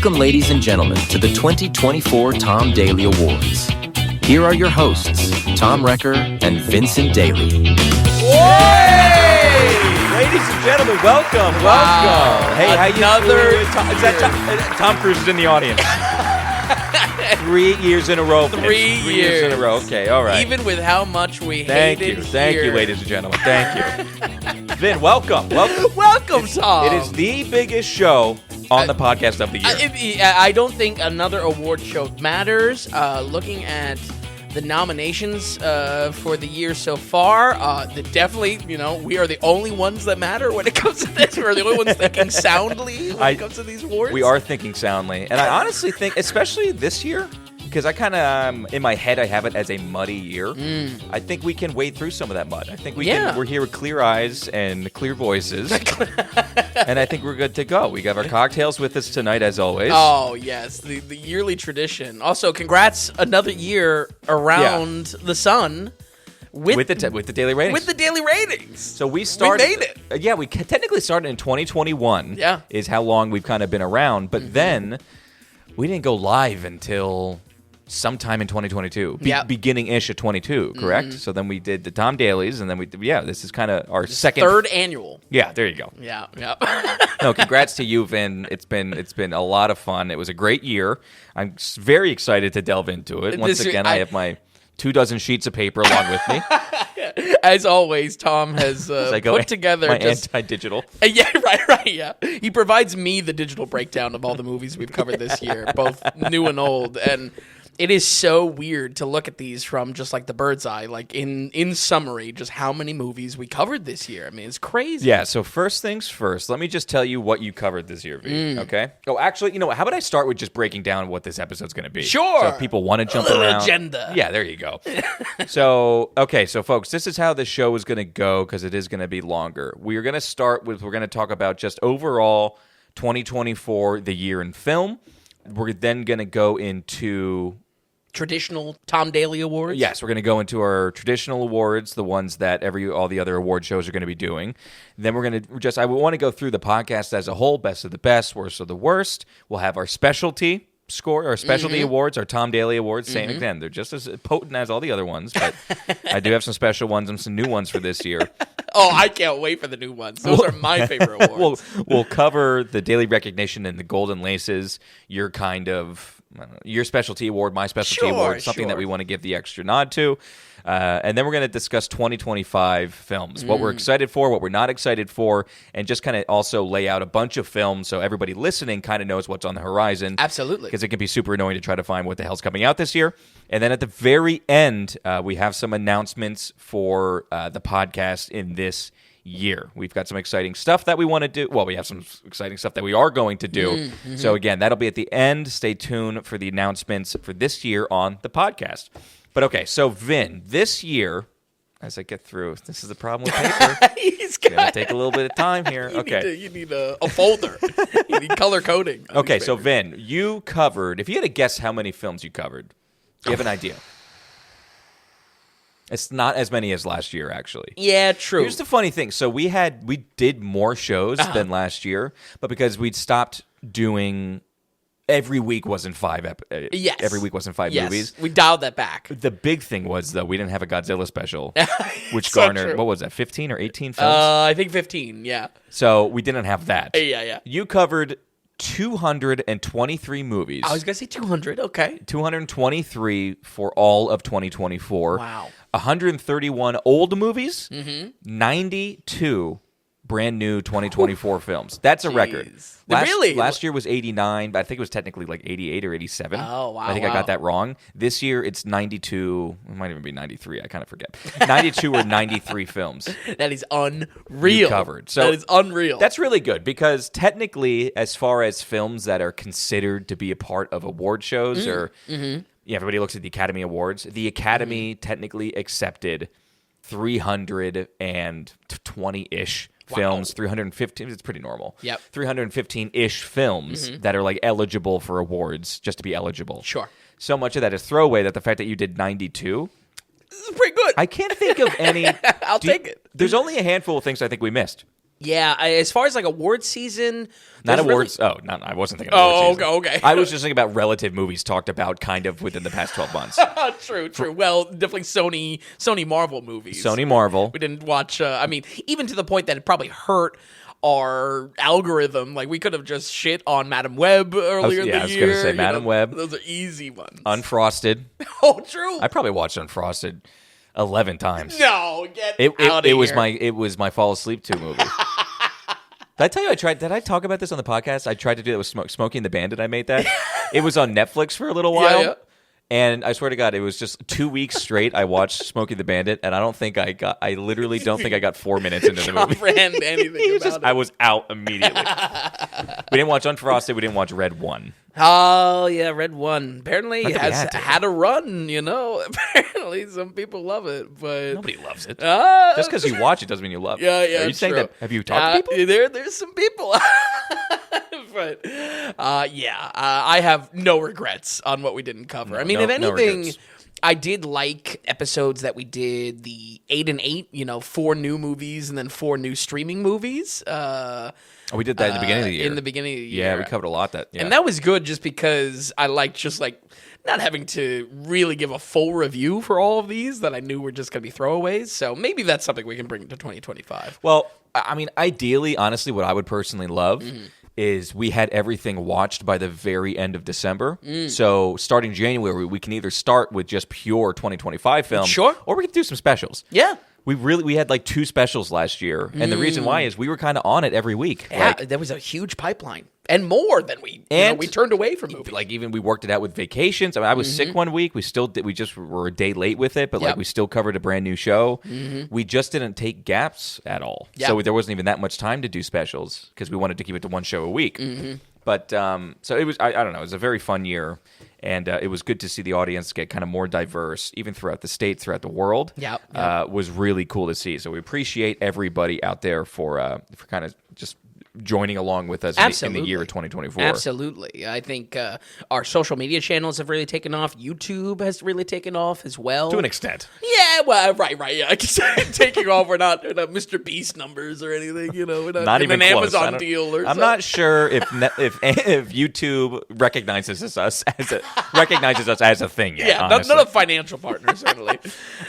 Welcome, ladies and gentlemen, to the 2024 Tom Daly Awards. Here are your hosts, Tom Recker and Vincent Daly. Yay! Ladies and gentlemen, welcome. Hey, how you doing? Tom Cruise is in the audience. 3 years in a row. 3 years in a row. Okay, all right. Even with how much we Thank hated you. Thank you, ladies and gentlemen. Thank you. Vin, welcome. Welcome, Tom. It is the biggest show on the podcast of the year. I don't think another award show matters. Looking at the nominations for the year so far, definitely, we are the only ones that matter when it comes to this. We're the only ones thinking soundly when it comes to these awards. We are thinking soundly. And I honestly think, especially this year, because I kind of, in my head, I have it as a muddy year. I think we can wade through some of that mud. I think we're here with clear eyes and clear voices. And I think we're good to go. We got our cocktails with us tonight, as always. Oh, yes. The yearly tradition. Also, congrats, another year around the sun. With the daily ratings. With the daily ratings. So we started. We made it. We technically started in 2021. Yeah. Is how long we've kind of been around. But then we didn't go live until sometime in 2022. Beginning-ish of 22, correct? So then we did the Tom Dailies, and then this is kind of our third annual. Yeah, there you go. Yeah. No, congrats to you, Vin. It's been a lot of fun. It was a great year. I'm very excited to delve into it. Once again, I have my 24 sheets of paper along with me. As always, Tom has put together my anti-digital. Yeah, right. Yeah, he provides me the digital breakdown of all the movies we've covered this year, both new and old, and it is so weird to look at these from just like the bird's eye, like in summary, just how many movies we covered this year. I mean, it's crazy. Yeah, so first things first, let me just tell you what you covered this year, V, okay? Oh, actually, how about I start with just breaking down what this episode's going to be? Sure. So if people want to jump around. Agenda. Yeah, there you go. So folks, this is how the show is going to go because it is going to be longer. We're going to start with, we're going to talk about just overall 2024, the year in film. We're then going to go into traditional Tom Daly Awards? Yes, we're going to go into our traditional awards, the ones that all the other award shows are going to be doing. Then we're going to I want to go through the podcast as a whole, best of the best, worst of the worst. We'll have our specialty score, our specialty awards, our Tom Daly Awards. Same again, they're just as potent as all the other ones, but I do have some special ones and some new ones for this year. Oh, I can't wait for the new ones. Those are my favorite awards. We'll cover the daily recognition and the golden laces, your specialty award, my specialty award, something that we want to give the extra nod to. And then we're going to discuss 2025 films, what we're excited for, what we're not excited for, and just kind of also lay out a bunch of films so everybody listening kind of knows what's on the horizon. Absolutely. Because it can be super annoying to try to find what the hell's coming out this year. And then at the very end, we have some announcements for the podcast in this year. We've got some exciting stuff that we want to do. Well, we have some exciting stuff that we are going to do. So again, that'll be at the end. Stay tuned for the announcements for this year on the podcast. But okay, so Vin, this year, as I get through, this is the problem with paper. It's going to take a little bit of time here. You need a folder. You need color coding. Okay, so Vin, you covered, if you had to guess how many films you covered, do you have an idea? It's not as many as last year, actually. Yeah, true. Here's the funny thing. So we did more shows than last year, but because we'd stopped doing every week wasn't five. Yes. Every week wasn't five movies. We dialed that back. The big thing was, though, we didn't have a Godzilla special, which so garnered, true. what was that, 15 or 18 films? I think 15, yeah. So we didn't have that. Yeah. You covered 223 movies. I was going to say 200, okay. 223 for all of 2024. Wow. 131 old movies, 92 brand new 2024 films. That's a record. Last year was 89, but I think it was technically like 88 or 87. Oh, wow. I think I got that wrong. This year it's 92. It might even be 93. I kind of forget. 92 or 93 films. That is unreal. You covered. So that is unreal. That's really good because technically, as far as films that are considered to be a part of award shows everybody looks at the Academy Awards. The Academy technically accepted 320-ish films, 315. It's pretty normal. Yep. 315-ish films that are like eligible for awards just to be eligible. Sure. So much of that is throwaway that the fact that you did 92. This is pretty good. I can't think of any. I'll take it. There's only a handful of things I think we missed. Yeah, as far as like awards season, Not there's awards. Really... Oh, no, I wasn't thinking awards. Oh, okay. I was just thinking about relative movies talked about kind of within the past 12 months. True. Well, definitely Sony Marvel movies. Sony Marvel. We didn't watch. I mean, even to the point that it probably hurt our algorithm. Like we could have just shit on Madam Web earlier in the year. I was going to say Madam Web. Those are easy ones. Unfrosted. Oh, true. I probably watched Unfrosted 11 times. No, get out of it here. was my fall asleep to movie. Did I tell you did I talk about this on the podcast? I tried to do that with Smokey and the Bandit. I made that. It was on Netflix for a little while. Yeah. And I swear to God, it was just 2 weeks straight. I watched Smokey the Bandit, and I literally don't think I got 4 minutes into the movie. Comprehend anything about it. I was out immediately. We didn't watch Unfrosted. We didn't watch Red 1. Oh, yeah, Red 1 apparently Not that we has had a run, Apparently some people love it, but... Nobody loves it. Just because you watch it doesn't mean you love it. Yeah, Are you saying true. that? Have you talked to people? There's some people. But, I have no regrets on what we didn't cover. I mean, if anything... I did like episodes that we did, the 8 and 8, 4 new movies and then 4 new streaming movies. We did that in the beginning of the year. In the beginning of the year. Yeah, we covered a lot that. Yeah. And that was good just because I liked not having to really give a full review for all of these that I knew were just going to be throwaways. So maybe that's something we can bring to 2025. Well, I mean, ideally, honestly, what I would personally love is we had everything watched by the very end of December. So starting January, we can either start with just pure 2025 film, Sure. or we can do some specials. Yeah. We had like 2 specials last year, and the reason why is we were kind of on it every week. Yeah, there was a huge pipeline. And more than we turned away from movies. Like even we worked it out with vacations. I mean, I was sick one week. We just were a day late with it, but like we still covered a brand new show. We just didn't take gaps at all. Yep. So there wasn't even that much time to do specials because we wanted to keep it to one show a week. But so it was, I don't know, it was a very fun year. And it was good to see the audience get kind of more diverse, even throughout the state, throughout the world. Yep. Was really cool to see. So we appreciate everybody out there for kind of just joining along with us in the year of 2024. Absolutely. I think our social media channels have really taken off. YouTube has really taken off as well. To an extent. Yeah, well, right. Yeah, I guess taking off. We're not Mr. Beast numbers or anything, We're not even an close. Amazon deal or something. I'm not sure if YouTube recognizes us as a thing yet. Yeah, honestly. not a financial partner, certainly.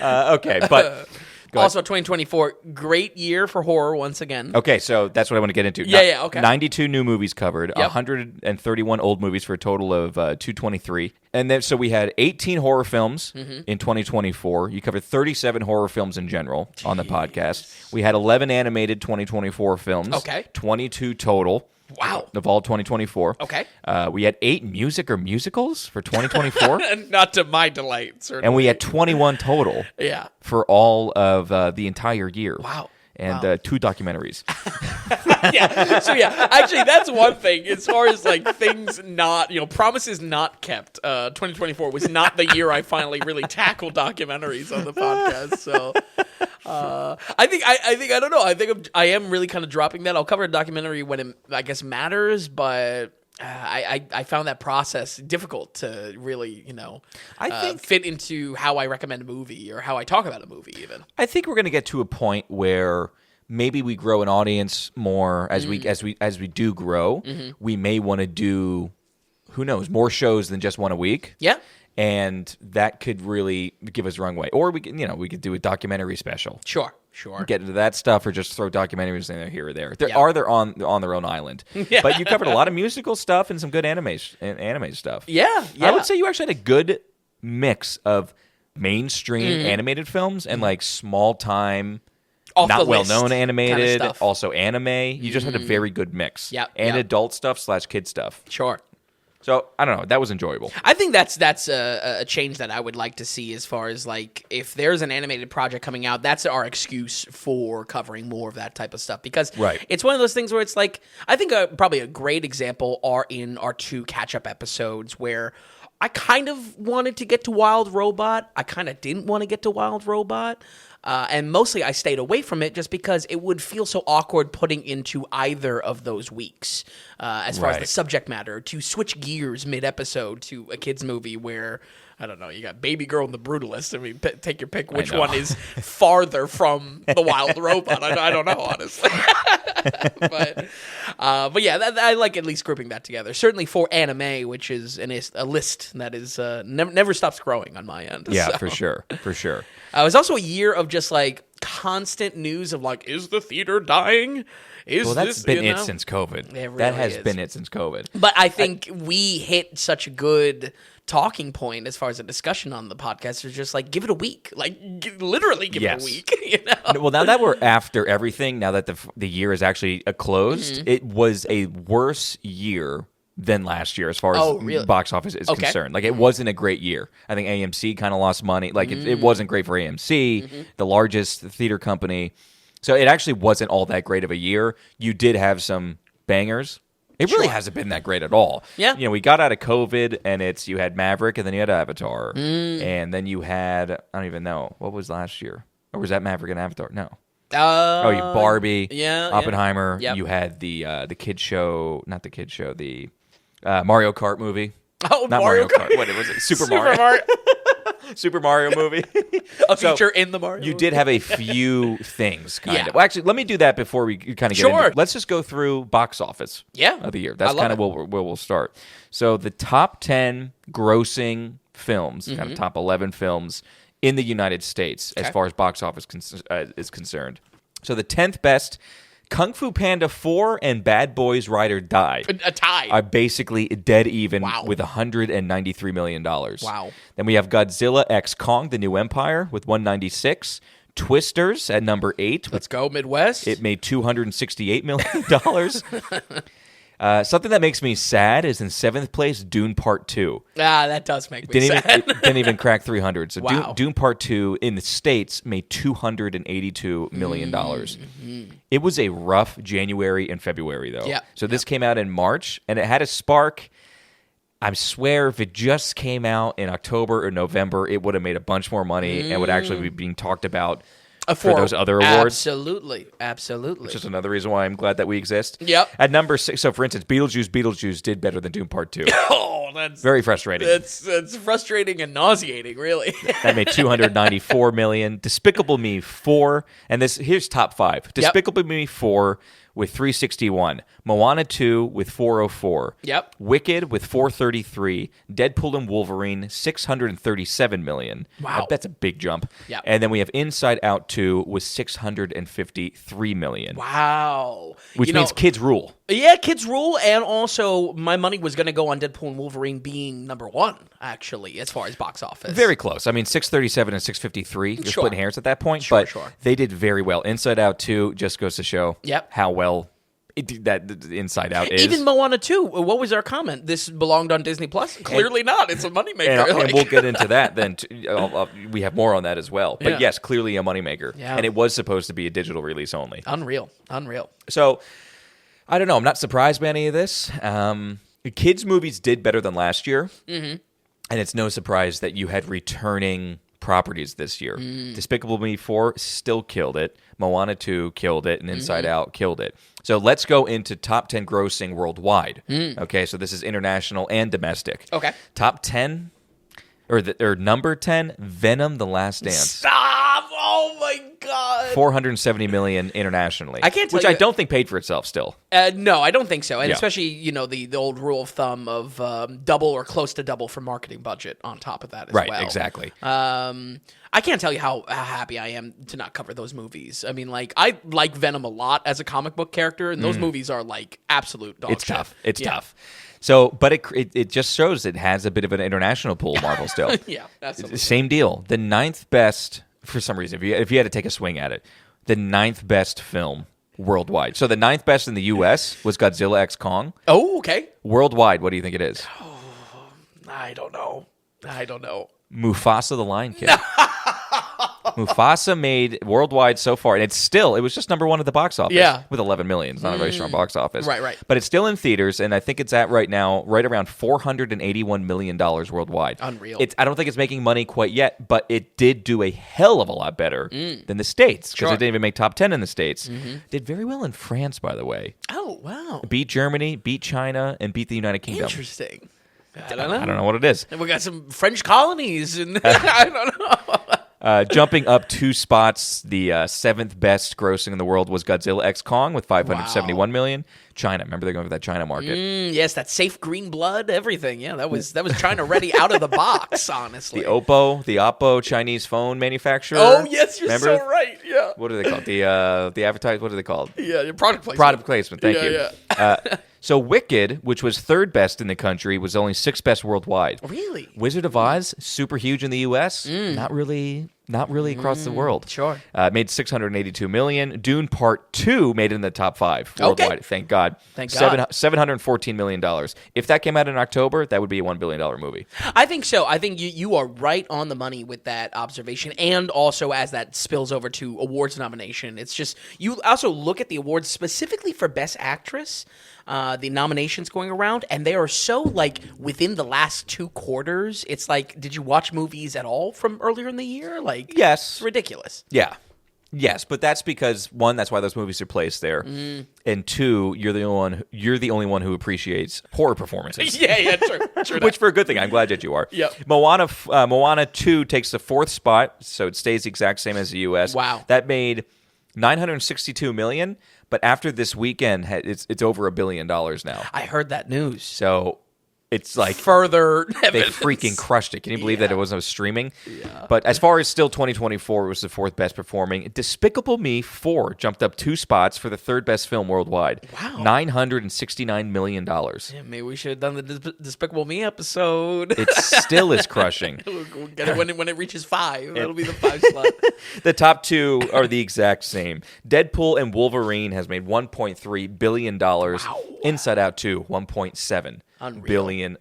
Okay, but... Also, 2024, great year for horror once again. Okay, so that's what I want to get into. Yeah, okay. 92 new movies covered, 131 old movies for a total of 223. And then, so we had 18 horror films in 2024. You covered 37 horror films in general on the podcast. We had 11 animated 2024 films. Okay. 22 total. Wow. Of all 2024. Okay. We had 8 music or musicals for 2024. Not to my delight, certainly. And we had 21 total. Yeah. For all of the entire year. Wow. And 2 documentaries. Yeah. So, actually, that's one thing. As far as, things not, promises not kept, 2024 was not the year I finally really tackled documentaries on the podcast. So, I think I don't know. I am really kind of dropping that. I'll cover a documentary when it, I guess, matters, but... I found that process difficult to really, I think fit into how I recommend a movie or how I talk about a movie even. I think we're going to get to a point where maybe we grow an audience more as we do grow. We may want to do, who knows, more shows than just one a week. Yeah. And that could really give us runway. Or we could do a documentary special. Sure. Get into that stuff, or just throw documentaries in there here or there. They're on their own island. Yeah. But you covered a lot of musical stuff and some good anime stuff. Yeah. I would say you actually had a good mix of mainstream animated films and small time, not well known animated, kind of also anime. You just had a very good mix. Yeah. And adult stuff / kid stuff. Sure. So, I don't know. That was enjoyable. I think that's a change that I would like to see as far as, if there's an animated project coming out, that's our excuse for covering more of that type of stuff. Because it's one of those things where it's I think probably a great example are in our 2 catch-up episodes where I kind of wanted to get to Wild Robot. I kind of didn't want to get to Wild Robot. And mostly I stayed away from it just because it would feel so awkward putting into either of those weeks as far as the subject matter, to switch gears mid-episode to a kid's movie where, I don't know, you got Baby Girl and the Brutalist. I mean, take your pick which one is farther from the Wild Robot. I don't know, honestly. but yeah, I like at least grouping that together. Certainly for anime, which is a list that is never stops growing on my end. Yeah, so. for sure. It was also a year of just like constant news of like, is the theater dying? That's been it since COVID. It really that has is. been it since COVID. But I think we hit such a good talking point as far as a discussion on the podcast. It's just like, give it a week. Like, literally give it a week. You know? Well, now that we're after everything, now that the year is actually closed, it was a worse year than last year as far as box office is concerned. Like, it wasn't a great year. I think AMC kind of lost money. Like, it wasn't great for AMC, the largest theater company. So it actually wasn't all that great of a year. You did have some bangers. It really hasn't been that great at all. Yeah. You know, we got out of COVID, and you had Maverick, and then you had Avatar. And then you had, I don't even know, what was last year? Or was that Maverick and Avatar? No. You Barbie, Oppenheimer. Yeah. Yep. You had the kid show, not the kid show, the Mario Kart movie. Oh, not Mario Kart. What was it? Super Mario. Super Mario movie. A feature in the Mario You movie. did have a few things, kind of. Well, actually, let me do that before we kind of get into it. Let's just go through box office of the year. That's kind of where we'll start. So the top 10 grossing films, kind of top 11 films in the United States as far as box office is concerned. So the 10th best, Kung Fu Panda 4 and Bad Boys Ride or Die a tie are basically dead even with $193 million. Wow. Then we have Godzilla X Kong, The New Empire with 196. Twisters at number 8. Let's go Midwest. It made $268 million. Something that makes me sad is in 7th place, Dune Part 2. That does make me sad. It didn't even crack 300. So Wow. Dune Part 2 in the States made $282 million. It was a rough January and February, though. Yeah. So this came out in March, and it had a spark. I swear if it just came out in October or November, it would have made a bunch more money and would actually be being talked about for those other awards. Absolutely. Which is another reason why I'm glad that we exist. Yep. At number 6, so for instance, Beetlejuice did better than Dune Part 2. Oh, that's very frustrating. That's frustrating and nauseating, really. That made $294 million. Despicable Me 4, and here's top 5. Despicable Me 4 with 361, Moana 2 with 404, Wicked with 433, Deadpool and Wolverine 637 million. Wow, that's a big jump. Yep. And then we have Inside Out 2 with 653 million. Wow, which means kids rule. Yeah, kids rule, and also my money was going to go on Deadpool and Wolverine being number 1, actually, as far as box office. Very close. I mean, 637 and 653. You're splitting hairs at that point, but they did very well. Inside Out 2 just goes to show how well that Inside Out is. Even Moana 2, what was our comment? This belonged on Disney Plus? Clearly not. It's a moneymaker. And we'll get into that then. We have more on that as well. But yes, clearly a moneymaker. Yeah. And it was supposed to be a digital release only. Unreal. So, I don't know. I'm not surprised by any of this. Kids' movies did better than last year. Mm-hmm. And it's no surprise that you had returning properties this year. Despicable Me 4 still killed it. Moana 2 killed it. And Inside Out killed it. So let's go into top 10 grossing worldwide. Okay, so this is international and domestic. Okay. Top 10, or number 10, Venom: The Last Dance. Stop! Oh my God! 470 million internationally. I can't tell which you, I don't think paid for itself still. No, I don't think so. And especially, the old rule of thumb of double or close to double for marketing budget on top of that as well. Right, exactly. I can't tell you how happy I am to not cover those movies. I mean, I like Venom a lot as a comic book character, and those movies are absolute dog shit. Tough. It's tough. So, but it just shows it has a bit of an international pool, Marvel still. Yeah, absolutely. Same deal. The 9th best, for some reason, if you had to take a swing at it, the 9th best film worldwide. So the 9th best in the U.S. was Godzilla X Kong. Oh, okay. Worldwide, what do you think it is? Oh, I don't know. Mufasa the Lion King. Mufasa made worldwide so far, and it was just number 1 at the box office with 11 million. It's not a very strong box office. Right. But it's still in theaters, and I think it's at right now right around $481 million worldwide. Unreal. I don't think it's making money quite yet, but it did do a hell of a lot better than the States, because it didn't even make top 10 in the States. Did very well in France, by the way. Oh, wow. Beat Germany, beat China, and beat the United Kingdom. Interesting. I don't know. I don't know what it is. And we got some French colonies, and I don't know. Jumping up 2 spots, the 7th best grossing in the world was Godzilla X Kong with 571 million. China, remember they're going for that China market. Yes, that safe green blood, everything. Yeah, that was China ready out of the box. Honestly, The Oppo Chinese phone manufacturer. Oh yes, you're remember? so right. Yeah. What are they called? The advertise. What are they called? Yeah, your product placement. Product placement. Thank you. Yeah. So Wicked, which was 3rd best in the country, was only 6th best worldwide. Really? Wizard of Oz, super huge in the U.S. Not really across the world. Sure. Made 682 million. Dune Part 2 made it in the top 5 worldwide. Okay. Thank God. Thank God. $714 million. If that came out in October, that would be a $1 billion movie. I think so. I think you are right on the money with that observation, and also as that spills over to awards nomination. It's just you also look at the awards specifically for Best Actress. The nominations going around, and they are so like within the last 2 quarters. It's like, did you watch movies at all from earlier in the year? Like, Yes. it's ridiculous. Yeah. Yes, but that's because 1, that's why those movies are placed there, and 2, you're the only one who appreciates horror performances. yeah, true. Which for a good thing. I'm glad that you are. Yep. Moana 2 takes the 4th spot, so it stays the exact same as the U.S. Wow. That made $962 million, but after this weekend, it's over $1 billion now. I heard that news. So it's like Further they evidence. freaking crushed it. Can you believe that it wasn't streaming? Yeah. But as far as still 2024, it was the 4th best performing. Despicable Me 4 jumped up 2 spots for the 3rd best film worldwide. Wow. $969 million. Yeah, maybe we should have done the Despicable Me episode. It still is crushing. We'll get it when it reaches 5. That'll be the 5 slot. The top 2 are the exact same. Deadpool and Wolverine has made $1.3 billion. Wow. Inside Out 2, $1.7 billion.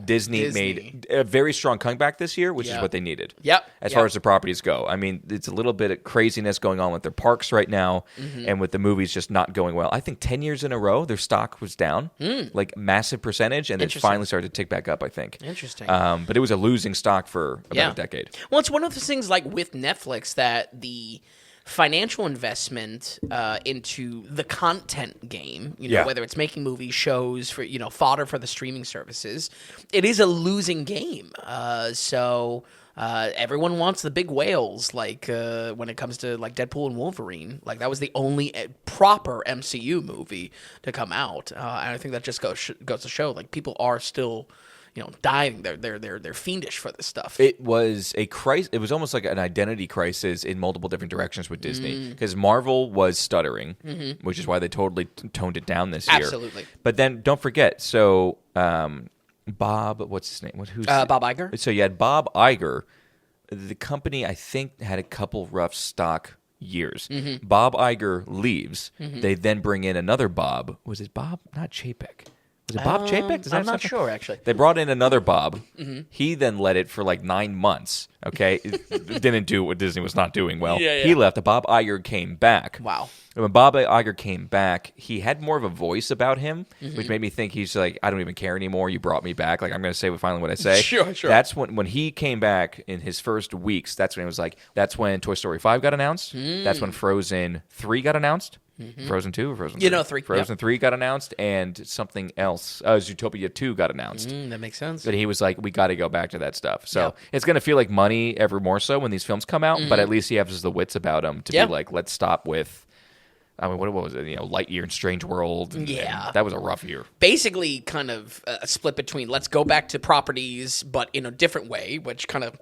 Disney made a very strong comeback this year, which is what they needed. Yep. As far as the properties go. I mean, it's a little bit of craziness going on with their parks right now, and with the movies just not going well. I think 10 years in a row, their stock was down, like massive percentage, and it finally started to tick back up, I think. Interesting. But it was a losing stock for about a decade. Well, it's one of those things like with Netflix that the financial investment into the content game, whether it's making movies, shows for, fodder for the streaming services, it is a losing game. So everyone wants the big whales, like when it comes to like Deadpool and Wolverine. Like that was the only proper MCU movie to come out, and I think that just goes to show like people are still dying. They're fiendish for this stuff. It was a crisis. It was almost like an identity crisis in multiple different directions with Disney, because Marvel was stuttering, which is why they totally toned it down this year. Absolutely. But then don't forget, so Bob, what's his name? Who's Bob Iger. So you had Bob Iger. The company, I think, had a couple rough stock years. Bob Iger leaves. They then bring in another Bob. Was it Bob? Not Chapek. Was it Bob Chapek? I'm not sure, actually. They brought in another Bob. He then led it for like 9 months. Okay, it didn't do what Disney was not doing well. Yeah. He left. Bob Iger came back. Wow. And when Bob Iger came back, he had more of a voice about him, which made me think he's like, I don't even care anymore. You brought me back. Like, I'm going to say finally what I say. Sure. That's when he came back in his first weeks. That's when it was like, that's when Toy Story 5 got announced. That's when Frozen 3 got announced. Frozen 2 or Frozen 3? 3. Frozen 3 got announced, and something else. Zootopia 2 got announced. That makes sense. But he was like, we got to go back to that stuff. So it's going to feel like money ever more so when these films come out, but at least he has the wits about him to be like, let's stop with, I mean, what was it? Lightyear and Strange World. And that was a rough year. Basically kind of a split between let's go back to properties, but in a different way, which kind of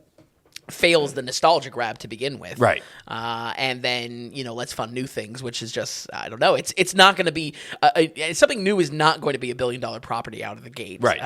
fails the nostalgia grab to begin with, right? And then let's fund new things, which is just I don't know. It's not going to be something new is not going to be $1 billion property out of the gate, right?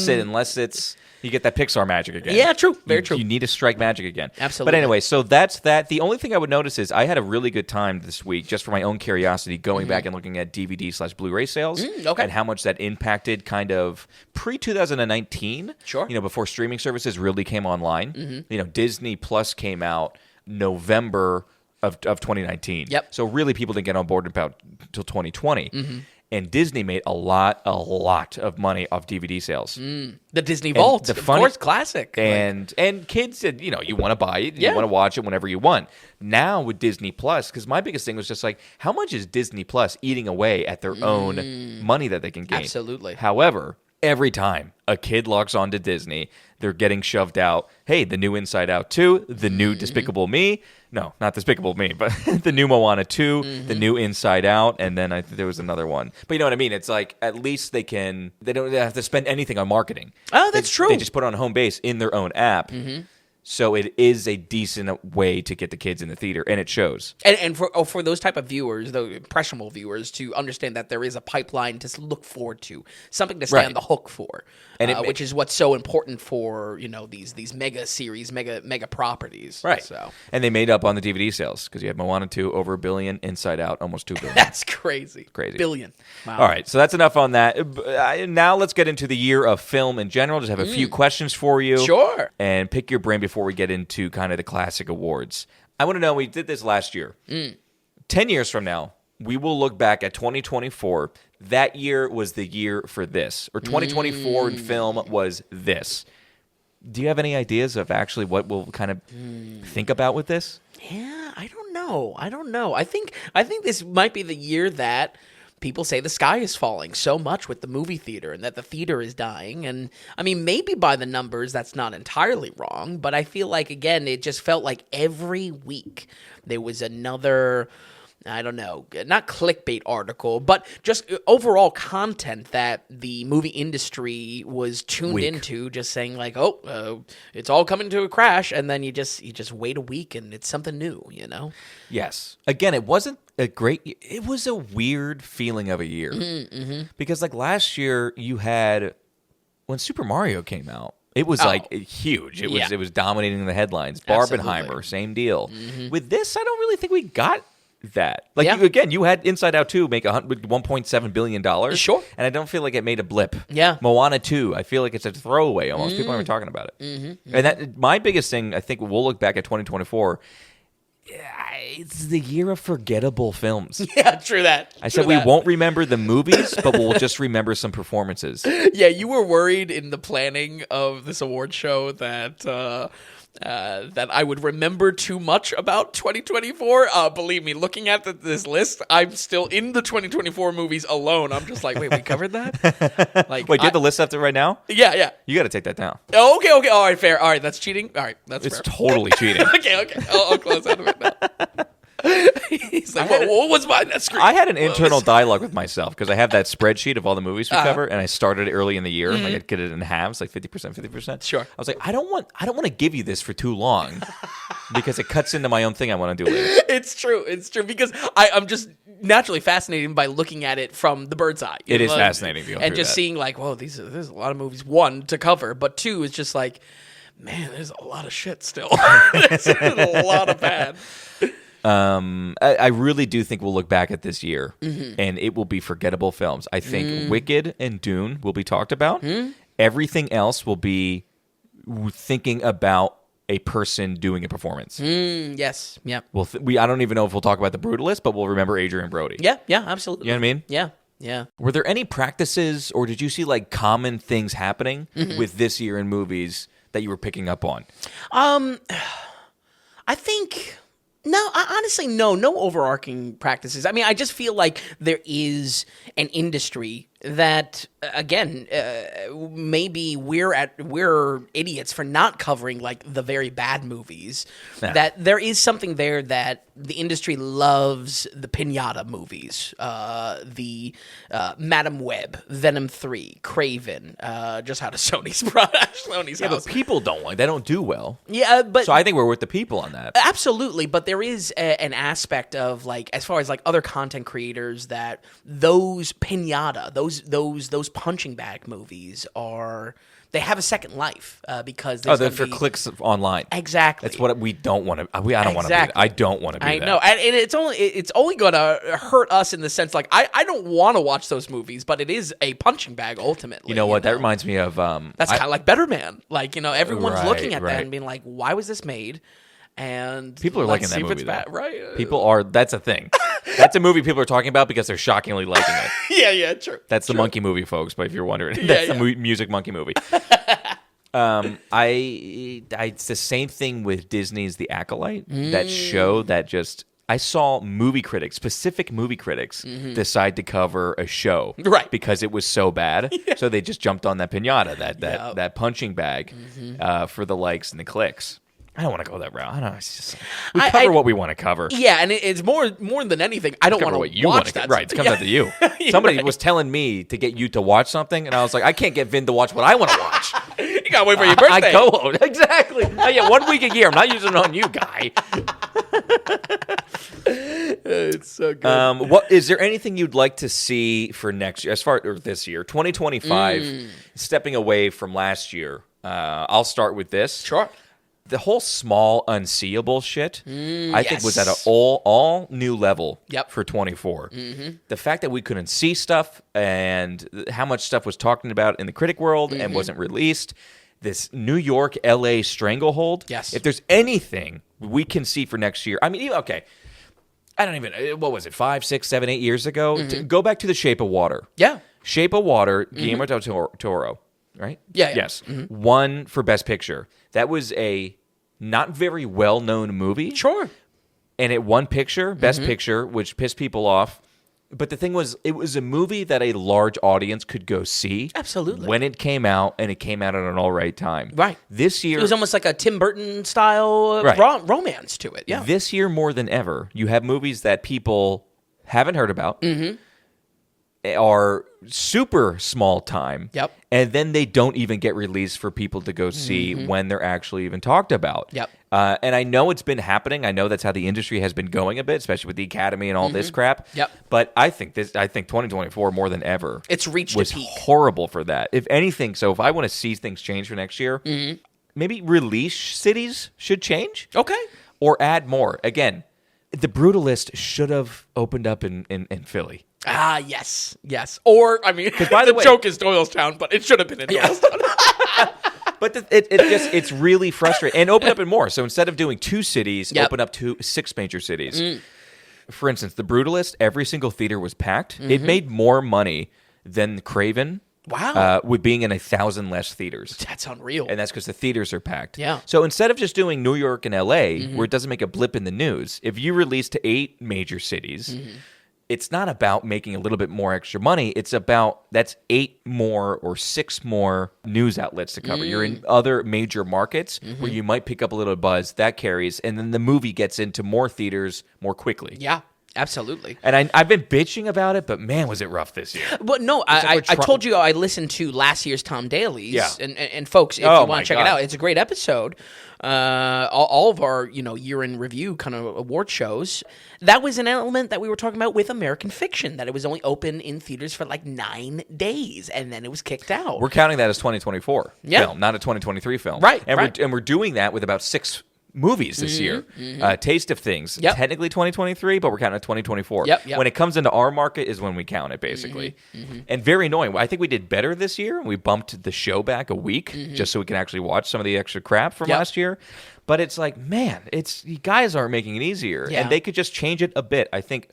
Unless it's you get that Pixar magic again. Yeah, true, very true. You need to strike magic again, absolutely. But anyway, so that's that. The only thing I would notice is I had a really good time this week, just for my own curiosity, going back and looking at DVD/Blu-ray sales, and how much that impacted kind of pre-2019, sure, before streaming services really came online. Disney Plus came out November of 2019. Yep. So really, people didn't get on board until 2020. And Disney made a lot of money off DVD sales. The Disney Vault, of course, classic. And kids said, you want to buy it, you want to watch it whenever you want. Now with Disney Plus, because my biggest thing was just like, how much is Disney Plus eating away at their own money that they can gain? Absolutely. However, every time a kid logs on to Disney, they're getting shoved out. Hey, the new Inside Out 2, the new Despicable Me. No, not Despicable Me, but the new Moana 2, the new Inside Out, and then I think there was another one. But you know what I mean? It's like at least they don't have to spend anything on marketing. Oh, that's true. They just put it on home base in their own app. So it is a decent way to get the kids in the theater, and it shows. And for those type of viewers, the impressionable viewers, to understand that there is a pipeline to look forward to, something to stay on the hook for, and which is what's so important for these mega series, mega properties. Right. So, and they made up on the DVD sales because you have Moana 2 over $1 billion, Inside Out almost $2 billion. That's crazy. Billion. Wow. All right, so that's enough on that. Now let's get into the year of film in general. Just have a few questions for you. Sure. And pick your brain before we get into kind of the classic awards. I want to know, we did this last year. 10 years from now, we will look back at 2024. That year was the year for this. Or 2024 in film was this. Do you have any ideas of actually what we'll kind of think about with this? Yeah, I don't know. I think this might be the year that people say the sky is falling so much with the movie theater and that the theater is dying. And I mean, maybe by the numbers, that's not entirely wrong. But I feel like, again, it just felt like every week there was another, I don't know, not clickbait article, but just overall content that the movie industry was tuned into, just saying like, it's all coming to a crash. And then you just wait a week and it's something new, Yes. Again, it wasn't it was a weird feeling of a year. Because like last year you had, when Super Mario came out, it was like huge. It was dominating the headlines. Barbenheimer, same deal. With this, I don't really think we got that. Like again, you had Inside Out 2 make $1.7 billion. Sure. And I don't feel like it made a blip. Yeah. Moana 2, I feel like it's a throwaway almost. People aren't even talking about it. And that my biggest thing, I think we'll look back at 2024, it's the year of forgettable films. Yeah, true that. I said we won't remember the movies, but we'll just remember some performances. Yeah, you were worried in the planning of this award show that I would remember too much about 2024. Believe me, looking at this list, I'm still in the 2024 movies alone. I'm just like, wait, we covered that? Like, wait, do you have the list up there right now? Yeah. You got to take that down. Oh, okay. All right, fair. All right, that's cheating. All right, that's it's fair. Totally cheating. Okay. I'll close out of it now. He's like, what was mine? That screen. I had an internal dialogue with myself because I have that spreadsheet of all the movies we cover, and I started early in the year. Like I'd get it in halves, like 50%, 50%. Sure. I was like, I don't want to give you this for too long because it cuts into my own thing I want to do later. It's true because I'm just naturally fascinated by looking at it from the bird's eye. It is fascinating to go and through just that. seeing like, whoa, there's a lot of movies. One, to cover, but two is just like, man, there's a lot of shit still. There's a lot of bad. I really do think we'll look back at this year and it will be forgettable films. I think Wicked and Dune will be talked about. Everything else will be thinking about a person doing a performance. Yes. Yeah. I don't even know if we'll talk about The Brutalist, but we'll remember Adrian Brody. Yeah. Absolutely. You know what I mean? Yeah. Yeah. Were there any practices or did you see like common things happening with this year in movies that you were picking up on? I think... honestly, no overarching practices. I mean, I just feel like there is an industry that, again, maybe we're idiots for not covering like the very bad movies. Yeah. That there is something there that the industry loves: the Pinata movies, the Madam Web, Venom 3, Craven, just how to Sony's house. But people don't like. They don't do well. Yeah, but so I think we're with the people on that. Absolutely, but there is an aspect of like, as far as like other content creators, that those Pinata, those punching bag movies they have a second life because they're for clicks online. Exactly. That's what we don't want to. I don't want to be that. I don't want to be that. I know, and it's only going to hurt us in the sense like I don't want to watch those movies, but it is a punching bag ultimately. You know what? That reminds me of that's kind of like Better Man. Like everyone's looking at that and being like, why was this made? And people are liking that movie. If it's bad, right? People are. That's a thing. That's a movie people are talking about because they're shockingly liking it. Yeah, true. That's the monkey movie, folks. But if you're wondering, that's the music monkey movie. It's the same thing with Disney's The Acolyte. That show that just I saw specific movie critics, decide to cover a show Right. because it was so bad. So they just jumped on that piñata, that punching bag for the likes and the clicks. I don't want to go that route. I don't know. It's just, we cover what we want to cover. Yeah, and it's more than anything, I don't want to watch that. Right, it comes out to you. Somebody was telling me to get you to watch something, and I was like, I can't get Vin to watch what I want to watch. You gotta wait for your birthday. I go exactly. I get 1 week a year. I'm not using it on you, guy. It's so good. What is there anything you'd like to see for next year, this year, 2025? Stepping away from last year, I'll start with this. Sure. The whole small, unseeable shit, I think, was at an Yes. all new level Yep. for 24. The fact that we couldn't see stuff and how much stuff was talked about in the critic world and wasn't released. This New York, LA stranglehold. Yes. If there's anything we can see for next year, I mean, okay, I don't even, what was it, 5, 6, 7, 8 years ago? Go back to The Shape of Water. Yeah. Shape of Water, Guillermo del Toro, right? Yeah. Yes. Won for Best Picture. That was a not very well-known movie. Sure. And it won Best Picture, which pissed people off. But the thing was, it was a movie that a large audience could go see. Absolutely. When it came out, and it came out at an all right time. Right. This year... It was almost like a Tim Burton style Right. romance to it. Yeah. This year, more than ever, you have movies that people haven't heard about, are super small time, Yep. and then they don't even get released for people to go see when they're actually even talked about. Yep. And I know it's been happening. I know that's how the industry has been going a bit, especially with the Academy and all this crap. Yep. But I think 2024 more than ever, It's reached was a peak. horrible for that. If anything, so if I want to see things change for next year, maybe release cities should change. Okay. Or add more. Again, The Brutalist should have opened up in Philly. Ah, yes. Or, I mean, by the way- joke is Doylestown, but it should have been in Doylestown. But it's really frustrating. And open up in more. So instead of doing 2 cities, Yep. open up to 6 major cities. For instance, The Brutalist, every single theater was packed. It made more money than Craven. Wow. With being in 1,000 less theaters. That's unreal. And that's because the theaters are packed. Yeah. So instead of just doing New York and LA, where it doesn't make a blip in the news, if you release to 8 major cities, it's not about making a little bit more extra money. It's about that's 8 more or 6 more news outlets to cover. You're in other major markets where you might pick up a little buzz that carries, and then the movie gets into more theaters more quickly. Yeah, absolutely. And I've been bitching about it, but man, was it rough this year. But no, I like we're told you I listened to last year's Tom Daly's. Yeah. And folks, if Oh, you my want to check God. it out, it's a great episode. All of our year in review kind of award shows. That was an element that we were talking about with American Fiction, that it was only open in theaters for like 9 days, and then it was kicked out. We're counting that as 2024 Yeah. film, not a 2023 film. Right, And right. we're doing that with about 6 movies this year. Taste of Things, Yep. technically 2023, but we're counting it 2024. Yep. When it comes into our market is when we count it, basically. And very annoying. I think we did better this year. We bumped the show back a week just so we can actually watch some of the extra crap from Yep. last year. But it's like, man, you guys aren't making it easier. Yeah. And they could just change it a bit. I think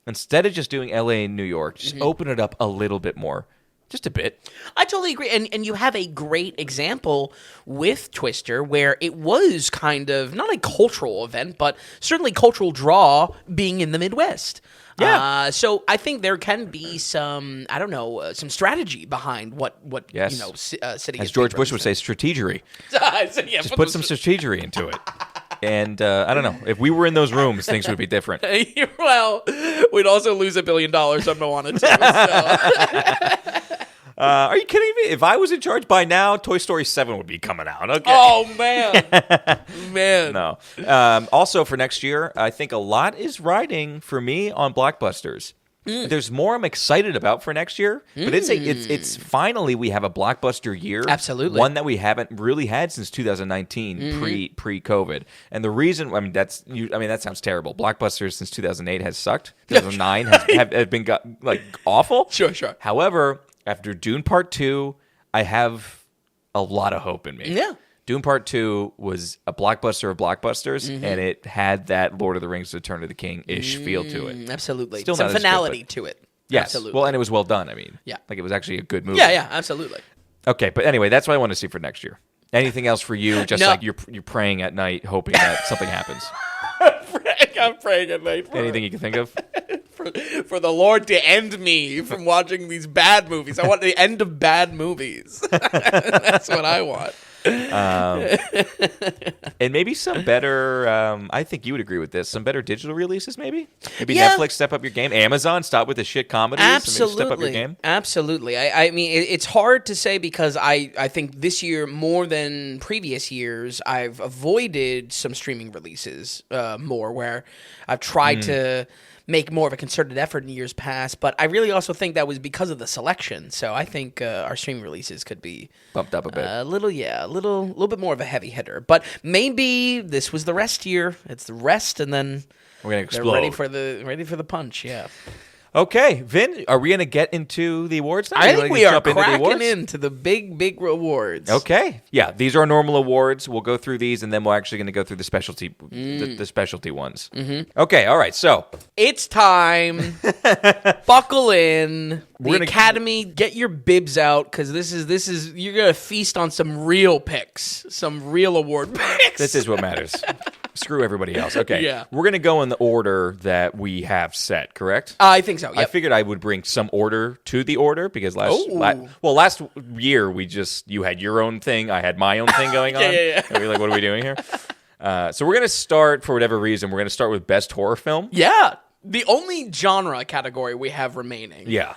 instead of just doing LA and New York, just open it up a little bit more. Just a bit. I totally agree. And you have a great example with Twister where it was kind of not a cultural event, but certainly cultural draw being in the Midwest. Yeah. So I think there can be some, I don't know, some strategy behind what Yes. city As is George being Bush would say, strategery. represented. Yeah, Just put some strategery into it. And I don't know. If we were in those rooms, things would be different. Well, we'd also lose $1 billion on Moana too. So. Are you kidding me? If I was in charge by now, Toy Story 7 would be coming out. Okay. Oh man, No. Also, for next year, I think a lot is riding for me on blockbusters. There's more I'm excited about for next year, but it's finally we have a blockbuster year. Absolutely. One that we haven't really had since 2019, pre-COVID. And the reason, that sounds terrible. Blockbusters since 2008 has sucked. 2009 have been awful. Sure. However, after Dune Part 2, I have a lot of hope in me. Yeah. Dune Part 2 was a blockbuster of blockbusters, and it had that Lord of the Rings Return of the King-ish feel to it. Absolutely. Still Some not as good, finality but- to it. Yes. Absolutely. Well, and it was well done, Yeah. Like, it was actually a good movie. Yeah, absolutely. Okay, but anyway, that's what I want to see for next year. Anything else for you? Just No. like you're praying at night, hoping that something happens. I'm praying at night. Anything you can think of? For the Lord to end me from watching these bad movies. I want the end of bad movies. That's what I want. And maybe some better, I think you would agree with this, some better digital releases maybe? Maybe Yeah. Netflix step up your game. Amazon stop with the shit comedies. Absolutely. And maybe step up your game. Absolutely. I mean, it's hard to say because I think this year, more than previous years, I've avoided some streaming releases more, where I've tried to make more of a concerted effort in years past, but I really also think that was because of the selection. So I think our streaming releases could be Bumped up a bit. a little bit more of a heavy hitter. But maybe this was the rest year. It's the rest, and then We're going to they're explode. ready for the punch. Yeah, Okay, Vin, are we going to get into the awards now? I You think wanna we are jump into the cracking awards? into the big rewards. Okay. Yeah, these are our normal awards. We'll go through these, and then we're actually going to go through the specialty the specialty ones. Okay, all right. So It's time. Buckle in. We're The gonna- Academy, get your bibs out, because this is you're gonna feast on some real picks, some real award picks. this is what matters. Screw everybody else. Okay. Yeah. We're going to go in the order that we have set, correct? I think so. I Yep. figured I would bring some order to the order because last year you had your own thing, I had my own thing going on. Yeah. And we were like, what are we doing here? So we're going to start, for whatever reason, we're going to start with best horror film. Yeah. The only genre category we have remaining. Yeah.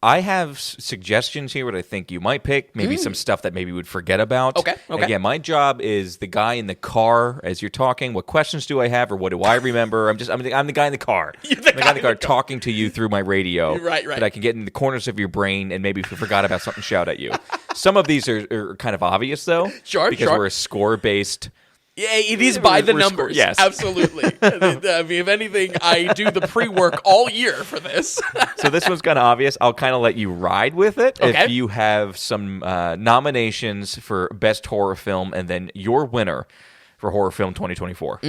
I have suggestions here what I think you might pick, maybe some stuff that maybe you would forget about. Okay. Again, my job is the guy in the car as you're talking. What questions do I have or what do I remember? I'm the guy in the car. You're the guy in the car talking to you through my radio. Right. That I can get in the corners of your brain and maybe if you forgot about something, shout at you. Some of these are kind of obvious though. Sure, because sure. we're a score-based. Yeah, it is by the We're numbers. yes. Absolutely. I mean, if anything, I do the pre-work all year for this. So this one's kind of obvious. I'll kind of let you ride with it. Okay. If you have some nominations for Best Horror Film and then your winner for Horror Film 2024.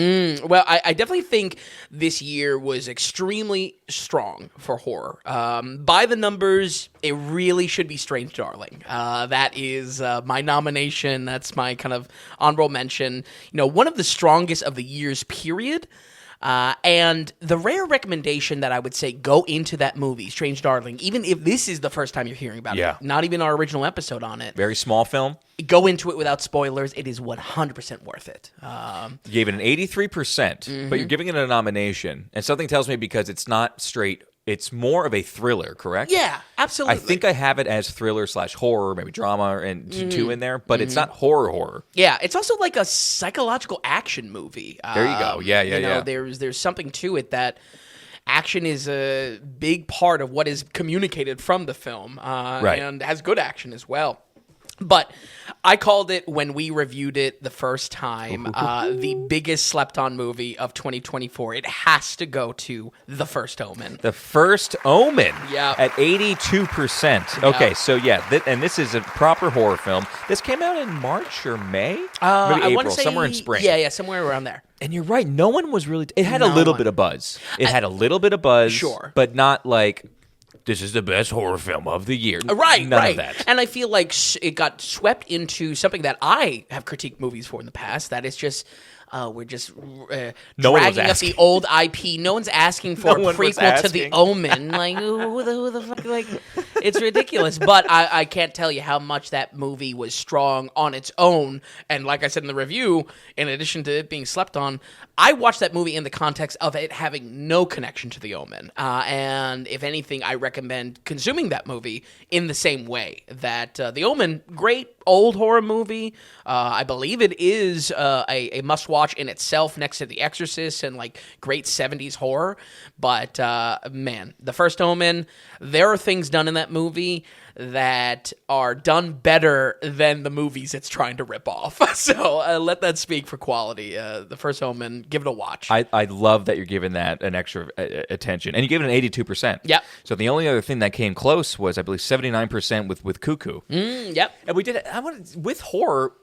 Well, I definitely think this year was extremely strong for horror. By the numbers, it really should be Strange Darling. That is my nomination. That's my kind of honorable mention. You know, one of the strongest of the year's period. And the rare recommendation that I would say go into that movie, Strange Darling, even if this is the first time you're hearing about Yeah. it, not even our original episode on it, Very small film. go into it without spoilers. It is 100% worth it. You gave it an 83%, Mm-hmm. but you're giving it a nomination. And something tells me because it's not straight, it's more of a thriller, correct? Yeah, absolutely. I think I have it as thriller/horror, maybe drama and Mm-hmm. two in there, but it's not horror. Yeah, it's also like a psychological action movie. There you go. Yeah, you know, yeah. There's something to it that action is a big part of what is communicated from the film, Right. and has good action as well. But I called it when we reviewed it the first time, the biggest slept-on movie of 2024. It has to go to The First Omen. The First Omen Yeah. at 82%. Okay, so yeah, and this is a proper horror film. This came out in March or May? Maybe I April, want to say somewhere in spring. Yeah, somewhere around there. And you're right, no one was really... It had a No little one. bit of buzz. It had a little bit of buzz. Sure. But not like, this is the best horror film of the year. Right, None right. of that. And I feel like it got swept into something that I have critiqued movies for in the past. That is just we're just No one was dragging up asking. the old IP. No one's asking for No a one was prequel to The asking. Omen. Like who the fuck? Like it's ridiculous. But I can't tell you how much that movie was strong on its own. And like I said in the review, in addition to it being slept on, I watched that movie in the context of it having no connection to The Omen. And if anything, I recommend consuming that movie in the same way. That The Omen, great old horror movie. I believe it is a must-watch in itself next to The Exorcist and like great 70s horror. But man, The First Omen, there are things done in that movie that are done better than the movies it's trying to rip off. So let that speak for quality. The First Omen, give it a watch. I love that you're giving that an extra attention. And you gave it an 82%. Yep. So the only other thing that came close was, I believe, 79% with Cuckoo. Yep. And we did with horror.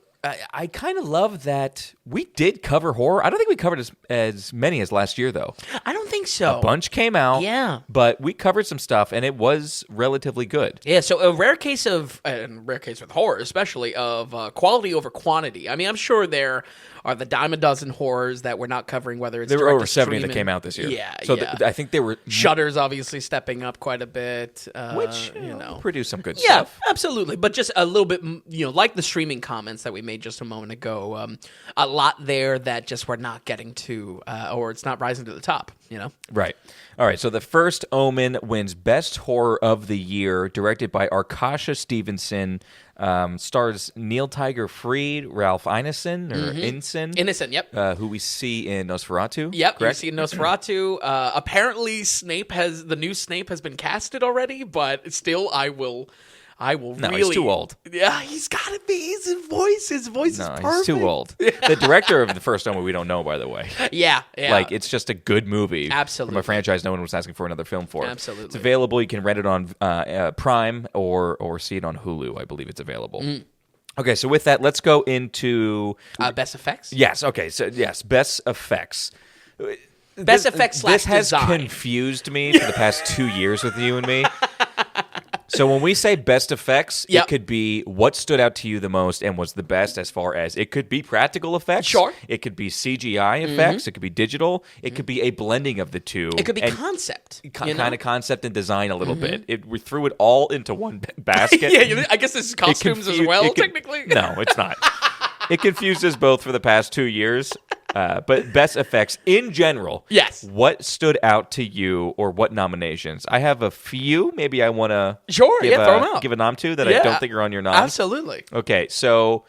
I kind of love that we did cover horror. I don't think we covered as many as last year, though. I don't think so. A bunch came out. Yeah. But we covered some stuff, and it was relatively good. Yeah, so a rare case with horror especially, of quality over quantity. I mean, I'm sure there are the dime a dozen horrors that we're not covering, whether it's There were direct over to 70 that streaming. came out this year. Yeah, so yeah. I think they were Shutter's obviously stepping up quite a bit, which produce some good Yeah, stuff. absolutely. But just a little bit, like the streaming comments that we made just a moment ago, a lot there that just we're not getting to, or it's not rising to the top, Right. All right. So the first Omen wins Best Horror of the Year, directed by Arkasha Stevenson. Stars Neil Tiger Freed, Ralph Ineson, or Inson. Innocent, yep. Who we see in Nosferatu. Yep, correct? you see Nosferatu. Apparently, the new Snape has been casted already, but still, I will No, really. he's too old. Yeah, he's got to be. His voice is perfect. He's too old. The director of the first Omen we don't know, by the way. Yeah. Like, it's just a good movie. Absolutely. From a franchise no one was asking for another film for. Absolutely. It's available. You can rent it on Prime or see it on Hulu. I believe it's available. Okay, so with that, let's go into... Best effects? Yes, okay. So, yes, best effects. Best effects slash This has design. confused me for the past 2 years with you and me. So when we say best effects, Yep. it could be what stood out to you the most and was the best as far as it could be practical effects. Sure. It could be CGI effects. It could be digital. It could be a blending of the two. It could be and concept. kind of concept and design a little bit. We threw it all into one basket. Yeah, I guess this is costumes as well, technically. No, it's not. It confused us both for the past 2 years. But best effects in general. Yes. What stood out to you, or what nominations? I have a few. Maybe I want to Sure, throw 'em out. give a nom to that I Yeah, don't think are on your noms. Absolutely. Okay, so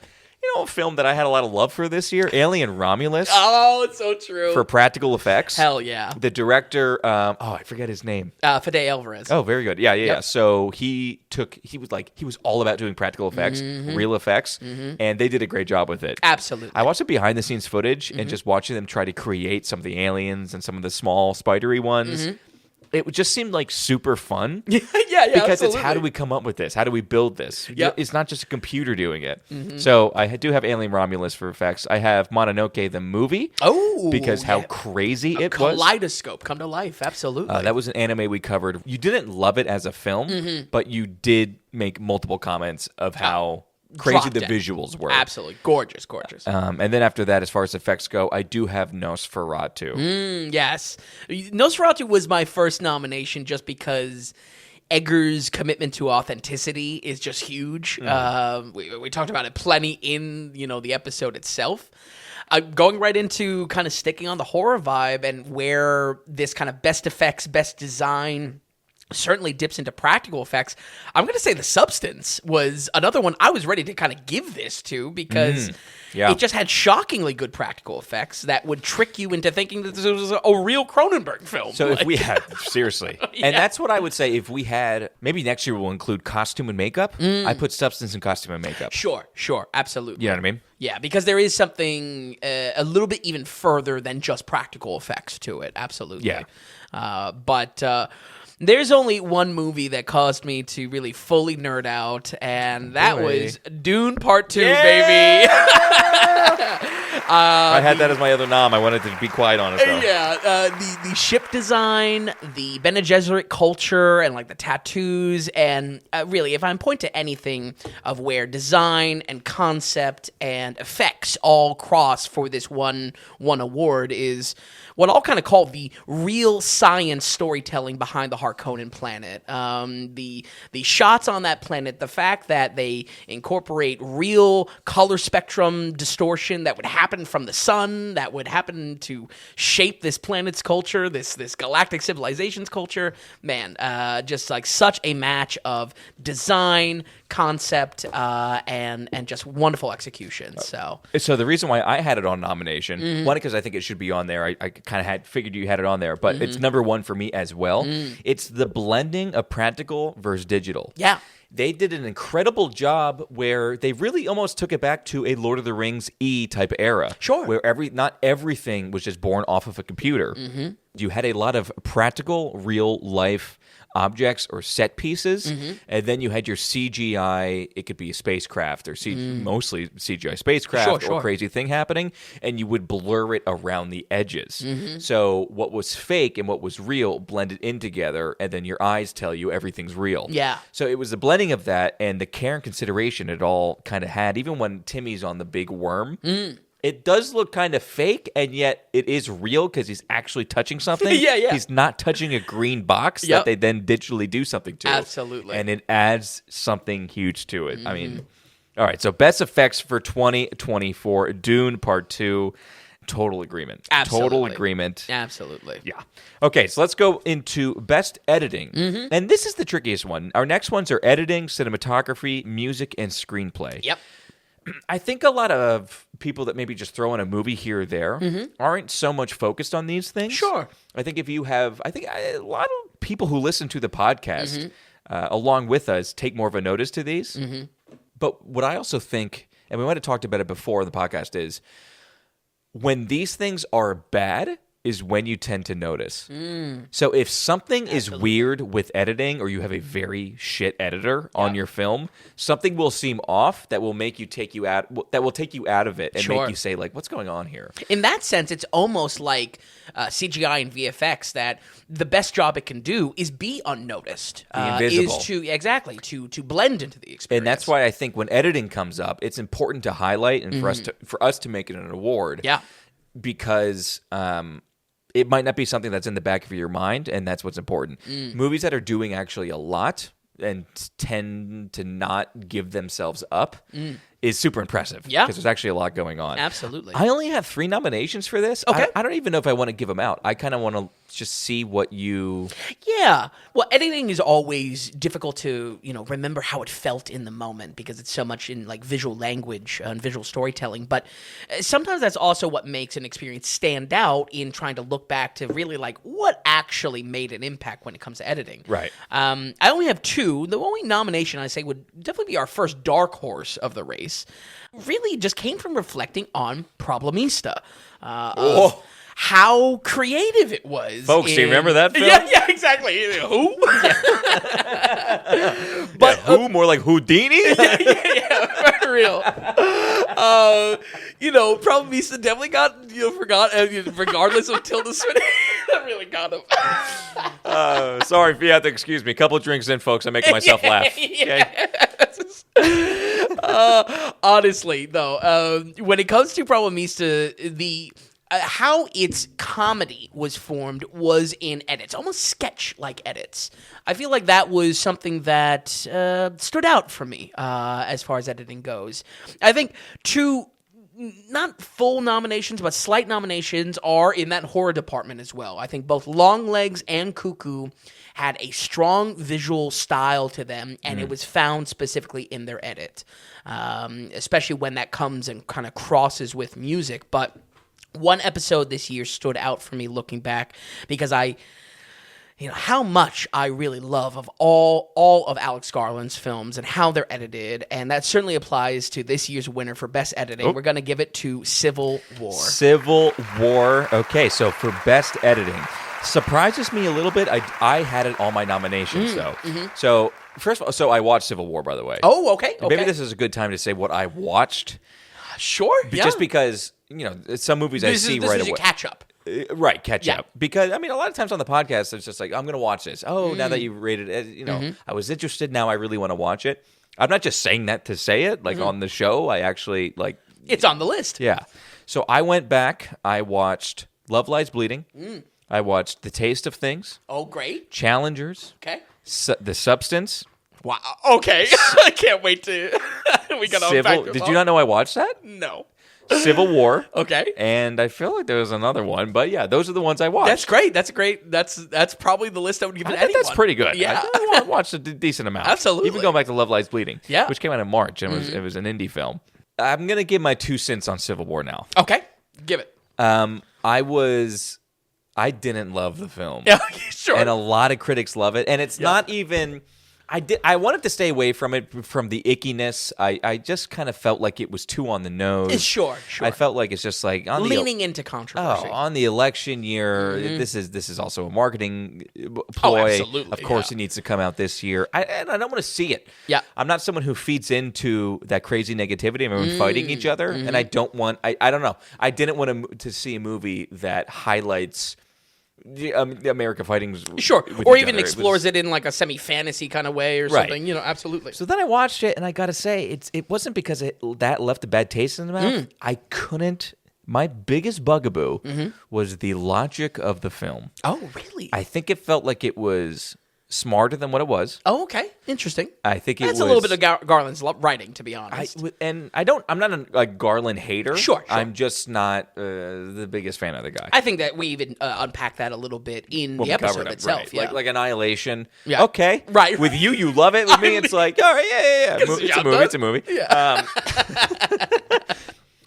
a film that I had a lot of love for this year, Alien Romulus, Oh, it's so true. for practical effects. Hell yeah. The director, I forget his name. Fede Alvarez. Oh, very good. Yeah. Yep. So he was all about doing practical effects, real effects, and they did a great job with it. Absolutely. I watched the behind the scenes footage and just watching them try to create some of the aliens and some of the small spidery ones. It just seemed like super fun. yeah, Because absolutely. it's how do we come up with this? How do we build this? Yep. It's not just a computer doing it. So I do have Alien Romulus for effects. I have Mononoke the movie. Oh, Because how yeah. crazy it was. Kaleidoscope come to life. Absolutely. That was an anime we covered. You didn't love it as a film, but you did make multiple comments of how crazy Dropped the it. visuals were. Absolutely. Gorgeous. And then after that, as far as effects go, I do have Nosferatu. Yes. Nosferatu was my first nomination just because Egger's commitment to authenticity is just huge. We talked about it plenty in, the episode itself. Going right into kind of sticking on the horror vibe and where this kind of best effects, best design certainly dips into practical effects. I'm going to say The Substance was another one I was ready to kind of give this to because it just had shockingly good practical effects that would trick you into thinking that this was a real Cronenberg film. So if we had, seriously. And that's what I would say if we had, maybe next year we'll include costume and makeup. I put substance in costume and makeup. Sure, absolutely. You know what I mean? Yeah, because there is something a little bit even further than just practical effects to it. Absolutely. Yeah. But there's only one movie that caused me to really fully nerd out, and that was Dune Part 2, baby. I had that as my other nom. I wanted to be quiet on it, though. Yeah, the ship design, the Bene Gesserit culture, and like the tattoos, and really, if I'm point to anything of where design and concept and effects all cross for this one award is what I'll kind of call the real science storytelling behind the Harkonnen planet. The shots on that planet, the fact that they incorporate real color spectrum distortion that would happen from the sun, that would happen to shape this planet's culture, this galactic civilization's culture. Man, just like such a match of design, concept, and just wonderful execution. So the reason why I had it on nomination, one, because I think it should be on there. I kind of had figured you had it on there, but it's number one for me as well. It's the blending of practical versus digital. Yeah. They did an incredible job where they really almost took it back to a Lord of the Rings type era. Sure. Where not everything was just born off of a computer. You had a lot of practical, real life objects or set pieces, and then you had your CGI. It could be a spacecraft or mostly CGI spacecraft or crazy thing happening, and you would blur it around the edges. So what was fake and what was real blended in together, and then your eyes tell you everything's real. Yeah. So it was the blending of that and the care and consideration it all kind of had. Even when Timmy's on the big worm, it does look kind of fake, and yet it is real because he's actually touching something. Yeah. He's not touching a green box Yep. that they then digitally do something to. Absolutely. And it adds something huge to it. I mean, Mm-hmm. all right, so best effects for 2024, Dune Part 2, total agreement. Absolutely. Total agreement. Absolutely. Yeah. Okay, so let's go into best editing. Mm-hmm. And this is the trickiest one. Our next ones are editing, cinematography, music, and screenplay. Yep. I think a lot of people that maybe just throw in a movie here or there aren't so much focused on these things. Sure. I think if you have, a lot of people who listen to the podcast along with us take more of a notice to these. But what I also think, and we might have talked about it before in the podcast, is when these things are bad is when you tend to notice. So if something is weird with editing, or you have a very shit editor on your film, something will seem off that will make you take you out of it and Sure. make you say, like, what's going on here? In that sense, it's almost like CGI and VFX, that the best job it can do is be unnoticed. Be invisible. Is to blend into the experience. And that's why I think when editing comes up, it's important to highlight and for us to make it an award. Yeah. Because it might not be something that's in the back of your mind, and that's what's important. Movies that are doing actually a lot and tend to not give themselves up is super impressive. Yeah. Because there's actually a lot going on. Absolutely. I only have 3 nominations for this. Okay. I don't even know if I want to give them out. I kind of want to just see what you... Yeah. Well, editing is always difficult to, remember how it felt in the moment, because it's so much in like visual language and visual storytelling. But sometimes that's also what makes an experience stand out in trying to look back to really like what actually made an impact when it comes to editing. Right. I only have 2. The only nomination I say would definitely be our first dark horse of the race. Really just came from reflecting on Problemista. Of how creative it was. Folks, do you remember that film? Yeah, exactly. Who? But who? More like Houdini? yeah, for real. Problemista definitely got regardless of Tilda Swinton, that really got him. Sorry if you have to excuse me. A couple drinks in, folks. I'm making myself laugh. Okay? Honestly, though, when it comes to Problemista, the how its comedy was formed was in edits, almost sketch-like edits. I feel like that was something that stood out for me as far as editing goes. I think 2 not full nominations, but slight nominations are in that horror department as well. I think both Longlegs and Cuckoo had a strong visual style to them, and it was found specifically in their edit, especially when that comes and kind of crosses with music. But one episode this year stood out for me looking back, because how much I really love of all of Alex Garland's films and how they're edited, and that certainly applies to this year's winner for best editing. We're going to give it to Civil War. Civil War. Okay, so for best editing, surprises me a little bit. I had it on my nominations though. So first of all, I watched Civil War, by the way. Oh, okay. Maybe this is a good time to say what I watched. Sure. Just because some movies I see right away. This is catch up. Right, catch up. Because, a lot of times on the podcast, it's just like, I'm going to watch this. Oh, now that you rated it, I was interested. Now I really want to watch it. I'm not just saying that to say it. Like, on the show, I actually, It's on the list. Yeah. So I went back. I watched Love Lies Bleeding. I watched The Taste of Things. Oh, great. Challengers. Okay. The Substance. Wow. Okay. I can't wait to... we got to unpack this. Did you not know I watched that? No. Civil War. Okay. And I feel like there was another one, but yeah, those are the ones I watched. That's great. That's probably the list I would give to anyone. That's pretty good. Yeah. I watched a decent amount. Absolutely. Even going back to Love Lies Bleeding, Yeah. which came out in March, and it was an indie film. I'm going to give my 2 cents on Civil War now. Okay. Give it. I didn't love the film. Yeah, sure. And a lot of critics love it, and it's not even... I wanted to stay away from it, from the ickiness. I just kind of felt like it was too on the nose. Sure. I felt like it's just like leaning into controversy. on the election year. This is also a marketing ploy. Absolutely. Of course, it needs to come out this year. And I don't want to see it. Yeah. I'm not someone who feeds into that crazy negativity and everyone fighting each other. And I don't want. I don't know. I didn't want to see a movie that highlights the America fighting's Sure, with or each even other. explores it in like a semi-fantasy kind of way or Right. something. Absolutely. So then I watched it, and I gotta say, it wasn't because that left a bad taste in the mouth. I couldn't. My biggest bugaboo was the logic of the film. Oh, really? I think it felt like it was smarter than what it was. Oh, okay. Interesting. I think That's was a little bit of Garland's writing, to be honest. I'm not a Garland hater. Sure. I'm just not the biggest fan of the guy. I think that we even unpack that a little bit in the episode itself. Right. Yeah. Like Annihilation. Yeah. Okay. Right. With you love it. With me, it's like, all right, yeah. It's a movie. Yeah.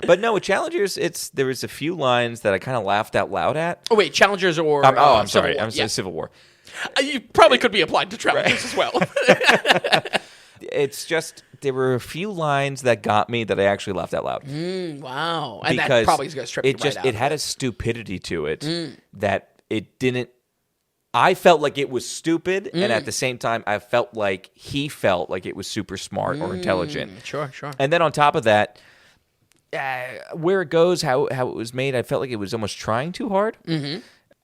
But no, with Challengers, there was a few lines that I kind of laughed out loud at. Oh, wait, Challengers or I'm Civil sorry. War? I'm sorry, Civil War. You probably could be applied to Challengers as well. It's just there were a few lines that got me that I actually laughed out loud. Wow. And Because that probably is going to strip you right out. It had a stupidity to it that it didn't. I felt like it was stupid, and at the same time, I felt like he felt like it was super smart or intelligent. Sure. And then on top of that, where it goes, how it was made, I felt like it was almost trying too hard.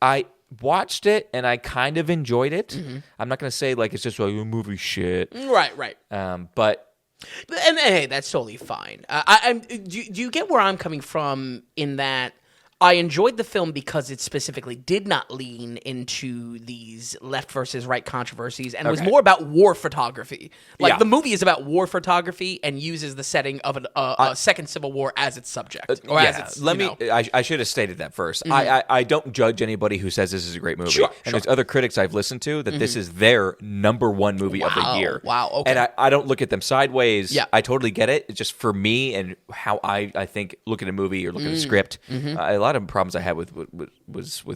I watched it, and I kind of enjoyed it. I'm not going to say like it's just like a movie shit. Right. But And hey, that's totally fine. Do you get where I'm coming from in that I enjoyed the film because it specifically did not lean into these left versus right controversies and was more about war photography. Like the movie is about war photography and uses the setting of a second Civil War as its subject. Or as its, I should have stated that first. I don't judge anybody who says this is a great movie. Sure. There's other critics I've listened to that this is their number one movie of the year. Wow. Okay. And I don't look at them sideways. Yeah. I totally get it. It's just for me and how I think look at a movie or look at a script. A lot of problems I had with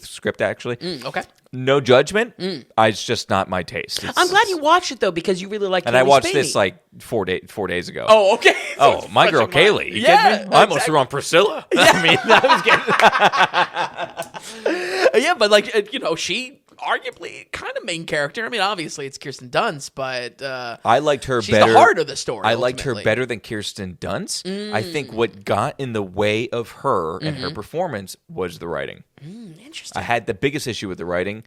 script actually. Okay. No judgment. It's just not my taste. I'm glad you watched it though because you really like. And I watched this like 4 days ago. Oh, okay. So Oh, my girl Kaylee. You kidding me? I almost threw on Priscilla. I mean, I was getting. Yeah, but like she arguably kind of main character. I mean, obviously it's Kirsten Dunst, but I liked her she's better. the heart of the story. I liked her ultimately. better than Kirsten Dunst. I think what got in the way of her and her performance was the writing. Interesting. I had the biggest issue with the writing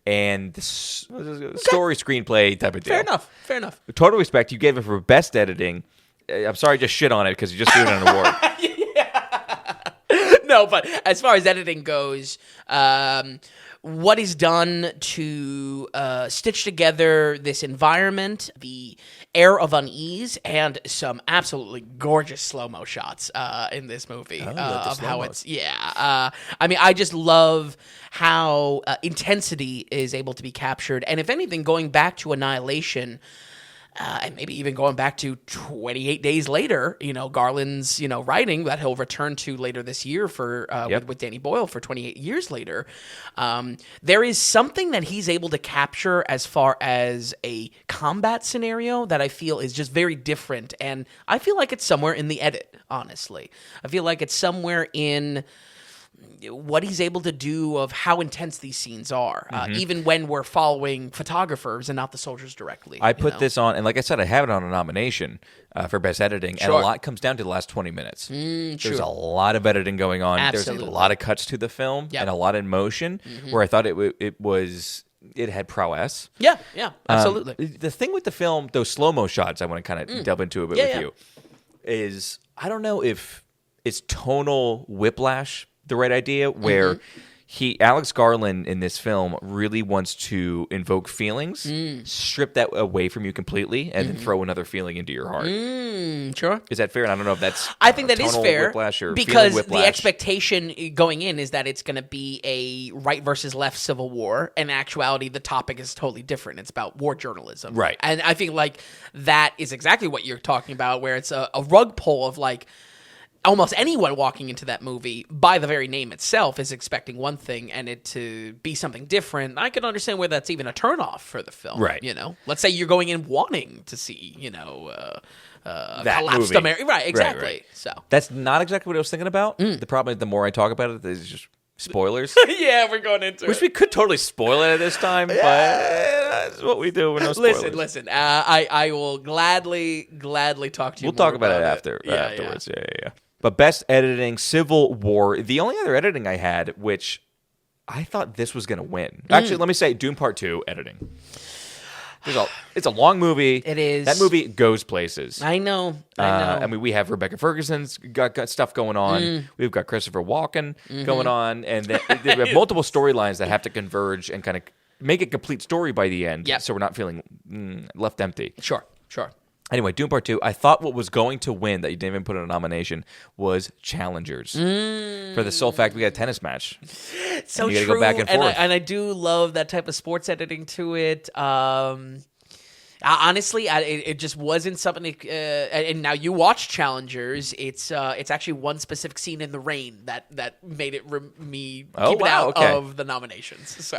and the story screenplay type of deal. Fair enough. Total respect. You gave it for best editing. I'm sorry I just shit on it because you just threw it an award. No, but as far as editing goes, what is done to stitch together this environment, the air of unease, and some absolutely gorgeous slow-mo shots in this movie of how it's I mean, I just love how intensity is able to be captured, and if anything, going back to Annihilation. And maybe even going back to 28 days later, Garland's, writing that he'll return to later this year for with Danny Boyle for 28 years later. There is something that he's able to capture as far as a combat scenario that I feel is just very different. And I feel like it's somewhere in the edit, honestly. I feel like it's somewhere in what he's able to do of how intense these scenes are, even when we're following photographers and not the soldiers directly. I put this on, and like I said, I have it on a nomination for best editing, and a lot comes down to the last 20 minutes. There's a lot of editing going on. Absolutely. There's a lot of cuts to the film and a lot in motion where I thought it had prowess. Yeah, absolutely. The thing with the film, those slow-mo shots, I want to kind of delve into a bit with you, is I don't know if it's tonal whiplash the right idea where Alex Garland in this film really wants to invoke feelings, strip that away from you completely, and then throw another feeling into your heart. Sure. Is that fair? And I don't know if that's I think that is tonal fair whiplash or because feeling whiplash. the expectation going in is that it's going to be a right versus left Civil War. In actuality, the topic is totally different. It's about war journalism. Right. And I think like that is exactly what you're talking about, where it's a rug pull of like, almost anyone walking into that movie, by the very name itself, is expecting one thing and it to be something different. I can understand where that's even a turnoff for the film. Right. Let's say you're going in wanting to see, that collapsed movie. America. Right, exactly. Right. So That's not exactly what I was thinking about. The problem is the more I talk about it, it's just spoilers. yeah, we're going into Which we could totally spoil it at this time, but that's what we do with no spoilers. Listen. I will gladly talk to you. We'll talk more about it afterwards. Yeah. But best editing, Civil War. The only other editing I had, which I thought this was going to win. Actually, let me say Dune Part 2, editing. It's a long movie. It is. That movie goes places. I know. I mean, we have Rebecca Ferguson's got stuff going on. We've got Christopher Walken going on. And we have multiple storylines that have to converge and kind of make a complete story by the end. Yep. So we're not feeling left empty. Sure. Anyway, Dune Part 2, I thought what was going to win, that you didn't even put in a nomination, was Challengers. For the sole fact we got a tennis match. So and you gotta true. go back and forth. And I do love that type of sports editing to it. Honestly, it just wasn't something. And now you watch Challengers. It's actually one specific scene in the rain that made it keep it out of the nominations. So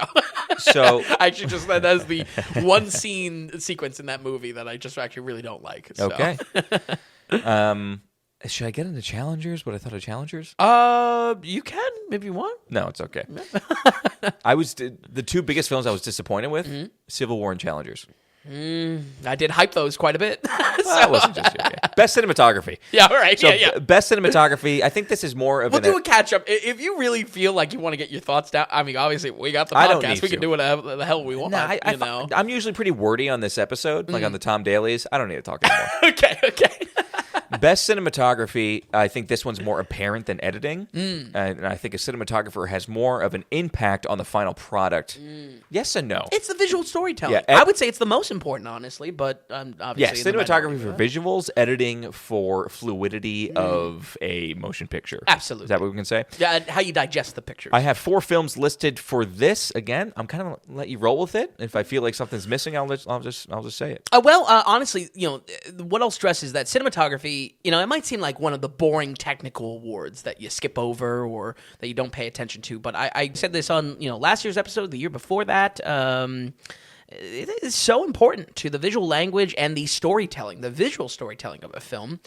I actually just that's the one scene sequence in that movie that I just actually really don't like. So. Okay. Should I get into Challengers? What I thought of Challengers? You can if you want. No, it's okay. The two biggest films I was disappointed with: Civil War and Challengers. I did hype those quite a bit. That wasn't just okay. Best cinematography. Yeah, all right. So yeah. Best cinematography. I think this is more of We'll do a catch up. If you really feel like you want to get your thoughts down, I mean, obviously we got the podcast. We can do whatever the hell we want. I'm usually pretty wordy on this episode, like on the Tom Dailies. I don't need to talk anymore. Okay. Best cinematography, I think this one's more apparent than editing. And I think a cinematographer has more of an impact on the final product. Yes and no. It's the visual storytelling. Yeah, I would say it's the most important, honestly, but obviously... Yeah, cinematography for visuals, editing for fluidity of a motion picture. Absolutely. Is that what we can say? Yeah, how you digest the pictures. I have 4 films listed for this. Again, I'm kind of let you roll with it. If I feel like something's missing, I'll just say it. Honestly, what I'll stress is that cinematography, it might seem like one of the boring technical awards that you skip over or that you don't pay attention to. But I said this on, last year's episode, the year before that. It is so important to the visual language and the storytelling, the visual storytelling of a film.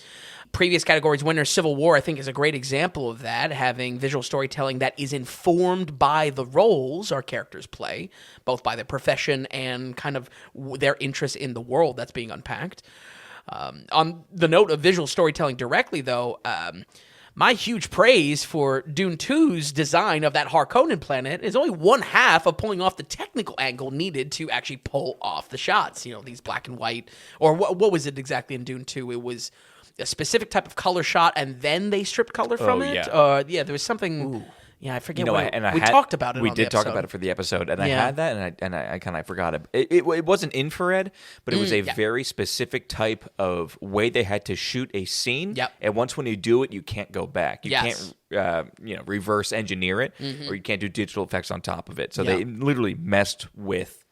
Previous categories winner, Civil War, I think is a great example of that, having visual storytelling that is informed by the roles our characters play, both by their profession and kind of their interest in the world that's being unpacked. On the note of visual storytelling directly, though, my huge praise for Dune 2's design of that Harkonnen planet is only one half of pulling off the technical angle needed to actually pull off the shots. These black and white, or what was it exactly in Dune 2? It was a specific type of color shot, and then they stripped color from it. There was something. Ooh. Yeah, I forget we talked about it. We did talk about it for the episode, and I had that, and I kind of forgot it. It wasn't infrared, but it was a very specific type of way they had to shoot a scene. Yep. And once when you do it, you can't go back. You can't reverse engineer it, or you can't do digital effects on top of it. So they literally messed with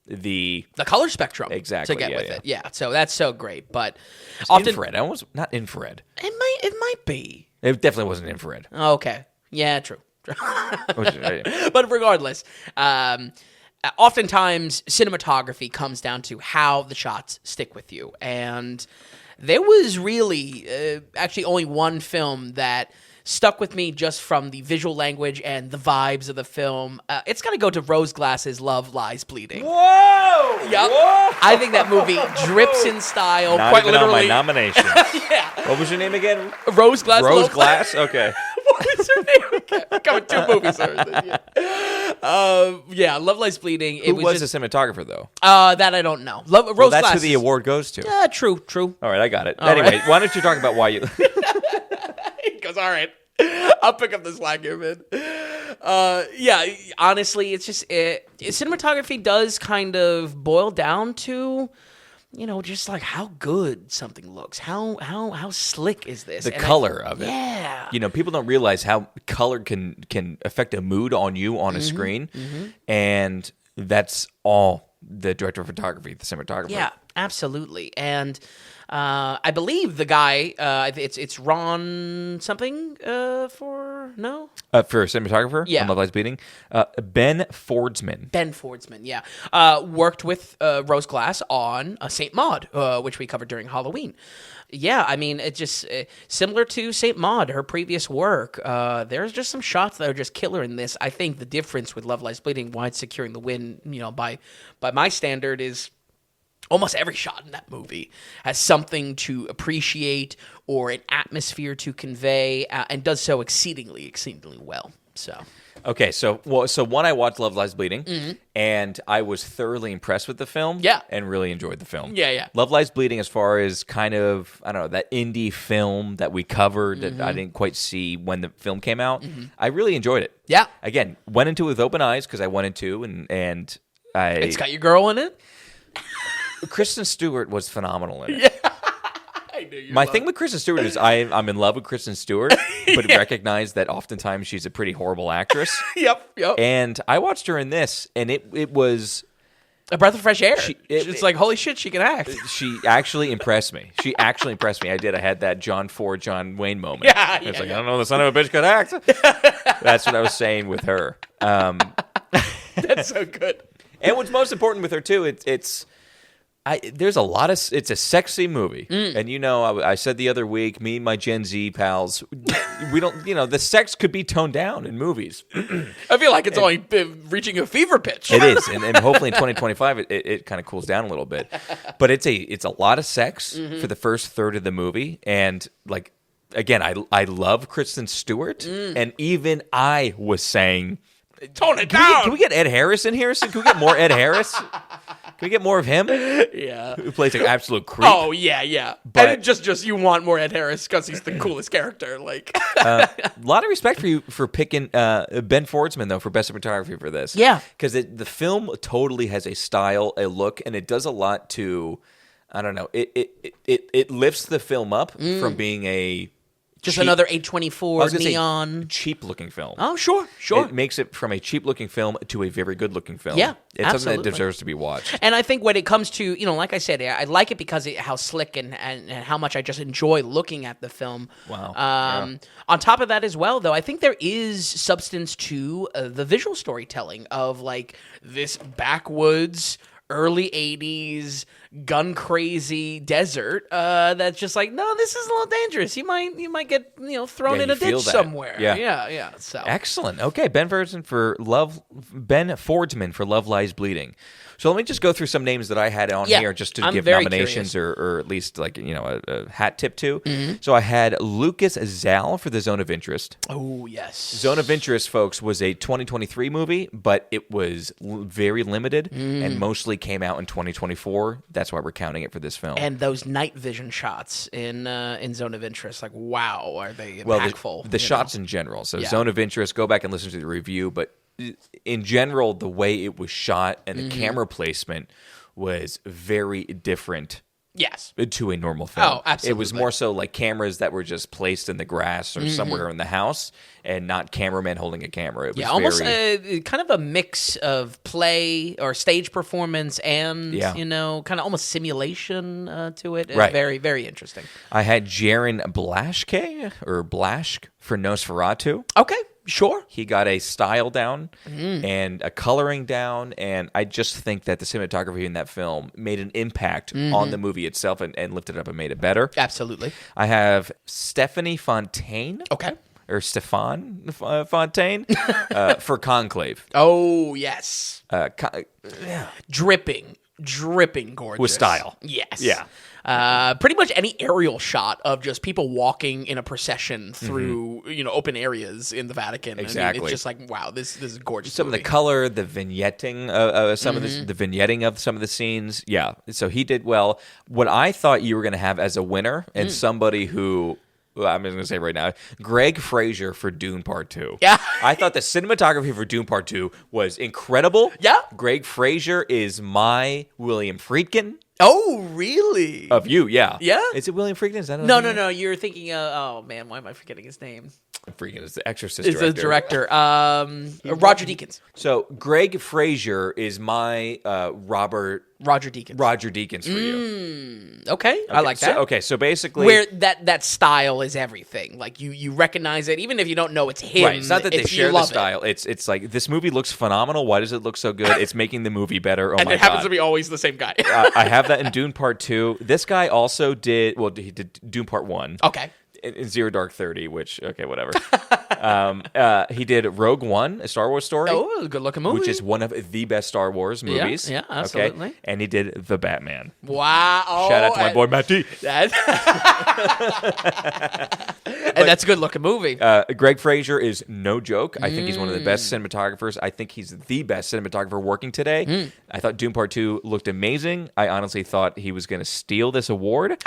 the color spectrum exactly to get with it. Yeah, so that's so great. But it's often infrared. Almost not infrared. It might be. It definitely wasn't infrared. Okay. Yeah, true. But regardless, oftentimes cinematography comes down to how the shots stick with you. And there was really actually only one film that stuck with me just from the visual language and the vibes of the film. It's got to go to Rose Glass's Love Lies Bleeding. Whoa! Yep. Whoa! I think that movie drips in style, Not quite even literally. on my nomination. Yeah. What was your name again? Rose Glass. Rose Glass? Okay. What was her name? Okay. Coming 2 movies. Love Lies Bleeding. Who was the cinematographer, though? That I don't know. Rose that's Glass who the award goes to. Yeah, true. All right, I got it. Anyway, why don't you talk about why you... He goes, all right. I'll pick up the slack here, man. Honestly, it's just... cinematography does kind of boil down to... just like how good something looks. How slick is this? The color of it. Yeah. People don't realize how color can affect a mood on you on a screen. And that's all the director of photography, the cinematographer. Yeah, absolutely. And I believe the guy, it's Ron something for cinematographer? Yeah. On Love Lies Bleeding? Ben Fordsman. Ben Fordsman, yeah. Worked with Rose Glass on Saint Maud, which we covered during Halloween. Yeah, I mean, it's just similar to Saint Maud, her previous work. There's just some shots that are just killer in this. I think the difference with Love Lies Bleeding, why it's securing the win, by my standard, is almost every shot in that movie has something to appreciate or an atmosphere to convey, and does so exceedingly well. So. Okay, so one, I watched Love Lies Bleeding, and I was thoroughly impressed with the film, and really enjoyed the film. Yeah. Love Lies Bleeding, as far as kind of, I don't know, that indie film that we covered that I didn't quite see when the film came out, I really enjoyed it. Yeah. Again, went into it with open eyes because I wanted to, and It's got your girl in it? Kristen Stewart was phenomenal in it. My thing with Kristen Stewart is I'm in love with Kristen Stewart, but recognize that oftentimes she's a pretty horrible actress. Yep. And I watched her in this, and it was a breath of fresh air. It's like, holy shit, she can act. She actually impressed me. I did. I had that John Ford, John Wayne moment. Yeah, it's I don't know, the son of a bitch could act. That's what I was saying with her. That's so good. And what's most important with her too, there's a lot of, it's a sexy movie. And I said the other week, me and my Gen Z pals, we don't, the sex could be toned down in movies. I feel like it's only reaching a fever pitch. It is. And hopefully in 2025, it kind of cools down a little bit. But it's a lot of sex for the first third of the movie. And like, again, I love Kristen Stewart. And even I was saying, tone it down. Can we get Ed Harris in here? Can we get more Ed Harris? Can we get more of him? Yeah. Who plays an absolute creep. Oh, yeah. But, and just you want more Ed Harris because he's the coolest character. Like, a lot of respect for you for picking Ben Fordsman, though, for Best Cinematography for this. Yeah. Because the film totally has a style, a look, and it does a lot to, I don't know, it lifts the film up from being a... Just another A24 neon. Cheap-looking film. Oh, sure. It makes it from a cheap-looking film to a very good-looking film. Yeah, it's absolutely. something that deserves to be watched. And I think when it comes to, like I said, I like it because how slick and how much I just enjoy looking at the film. Wow. On top of that as well, though, I think there is substance to the visual storytelling of, like, this backwoods... early 80s gun crazy desert that's just like, no, this is a little dangerous. You might get thrown in a ditch somewhere. Yeah. So excellent. Okay, Ben Fordsman for Love Lies Bleeding. So let me just go through some names that I had on here just to give nominations or at least like a hat tip to. So I had Lucas Zal for The Zone of Interest. Oh yes, Zone of Interest, folks, was a 2023 movie, but it was very limited and mostly came out in 2024. That's why we're counting it for this film. And those night vision shots in Zone of Interest, like, wow, are they impactful? Well, the shots in general. So Zone of Interest, go back and listen to the review, but in general, the way it was shot and the camera placement was very different. Yes. To a normal film. Oh, absolutely. It was more so like cameras that were just placed in the grass or somewhere in the house and not cameramen holding a camera. It was almost kind of a mix of play or stage performance and, kind of almost simulation to it. Right. Very, very interesting. I had Jaron Blashk for Nosferatu. Okay. Sure. He got a style down and a coloring down, and I just think that the cinematography in that film made an impact on the movie itself and lifted it up and made it better. Absolutely. I have Stephanie Fontaine. Okay. Or Stefan Fontaine for Conclave. Oh, yes. Dripping gorgeous. With style. Yes. Yeah. Pretty much any aerial shot of just people walking in a procession through open areas in the Vatican. Exactly. I mean, it's just like, wow, this is gorgeous. Some of the color, the vignetting of some of the vignetting of some of the scenes. Yeah. So he did well. What I thought you were going to have as a winner and somebody who. Well, I'm just going to say right now, Greg Fraser for Dune Part 2. Yeah. I thought the cinematography for Dune Part 2 was incredible. Yeah. Greg Fraser is my William Friedkin. Oh, really? Of you, yeah. Yeah? Is it William Friedkin? Is that No. You're thinking, oh, man, why am I forgetting his name? Friedkin is the Exorcist director. Is the director. Roger Deakins. So Greg Fraser is my Roger Deakins for you. Okay, I like that. So basically, where that style is everything. Like you recognize it, even if you don't know it's him. Right. It's not that they share the style. It's like, this movie looks phenomenal. Why does it look so good? It's making the movie better. Oh my god! And it happens to be always the same guy. I have that in Dune Part 2. This guy also did. Well, he did Dune Part 1. Okay. In Zero Dark 30, which, okay, whatever. He did Rogue One, a Star Wars story. Oh, good looking movie. Which is one of the best Star Wars movies. Yeah, absolutely. Okay? And he did The Batman. Wow. Oh, Shout out to my boy Matt D. And that's a good looking movie. Greg Fraser is no joke. I think he's one of the best cinematographers. I think he's the best cinematographer working today. I thought Doom Part 2 looked amazing. I honestly thought he was going to steal this award.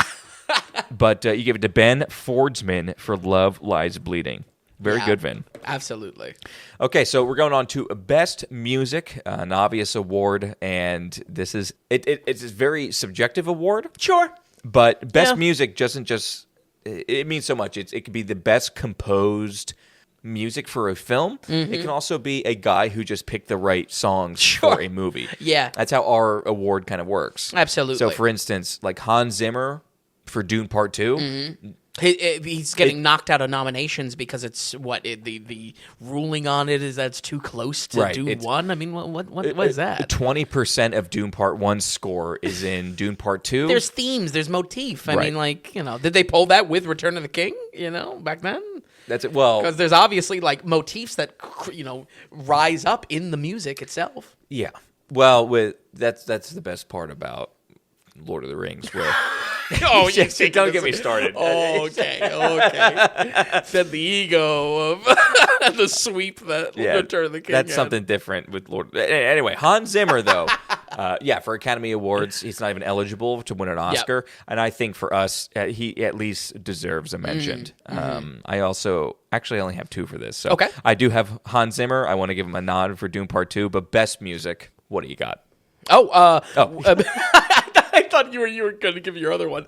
But you gave it to Ben Fordsman for Love Lies Bleeding. Very good, Vin. Absolutely. Okay, so we're going on to Best Music, an obvious award, and this is it's a very subjective award. Sure. But Best Music doesn't just it means so much. It could be the best composed music for a film. It can also be a guy who just picked the right songs for a movie. Yeah. That's how our award kind of works. Absolutely. So, for instance, like Hans Zimmer for Dune Part 2. He's getting knocked out of nominations because it's the ruling on it is that it's too close to Dune 1. I mean, what is that? 20% of Dune Part 1's score is in Dune Part 2. There's themes, there's motif. I mean, like, did they pull that with Return of the King, back then? That's it. Well, because there's obviously like motifs that rise up in the music itself. Yeah. Well, that's the best part about Lord of the Rings, where don't get me started. Okay. Said the ego of the sweep that Return of the King. That's had. something different with Lord. Anyway, Hans Zimmer though, for Academy Awards, he's not even eligible to win an Oscar, and I think for us, he at least deserves a mention. I also actually only have 2 for this, so I do have Hans Zimmer. I want to give him a nod for Dune Part 2, but Best Music, what do you got? I thought you were going to give your other one.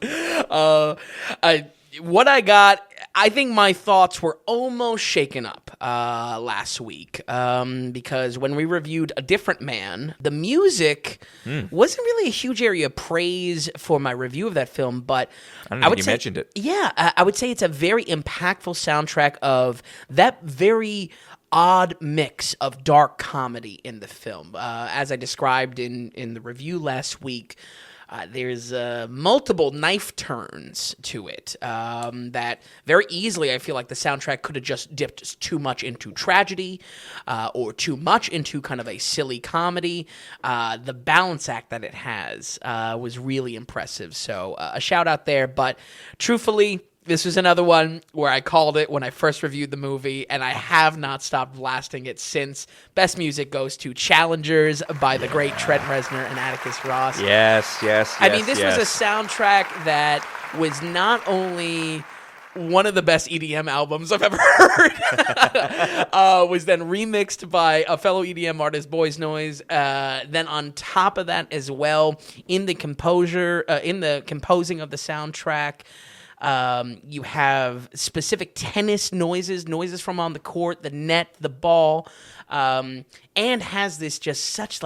What I got, I think my thoughts were almost shaken up last week because when we reviewed A Different Man, the music wasn't really a huge area of praise for my review of that film, but I would say, you mentioned it. Yeah, I would say it's a very impactful soundtrack of that very odd mix of dark comedy in the film. As I described in the review last week, there's multiple knife turns to it that very easily I feel like the soundtrack could have just dipped too much into tragedy or too much into kind of a silly comedy. The balance act that it has was really impressive. So a shout out there. But truthfully, this was another one where I called it when I first reviewed the movie, and I have not stopped blasting it since. Best music goes to Challengers by the great Trent Reznor and Atticus Ross. Yes. I mean, this was a soundtrack that was not only one of the best EDM albums I've ever heard, was then remixed by a fellow EDM artist, Boys Noise. Then on top of that as well, in the composing of the soundtrack, you have specific tennis noises from on the court, the net, the ball, and has this just such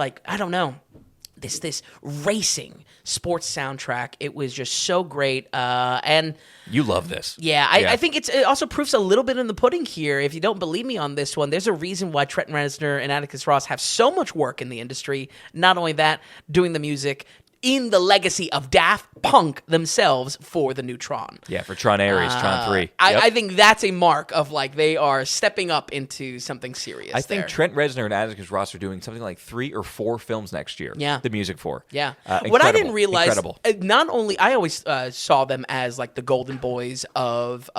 this racing sports soundtrack. It was just so great. And you love this. Yeah, I think it also proofs a little bit in the pudding here. If you don't believe me on this one, there's a reason why Trent Reznor and Atticus Ross have so much work in the industry. Not only that, doing the music in the legacy of Daft Punk themselves for the new Tron. Yeah, for Tron Ares, Tron 3. I think that's a mark of like they are stepping up into something serious. I think Trent Reznor and Atticus Ross are doing something like 3 or 4 films next year. Yeah. The music for. Yeah. What I didn't realize, incredible. Not only, I always saw them as like the golden boys of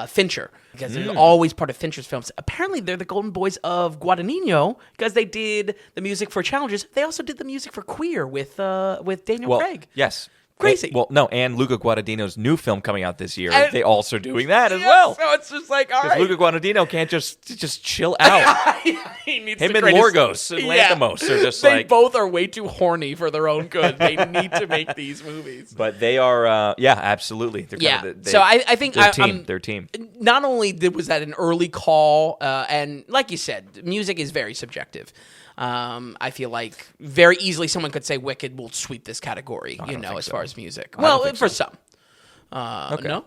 Fincher, because they're always part of Fincher's films. Apparently, they're the golden boys of Guadagnino because they did the music for Challengers. They also did the music for Queer with Daniel Craig. Yes. Crazy. And Luca Guadagnino's new film coming out this year. They also are doing that as Yeah, well. So it's just like, all right. Luca Guadagnino can't just chill out. He needs Him the and greatest- Lorgos and Lanthimos are just they like... both are way too horny for their own good. They need to make these movies. But they are, absolutely. They're kind of So I think their team. Not only was that an early call, and like you said, music is very subjective. I feel like very easily someone could say Wicked will sweep this category, as far as music. Well, for some. Okay. No?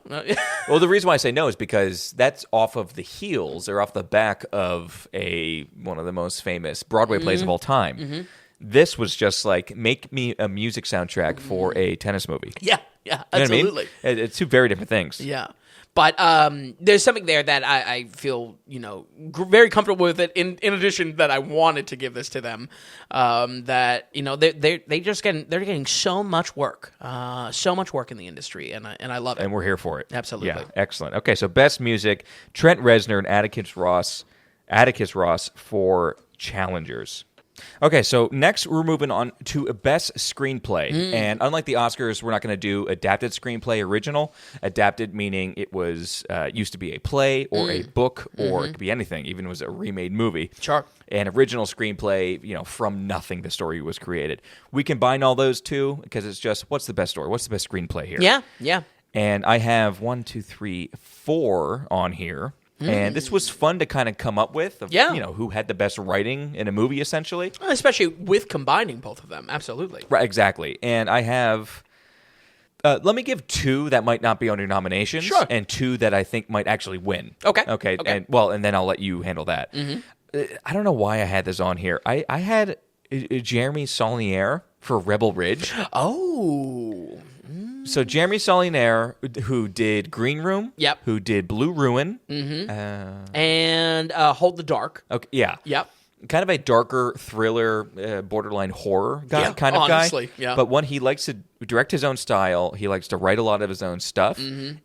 Well, the reason why I say no is because that's off of the heels or off the back of one of the most famous Broadway plays of all time. This was just like, make me a music soundtrack for a tennis movie. Yeah. Yeah, You know what I mean? absolutely. It's two very different things. Yeah. But there's something there that I feel, very comfortable with it. In addition, that I wanted to give this to them, that they're getting so much work in the industry, and I love it. And we're here for it. Absolutely. Yeah, excellent. Okay, so best music: Trent Reznor and Atticus Ross for Challengers. Okay, so next we're moving on to best screenplay. And unlike the Oscars, we're not going to do adapted screenplay original. Adapted meaning it was used to be a play or a book or it could be anything, even if it was a remade movie. Sure. And original screenplay, from nothing the story was created. We combine all those two because it's just, what's the best story? What's the best screenplay here? Yeah. And I have 1, 2, 3, 4 on here. And this was fun to kind of come up with, who had the best writing in a movie, essentially. Especially with combining both of them, absolutely. Right, exactly. And I have, let me give 2 that might not be on your nominations, Sure. and 2 that I think might actually win. Okay. And then I'll let you handle that. I don't know why I had this on here. I had Jeremy Saulnier for Rebel Ridge. Oh. So Jeremy Saulnier, who did Green Room, Yep. who did Blue Ruin, and Hold the Dark. okay, yeah, Yep. kind of a darker thriller, borderline horror guy, kind of honestly, guy. yeah. But one, he likes to direct his own style. He likes to write a lot of his own stuff,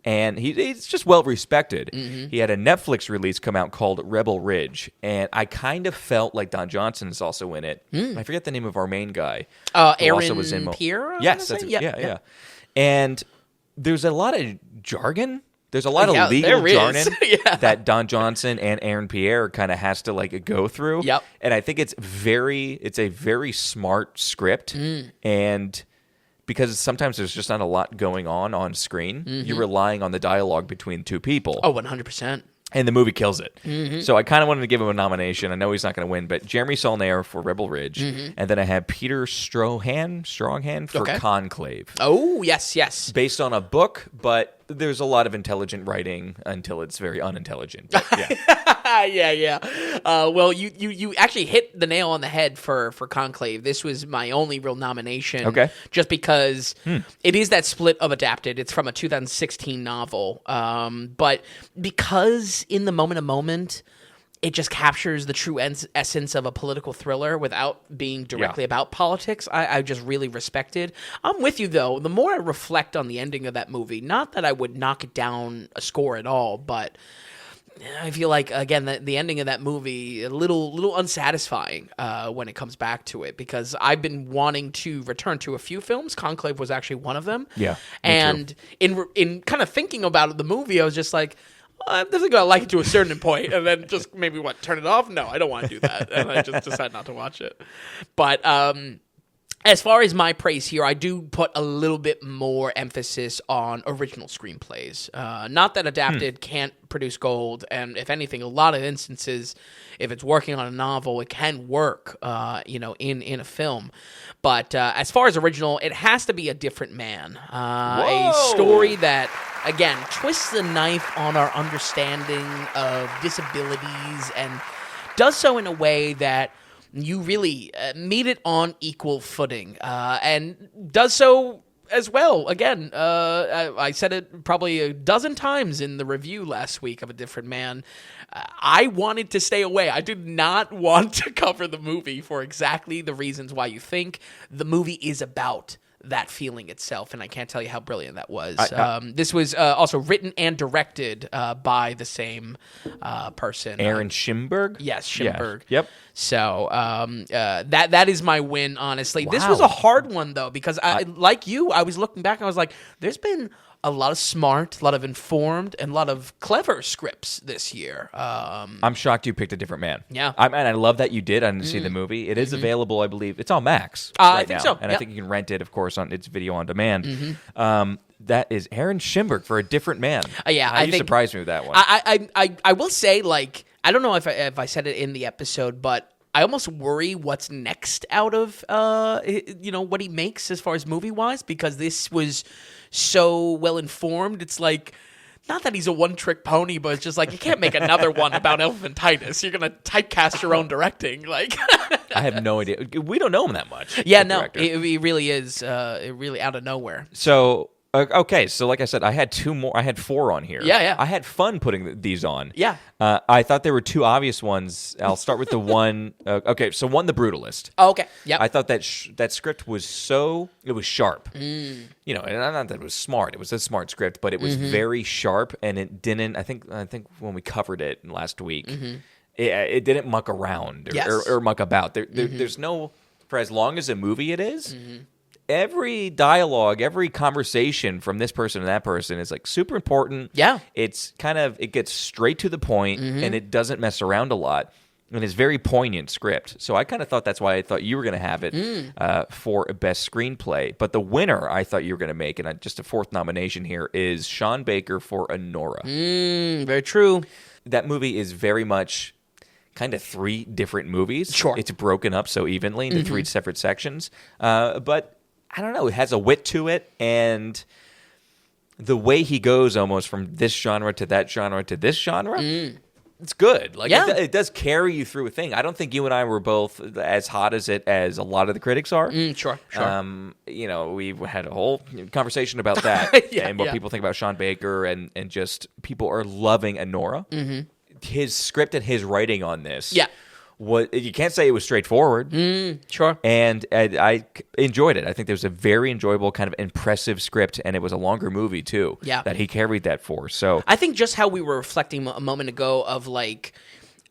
and he's just well respected. He had a Netflix release come out called Rebel Ridge, and I kind of felt like Don Johnson is also in it. I forget the name of our main guy. who Aaron Pierre? Yes, that's yeah. And there's a lot of jargon. There's a lot of legal there is. jargon Yeah. that Don Johnson and Aaron Pierre kind of has to go through. Yep. And I think it's a very smart script. And because sometimes there's just not a lot going on screen, you're relying on the dialogue between two people. Oh, 100%. And the movie kills it. So I kind of wanted to give him a nomination. I know he's not going to win, but Jeremy Saulnier for Rebel Ridge. And then I have Peter Stronghand for Conclave. Oh, yes. Based on a book, but there's a lot of intelligent writing until it's very unintelligent. But, yeah. Yeah. Well, you actually hit the nail on the head for Conclave. This was my only real nomination. Okay. Just because it is that split of adapted. It's from a 2016 novel. But because in the moment, it just captures the true essence of a political thriller without being directly about politics. I just really respected. I'm with you, though. The more I reflect on the ending of that movie, not that I would knock it down a score at all, but I feel like, again, the ending of that movie, a little unsatisfying when it comes back to it, because I've been wanting to return to a few films. Conclave was actually one of them. Yeah, and in kind of thinking about the movie, I was just like, I'm definitely going to like it to a certain point, and then just maybe, turn it off? No, I don't want to do that. And I just decided not to watch it. But as far as my praise here, I do put a little bit more emphasis on original screenplays. Not that adapted can't produce gold, and if anything, a lot of instances, if it's working on a novel, it can work, in a film. But as far as original, it has to be A Different Man. A story that, again, twists the knife on our understanding of disabilities and does so in a way that you really meet it on equal footing, and does so as well. Again, I said it probably a dozen times in the review last week of A Different Man. I wanted to stay away. I did not want to cover the movie for exactly the reasons why you think. The movie is about that feeling itself, and I can't tell you how brilliant that was. This was also written and directed by the same person, Aaron Schimberg. Yes, Schimberg. Yeah. Yep. So that is my win. Honestly, This was a hard one though, because like you, I was looking back and I was like, there's been a lot of smart, a lot of informed, and a lot of clever scripts this year. I'm shocked you picked A Different Man. Yeah. I love that you did. I didn't see the movie. It is available, I believe. It's on Max I right think now. so. And Yep. I think you can rent it, of course, on its video on demand. That is Aaron Schimberg for A Different Man. I You think surprised me with that one. I will say, I don't know if I said it in the episode, but I almost worry what's next out of what he makes as far as movie wise, because this was so well informed. It's like, not that he's a one-trick pony, but it's just like, you can't make another one about elephantitis. You're gonna typecast your own directing. Like, I have no idea. We don't know him that much. yeah, the no, director. it really is. It really out of nowhere. So, Okay, so like I said, I had 2 more. I had 4 on here. Yeah. I had fun putting these on. Yeah. I thought there were 2 obvious ones. I'll start with the one. Okay, so one, The Brutalist. Oh, okay. Yep. I thought that that script was it was sharp. You know, and not that it was smart. It was a smart script, but it was very sharp, and it didn't. I think when we covered it last week, it didn't muck around or muck about. There's no, for as long as a movie it is. Every dialogue, every conversation from this person to that person is like super important. Yeah. It's it gets straight to the point, and it doesn't mess around a lot. And it's very poignant script. So I kind of thought that's why I thought you were going to have it for Best Screenplay. But the winner I thought you were going to make, and just a 4th nomination here, is Sean Baker for Anora. Very true. That movie is very much kind of 3 different movies. Sure. It's broken up so evenly into 3 separate sections. But I don't know, it has a wit to it, and the way he goes almost from this genre to that genre to this genre, it's good. Like it does carry you through a thing. I don't think you and I were both as hot as it as a lot of the critics are. Sure. You know, we've had a whole conversation about that and what people think about Sean Baker, and just people are loving Anora. His script and his writing on this. Yeah. You can't say it was straightforward. Sure. And I enjoyed it. I think there was a very enjoyable, kind of impressive script, and it was a longer movie, too, that he carried that for. So I think just how we were reflecting a moment ago of, like,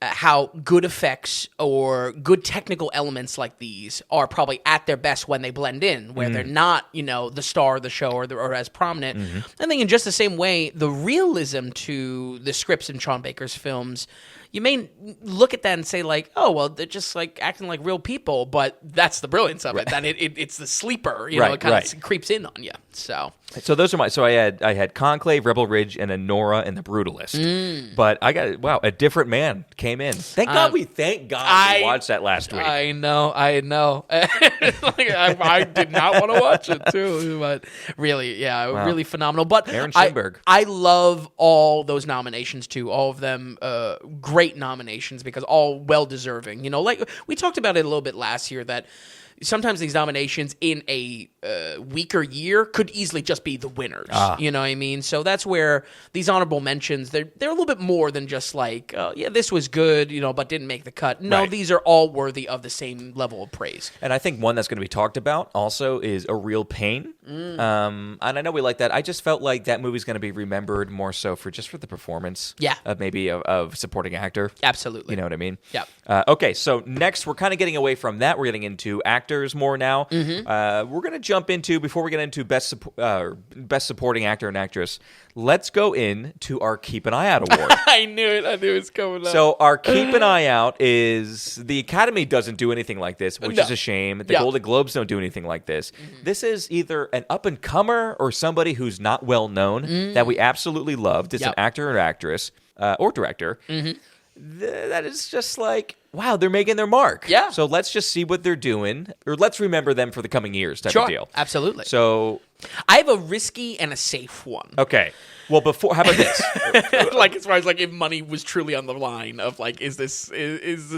how good effects or good technical elements like these are probably at their best when they blend in, where they're not, you know, the star of the show or as prominent. I think in just the same way, the realism to the scripts in Sean Baker's films, you may look at that and say, like, oh, well, they're just, like, acting like real people, but that's the brilliance of it. That it's the sleeper, you know, it kind of creeps in on you. So those are so I had Conclave, Rebel Ridge, and Anora, and The Brutalist. But I got, A Different Man came in. Thank God we watched that last week. I know. Like, I did not want to watch it, too. But really, really phenomenal. But Aaron Schoenberg. I love all those nominations, too. All of them great nominations, because all well-deserving. You know, like we talked about it a little bit last year, that sometimes these nominations in a weaker year could easily just be the winners. You know what I mean? So that's where these honorable mentions, they're a little bit more than just like, this was good, you know, but didn't make the cut. No, these are all worthy of the same level of praise. And I think one that's going to be talked about also is A Real Pain. And I know we like that. I just felt like that movie's going to be remembered more so for the performance. Of supporting actor. Absolutely. You know what I mean? Yeah. Okay, so next we're kind of getting away from that. We're getting into actors more now. We're going to jump into, before we get into best supporting actor and actress, let's go into our Keep an Eye Out award. I knew it was coming up. So our Keep an Eye Out is, the Academy doesn't do anything like this, which is a shame. The Golden Globes don't do anything like this. This is either an up-and-comer or somebody who's not well known that we absolutely loved. It's an actor or actress or director. That is just like, wow, they're making their mark. Yeah. So let's just see what they're doing, or let's remember them for the coming years type of deal. Absolutely. So I have a risky and a safe one. Okay. Well, how about this? Like, as far as like if money was truly on the line of like, is this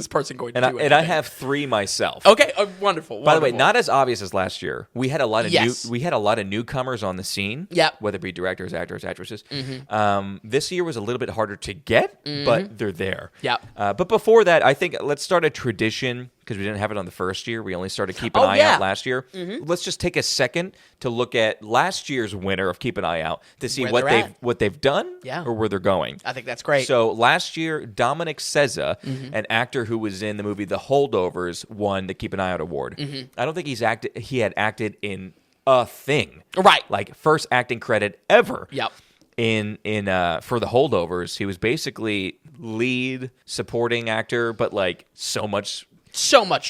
person going to do anything? And I have 3 myself. Okay, wonderful. By the way, not as obvious as last year. We had a lot of newcomers on the scene. Yeah. Whether it be directors, actors, actresses. This year was a little bit harder to get, but they're there. Yeah. But before that, I think let's start a tradition, because we didn't have it on the first year. We only started Keep an Eye Out last year. Let's just take a second to look at last year's winner of Keep an Eye Out to see what they've done or where they're going. I think that's great. So last year, Dominic Sezza, an actor who was in the movie The Holdovers, won the Keep an Eye Out award. I don't think he had acted in a thing. Right. Like, first acting credit ever. Yep. In for The Holdovers, he was basically lead supporting actor, but like so much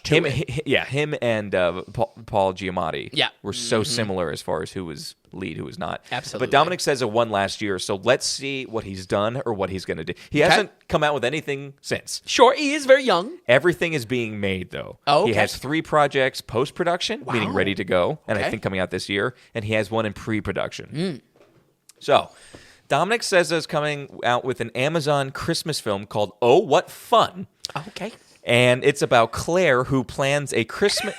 to it. Him and Paul Giamatti were so similar as far as who was lead, who was not. Absolutely. But Dominic Sezza won last year, so let's see what he's done or what he's going to do. He hasn't come out with anything since. Sure, he is very young. Everything is being made, though. Oh, okay. He has 3 projects post-production, meaning ready to go, and I think coming out this year, and he has 1 in pre-production. So Dominic Sezza is coming out with an Amazon Christmas film called Oh, What Fun! Okay. And it's about Claire who plans a Christmas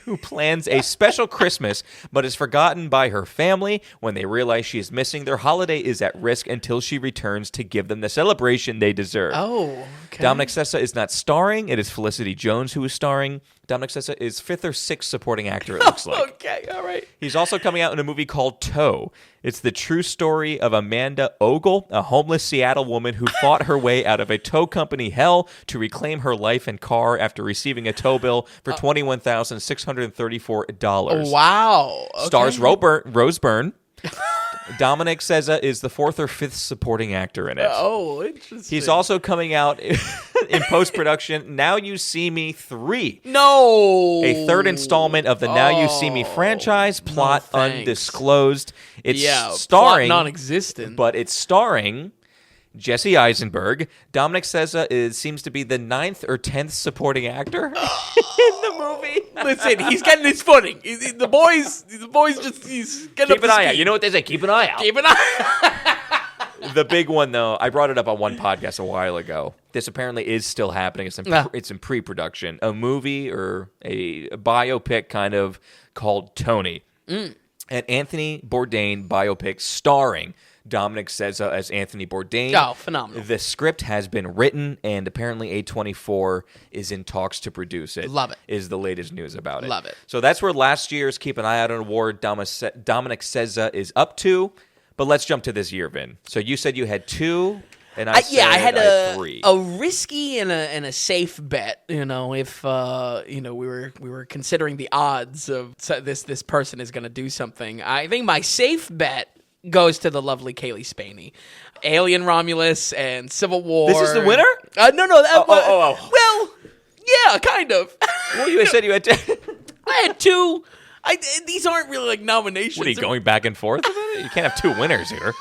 who plans a special Christmas, but is forgotten by her family. When they realize she is missing, their holiday is at risk until she returns to give them the celebration they deserve. Oh, okay. Dominic Sessa is not starring. It is Felicity Jones who is starring. Dominic Sessa is 5th or 6th supporting actor, it looks like. Okay, all right. He's also coming out in a movie called Toe. It's the true story of Amanda Ogle, a homeless Seattle woman who fought her way out of a tow company hell to reclaim her life and car after receiving a tow bill for $21,634. Wow. Okay. Stars Rose Byrne. Dominic Sessa is the 4th or 5th supporting actor in it. Oh, interesting. He's also coming out in post-production, Now You See Me 3. No. A 3rd installment of the Now You See Me franchise, plot thanks. undisclosed. It's plot starring non-existent. But it's starring Jesse Eisenberg. Dominic Sessa seems to be the 9th or 10th supporting actor in the movie. Listen, he's getting his footing. The boys just he's getting Keep an eye out. You know what they say? Keep an eye out. Keep an eye. The big one, though, I brought it up on one podcast a while ago. This apparently is still happening. It's in pre-production. A movie or a biopic kind of called Tony. An Anthony Bourdain biopic starring Dominic Sessa as Anthony Bourdain. Oh, phenomenal. The script has been written, and apparently A24 is in talks to produce it. Love it. Is the latest news about it. Love it. So that's where last year's Keep an Eye Out on award Dominic Sessa is up to. But let's jump to this year, Vin. So you said you had 2, and I had 3. A risky and a safe bet. You know, if we were considering the odds of this person is going to do something. I think my safe bet goes to the lovely Kaylee Spaney. Alien Romulus and Civil War. This is the winner? No. Well, yeah, kind of. Well, you said you had 10. I had 2. These aren't really like nominations. What are you going back and forth? You can't have 2 winners here.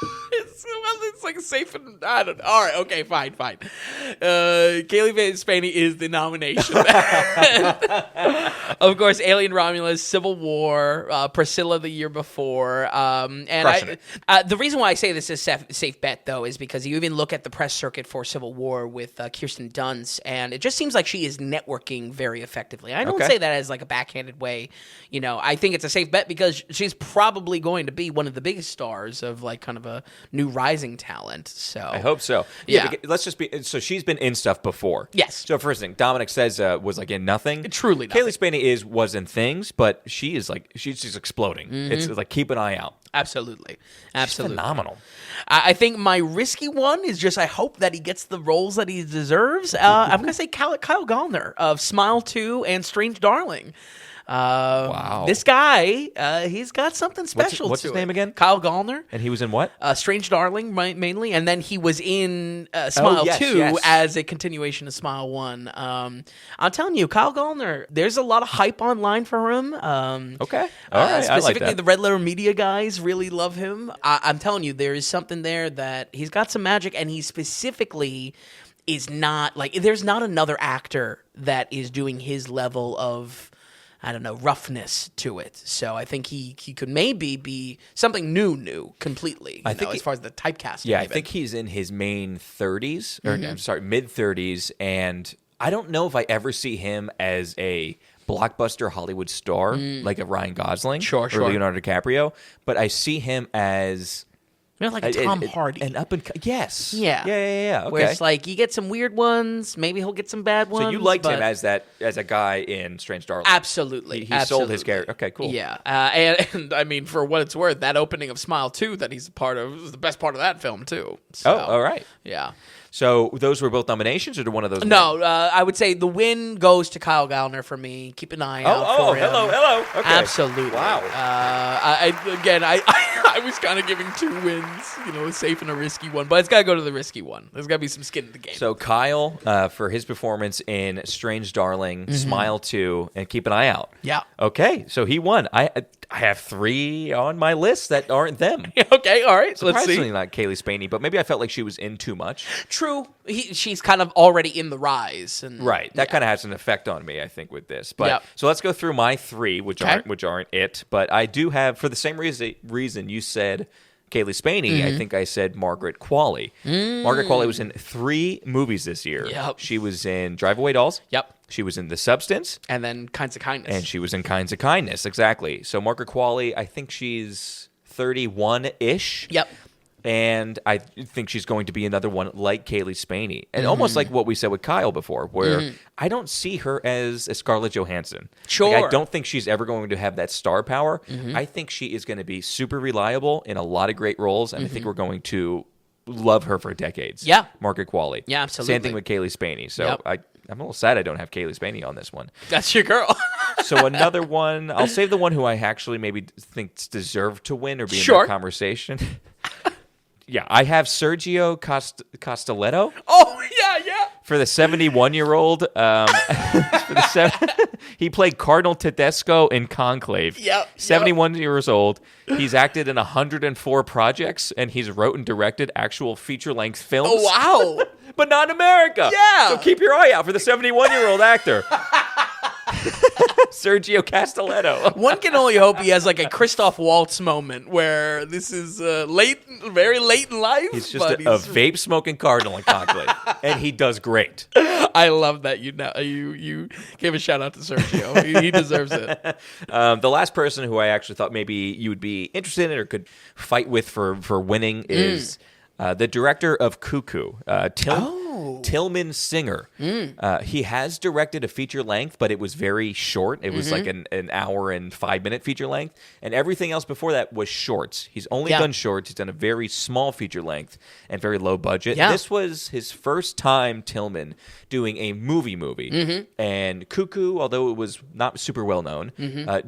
It's like safe and I don't know. All right, okay, fine. Kaylee Spaney is the nomination. Of course, Alien Romulus, Civil War, Priscilla the year before. The reason why I say this is safe bet, though, is because you even look at the press circuit for Civil War with Kirsten Dunst, and it just seems like she is networking very effectively. I don't say that as like a backhanded way. You know, I think it's a safe bet because she's probably going to be one of the biggest stars of like kind of a new rising talent. So I hope so. Yeah. Let's just be. So she's been in stuff before. Yes. So first thing, Dominic says was like in nothing. Truly nothing. Kaylee Spaney was in things, but she's just exploding. It's like keep an eye out. Absolutely. She's phenomenal. I think my risky one is just I hope that he gets the roles that he deserves. I'm going to say Kyle Gallner of Smile 2 and Strange Darling. Wow. This guy, he's got something special What's to his it. name again? Kyle Gallner. And he was in what? Strange Darling, mainly. And then he was in Smile 2 as a continuation of Smile 1. I'm telling you, Kyle Gallner, there's a lot of hype online for him. Okay. All right. Specifically, I like that. the Red Letter Media guys really love him. I'm telling you, there is something there that he's got some magic, and he specifically is not, like, there's not another actor that is doing his level of, I don't know, roughness to it. So I think he could maybe be something new completely. I think as far as the typecasting. Yeah, even. I think he's in his main 30s, or I'm sorry, mid 30s, and I don't know if I ever see him as a blockbuster Hollywood star like a Ryan Gosling or Leonardo DiCaprio, but I see him as like a Tom Hardy. And yes. Yeah. Okay. Where it's like you get some weird ones, maybe he'll get some bad ones. So you liked him as a guy in Strange Darling. Absolutely. He sold his character. Okay, cool. Yeah. And I mean, for what it's worth, that opening of Smile 2 that he's a part of was the best part of that film, too. So, all right. Yeah. So those were both nominations, or did one of those? No, I would say the win goes to Kyle Gallner for me. Keep an eye out for him. Hello. Okay. Absolutely. Wow. I was kind of giving 2 wins, a safe and a risky one, but it's got to go to the risky one. There's got to be some skin in the game. So Kyle, for his performance in Strange Darling, Smile 2, and Keep an Eye Out. Yeah. Okay, so he won. I have 3 on my list that aren't them. Okay, all right. So let's Surprisingly see. not Kaylee Spaney, but maybe I felt like she was in too much. True. She's kind of already in the rise. And, right. That kind of has an effect on me, I think, with this. But Yep. So let's go through my 3, which aren't it. But I do have, for the same reason you said Kaylee Spaney, I think I said Margaret Qualley. Margaret Qualley was in 3 movies this year. Yep. She was in Drive Away Dolls. Yep. She was in The Substance. And then Kinds of Kindness. And she was in Kinds of Kindness, exactly. So Margaret Qualley, I think she's 31-ish. Yep. And I think she's going to be another one like Kaylee Spaney. And almost like what we said with Kyle before, where I don't see her as a Scarlett Johansson. Sure. Like, I don't think she's ever going to have that star power. I think she is going to be super reliable in a lot of great roles, and I think we're going to love her for decades. Yeah. Margaret Qualley. Yeah, absolutely. Same thing with Kaylee Spaney. So Yep. I'm a little sad I don't have Kaylee Spaney on this one. That's your girl. So another one, I'll save the one who I actually maybe think deserved to win or be in Sure. the conversation. Yeah, I have Sergio Costelletto. Oh, yeah. For the 71-year-old, he played Cardinal Tedesco in Conclave. Yep. 71 years old. He's acted in 104 projects, and he's wrote and directed actual feature-length films. Oh, wow. But not in America. Yeah. So keep your eye out for the 71-year-old actor. Sergio Castelletto. One can only hope he has like a Christoph Waltz moment where this is very late in life. He's just a vape-smoking cardinal in Conclave, and he does great. I love that you gave a shout out to Sergio. He deserves it. The last person who I actually thought maybe you would be interested in or could fight with for winning is the director of Cuckoo, Tillman Singer. He has directed a feature length, but it was very short. It was like an hour and 5-minute feature length, and everything else before that was shorts. He's only done shorts. He's done a very small feature length and very low budget. Yeah. This was his first time, Tillman, doing a movie. And Cuckoo, although it was not super well known,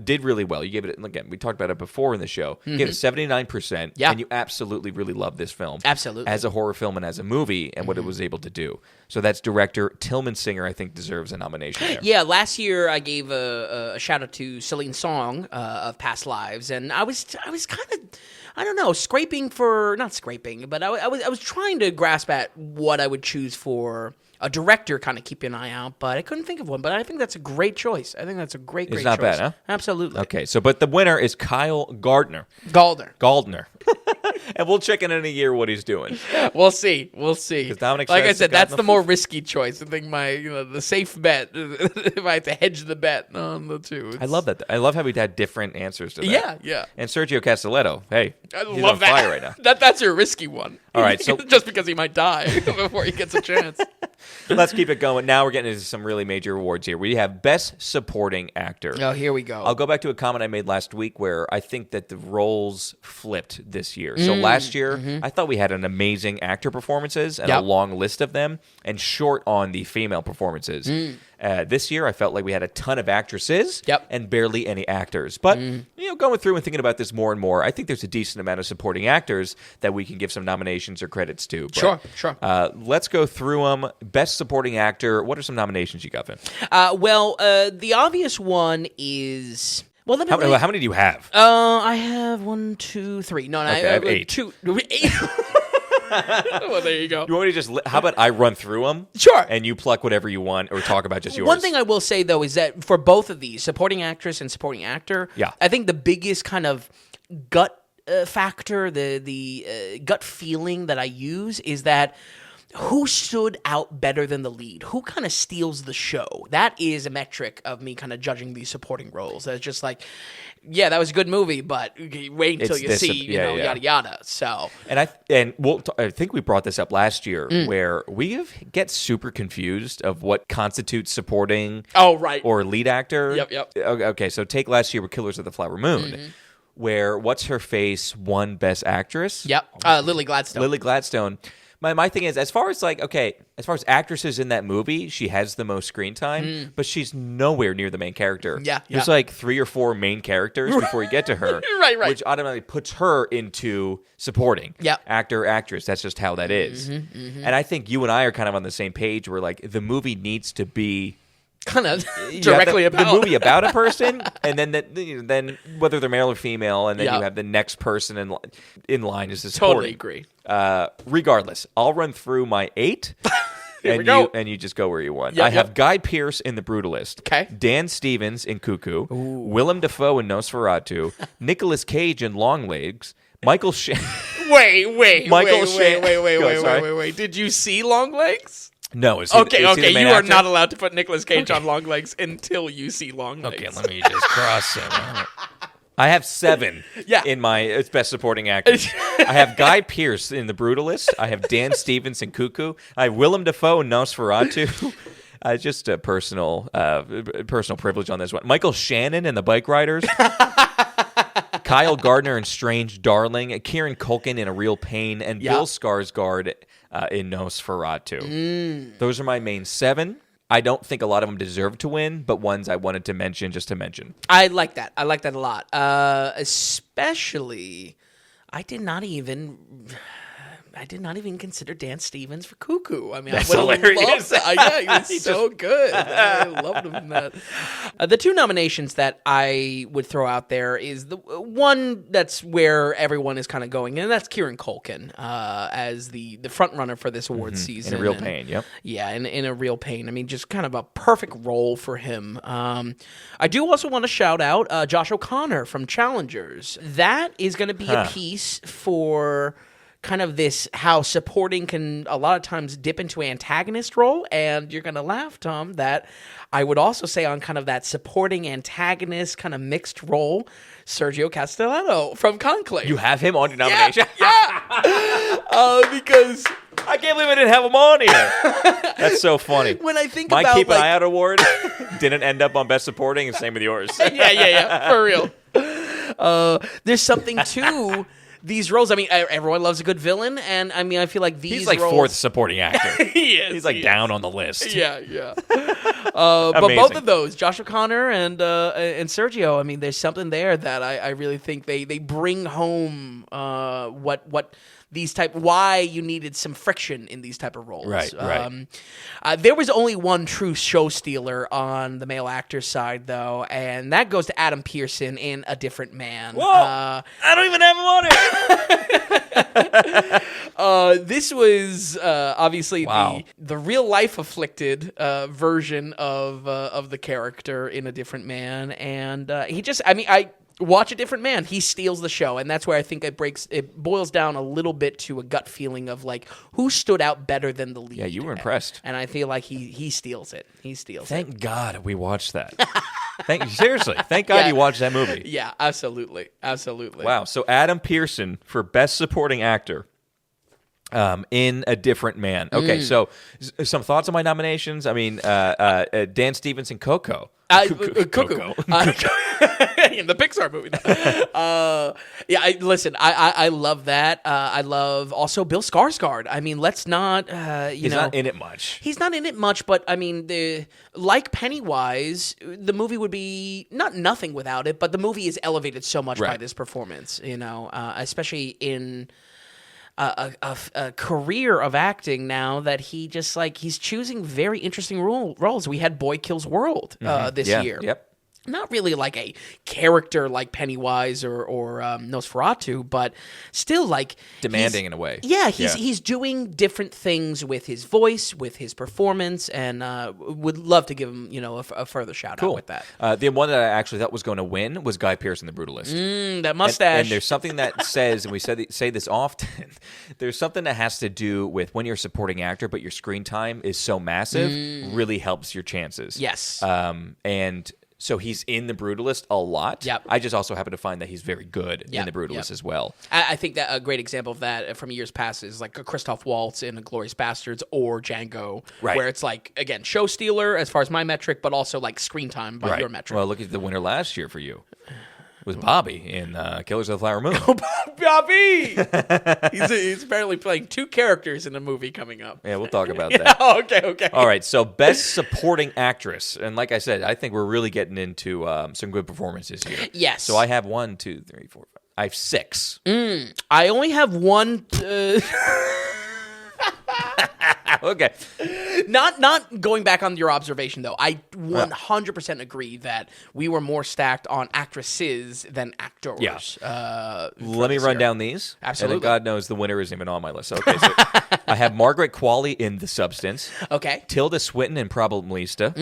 did really well. You gave it, again, we talked about it before in the show, you gave it 79%, and you absolutely really love this film. Absolutely. As a horror film and as a movie, and what it was able to do. So that's director Tillman Singer, I think, deserves a nomination there. Yeah, last year I gave a shout out to Celine Song of Past Lives, and I was kind of, I don't know, not scraping, but I was trying to grasp at what I would choose for a director, kind of keep an eye out, but I couldn't think of one. But I think that's a great choice. I think that's a great choice. It's not bad, huh? Absolutely. Okay, so but the winner is Kyle Gardner. Galdner. And we'll check in a year what he's doing. We'll see. Dominic like I says said, got that's no the more risky choice. I think the safe bet, if I had to hedge the bet on the two. I love that. I love how we had different answers to that. Yeah. And Sergio Castelletto, hey, I he's love on that. fire right now. That's your risky one. All right, so just because he might die before he gets a chance. let's keep it going. Now we're getting into some really major awards here. We have Best Supporting Actor. Oh, here we go. I'll go back to a comment I made last week where I think that the roles flipped this year. So last year, I thought we had an amazing actor performances and a long list of them, and short on the female performances. This year, I felt like we had a ton of actresses and barely any actors. But going through and thinking about this more and more, I think there's a decent amount of supporting actors that we can give some nominations or credits to. But, Sure. Let's go through them. Best Supporting Actor. What are some nominations you got, Vin? The obvious one is. Well, How many do you have? I have 1, 2, 3. No, Okay, I have 8. 2, 8. Well, there you go. You want me to just? How about I run through them? Sure. And you pluck whatever you want, or talk about just yours. One thing I will say though is that for both of these, supporting actress and supporting actor, I think the biggest kind of gut factor, the gut feeling that I use is that who stood out better than the lead? Who kind of steals the show? That is a metric of me kind of judging these supporting roles. That's just like, yeah, that was a good movie, but wait until you see, yada yada. So, I think we brought this up last year, where we get super confused of what constitutes supporting. Oh, right. Or lead actor. Yep. Okay, so take last year with Killers of the Flower Moon, where what's her face won Best Actress. Yep. Lily Gladstone. Lily Gladstone. My thing is, as far as actresses in that movie, she has the most screen time, but she's nowhere near the main character. Yeah. There's like 3 or 4 main characters before you get to her. Right. Which automatically puts her into supporting. Yep. Actor, actress. That's just how that is. And I think you and I are kind of on the same page where like the movie needs to be kind of directly about the movie about a person, and then whether they're male or female, and then you have the next person in line is the supporting. Totally agree. Regardless, I'll run through my 8. And you just go where you want. I have Guy Pearce in The Brutalist. Okay. Dan Stevens in Cuckoo. Willem Dafoe in Nosferatu. Nicolas Cage in Longlegs. Michael Shannon. Wait. Michael Shannon. Wait. Did you see Longlegs? No. Okay. the main You are actor? not allowed to put Nicolas Cage on Longlegs until you see Longlegs. Okay, let me just cross it out. I have 7 in my best supporting actors. I have Guy Pearce in The Brutalist. I have Dan Stevens in Cuckoo. I have Willem Dafoe in Nosferatu. Just a personal privilege on this one. Michael Shannon in The Bike Riders. Kyle Gardner in Strange Darling. Kieran Culkin in A Real Pain. And Bill Skarsgård in Nosferatu. Those are my main 7. I don't think a lot of them deserve to win, but ones I wanted to mention just to mention. I like that. I like that a lot. Especially, I did not even consider Dan Stevens for Cuckoo. I mean, That's I would have hilarious. loved that. He was so good. I loved him in that. The 2 nominations that I would throw out there is the one that's where everyone is kind of going, and that's Kieran Culkin as the front runner for this award season. In A Real Pain, yep. Yeah, in A Real Pain. I mean, just kind of a perfect role for him. I do also want to shout out Josh O'Connor from Challengers. That is going to be a piece for kind of this, how supporting can a lot of times dip into antagonist role, and you're going to laugh, Tom, that I would also say on kind of that supporting antagonist kind of mixed role, Sergio Castellano from Conclave. You have him on your nomination? Because I can't believe I didn't have him on here. That's so funny. when I think My about Keep an Eye Out award didn't end up on Best Supporting, and same with yours. yeah, for real. There's something to these roles. I mean, everyone loves a good villain, and I mean, I feel like these He's like roles... 4th supporting actor. He's like down on the list. Yeah. But both of those, Josh O'Connor and Sergio, I mean, there's something there that I really think they bring home what these why you needed some friction in these type of roles. Right. There was only one true show stealer on the male actor side, though, and that goes to Adam Pearson in A Different Man. Whoa! I don't even have him on it. This was obviously the real life afflicted version of the character in A Different Man, and I watch A Different Man. He steals the show, and that's where I think it boils down a little bit to a gut feeling of like who stood out better than the lead. Yeah, you were impressed, and I feel like he steals it. Thank God we watched that. Seriously, thank God you watched that movie. Yeah, absolutely. Wow. So Adam Pearson for Best Supporting Actor. In A Different Man. Okay, so some thoughts on my nominations. I mean, Dan Stevens in Coco. Coco. In the Pixar movie. I love that. I love also Bill Skarsgård. I mean, let's not, He's not in it much. He's not in it much, but I mean, like Pennywise, the movie would be not nothing without it, but the movie is elevated so much by this performance, especially in a career of acting now that he just he's choosing very interesting roles. We had Boy Kills World this year. Yep. Not really like a character like Pennywise or Nosferatu, but still demanding in a way. Yeah, he's doing different things with his voice, with his performance, and would love to give him a further shout out with that. The one that I actually thought was going to win was Guy Pearce in The Brutalist. That mustache. And there's something that says, and we say this often, there's something that has to do with when you're a supporting actor, but your screen time is so massive, really helps your chances. Yes. And so he's in The Brutalist a lot. Yep. I just also happen to find that he's very good in The Brutalist as well. I think that a great example of that from years past is like a Christoph Waltz in Inglourious Bastards or Django, where it's again, show stealer as far as my metric, but also screen time by your metric. Well, look at the winner last year for you. Was Bobby in Killers of the Flower Moon. Bobby! He's apparently playing 2 characters in a movie coming up. Yeah, we'll talk about that. Okay. All right, so Best Supporting Actress. And like I said, I think we're really getting into some good performances here. Yes. So I have 1, 2, 3, 4, 5. I have 6. I only have 1... Okay. Not going back on your observation, though. I 100% agree that we were more stacked on actresses than actors. Yeah. Let me run down these. Absolutely. And then God knows the winner isn't even on my list. Okay, so I have Margaret Qualley in The Substance. Okay. Tilda Swinton in Problemista.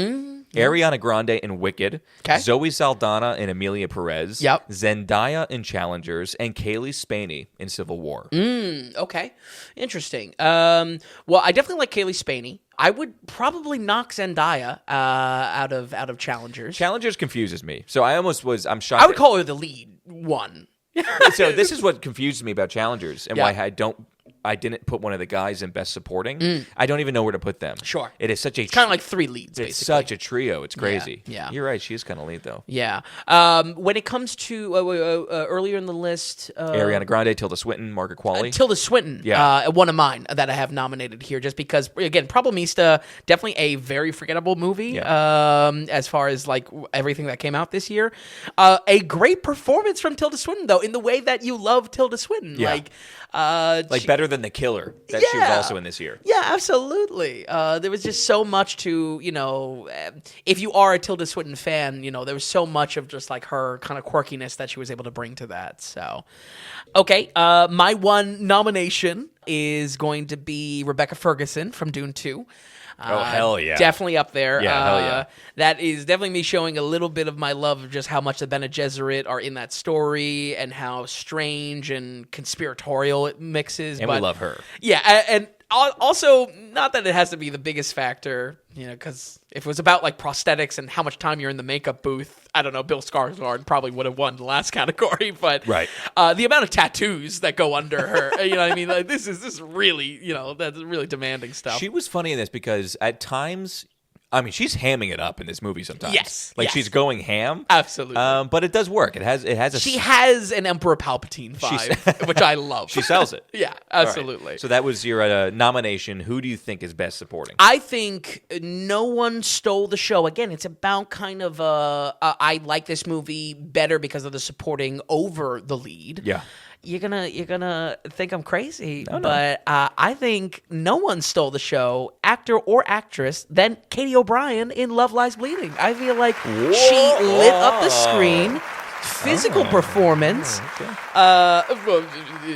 Ariana Grande in Wicked, 'Kay. Zoe Saldana in Emilia Perez, Yep. Zendaya in Challengers, and Kaylee Spaney in Civil War. Okay, interesting. Well, I definitely like Kaylee Spaney. I would probably knock Zendaya out of Challengers. Challengers confuses me. So I'm shocked. I would call her the lead one. So this is what confuses me about Challengers and Yeah. why I didn't put one of the guys in Best Supporting. I don't even know where to put them. Sure. It is such a Kind of like three leads, it's basically. such a trio. It's crazy. Yeah. You're right. She is kind of lead though. Yeah. When it comes to earlier in the list, Ariana Grande, Tilda Swinton, Margaret Qualley. Tilda Swinton, Yeah. one of mine that I have nominated here, just because, again, Problemista, definitely a very forgettable movie as far as like everything that came out this year. A great performance from Tilda Swinton, though, in the way that you love Tilda Swinton. Yeah. Like better than The Killer that she was Yeah. also in this year. Yeah, absolutely. There was just so much to, if you are a Tilda Swinton fan, there was so much of just like her kind of quirkiness that she was able to bring to that. So, okay, my one nomination is going to be Rebecca Ferguson from Dune 2. Hell yeah. Definitely up there. Yeah, hell yeah. That is definitely me showing a little bit of my love of just how much the Bene Gesserit are in that story and how strange and conspiratorial it mixes. And we love her. Yeah, and also, not that it has to be the biggest factor, because if it was about like prosthetics and how much time you're in the makeup booth, I don't know, Bill Skarsgård probably would have won the last category. But Right. The amount of tattoos that go under her, you know what I mean? Like, this is really, that's really demanding stuff. She was funny in this because at times, I mean, she's hamming it up in this movie sometimes. Yes, Like yes. she's going ham. Absolutely. But it does work. It has a She has an Emperor Palpatine vibe, which I love. She sells it. Yeah, All right. absolutely. So that was your nomination. Who do you think is best supporting? I think no one stole the show. Again, it's about kind of I like this movie better because of the supporting over the lead. Yeah. You're gonna think I'm crazy, but I think no one stole the show, actor or actress, than Katie O'Brien in Love Lies Bleeding. I feel like she lit up the screen. Physical performance,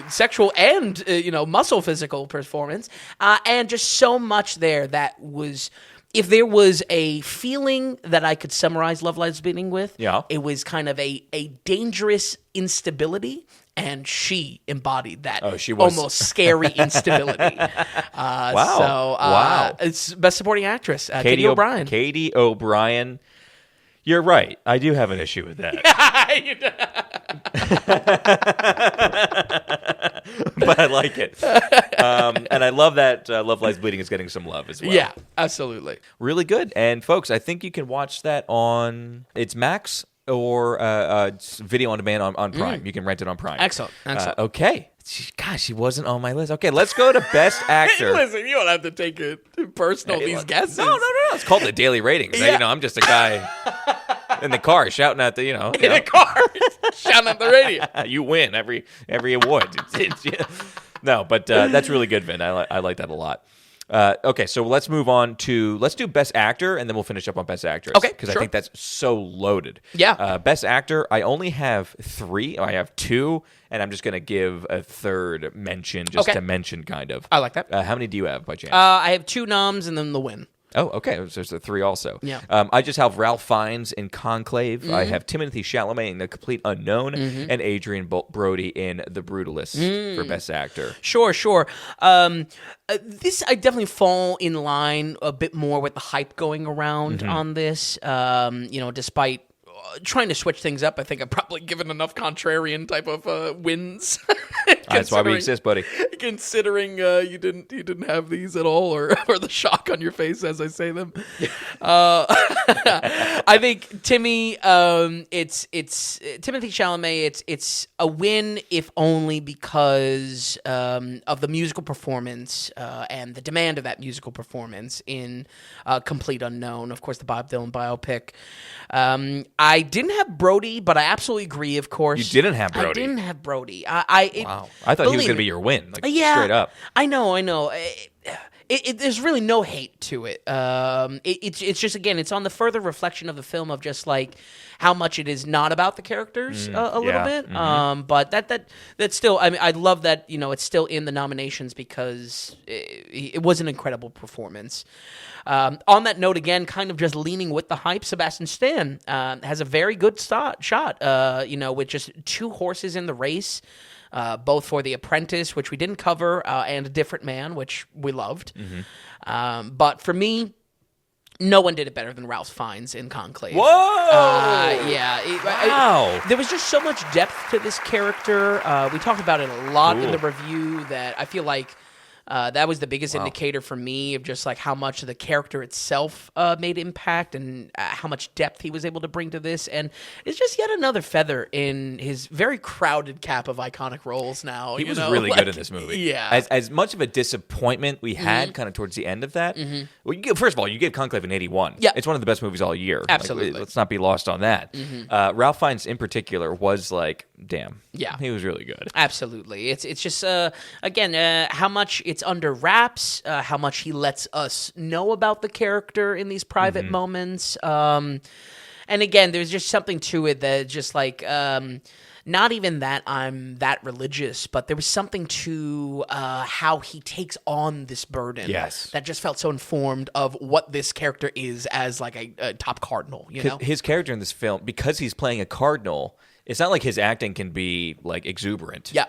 sexual and muscle physical performance, and just so much there that was. If there was a feeling that I could summarize Love Lies Bleeding with, it was kind of a dangerous instability, and she embodied that she was. almost scary instability. Wow. It's Best Supporting Actress, Katie O'Brien. Katie O'Brien. You're right. I do have an issue with that. But I like it. And I love that Love Lies Bleeding is getting some love as well. Yeah, absolutely. Really good. And folks, I think you can watch that on it's Max or it's video on demand on Prime. You can rent it on Prime. Excellent. Okay. Gosh, she wasn't on my list. Okay, let's go to Best Actor. Listen, you don't have to take it personal, these guesses. No. It's called the Daily Ratings. Yeah. I'm just a guy in the car shouting at the, In a car, shouting at the radio. You win every award. No, but that's really good, Vin. I like that a lot. Okay, so let's move on to let's do Best Actor, and then we'll finish up on Best Actress. Okay, because sure. I think that's so loaded. Yeah. Best Actor, I only have 3. I have 2, and I'm just going to give a third mention, just to mention, kind of. I like that. How many do you have by chance? I have 2 noms and then the win. Oh, okay. So there's the 3 also. Yeah. I just have Ralph Fiennes in Conclave. I have Timothée Chalamet in The Complete Unknown, and Adrian Brody in The Brutalist for Best Actor. Sure. This I definitely fall in line a bit more with the hype going around on this. Despite trying to switch things up, I think I've probably given enough contrarian type of wins. That's why we exist, buddy. Considering you didn't have these at all, or the shock on your face as I say them. I think Timmy, it's Timothée Chalamet. It's a win, if only because of the musical performance and the demand of that musical performance in Complete Unknown. Of course, the Bob Dylan biopic. I didn't have Brody, but I absolutely agree. Of course, You didn't have Brody. I didn't have Brody. Wow. I thought he was going to be your win, straight up. I know. there's really no hate to it. It's just, again, it's on the further reflection of the film of just like how much it is not about the characters a little bit. But that's still, I mean, I love that, it's still in the nominations because it was an incredible performance. On that note, again, kind of just leaning with the hype, Sebastian Stan has a very good shot, with just 2 horses in the race. Both for The Apprentice, which we didn't cover, and A Different Man, which we loved. But for me, no one did it better than Ralph Fiennes in Conclave. Whoa! Wow. There was just so much depth to this character. We talked about it a lot in the review that I feel like that was the biggest indicator for me of just like how much the character itself made impact and how much depth he was able to bring to this. And it's just yet another feather in his very crowded cap of iconic roles now. He was really good in this movie. Yeah. As much of a disappointment we had kind of towards the end of that. Well, first of all, you gave Conclave an 81. Yeah. It's one of the best movies all year. Absolutely. Like, let's not be lost on that. Ralph Fiennes in particular was like, damn. Yeah. He was really good. Absolutely. It's just, again, how much it's under wraps, how much he lets us know about the character in these private moments. And again, there's just something to it that just like, not even that I'm that religious, but there was something to how he takes on this burden. Yes. That just felt so informed of what this character is as like a top cardinal, His character in this film, because he's playing a cardinal, it's not like his acting can be like exuberant. Yeah.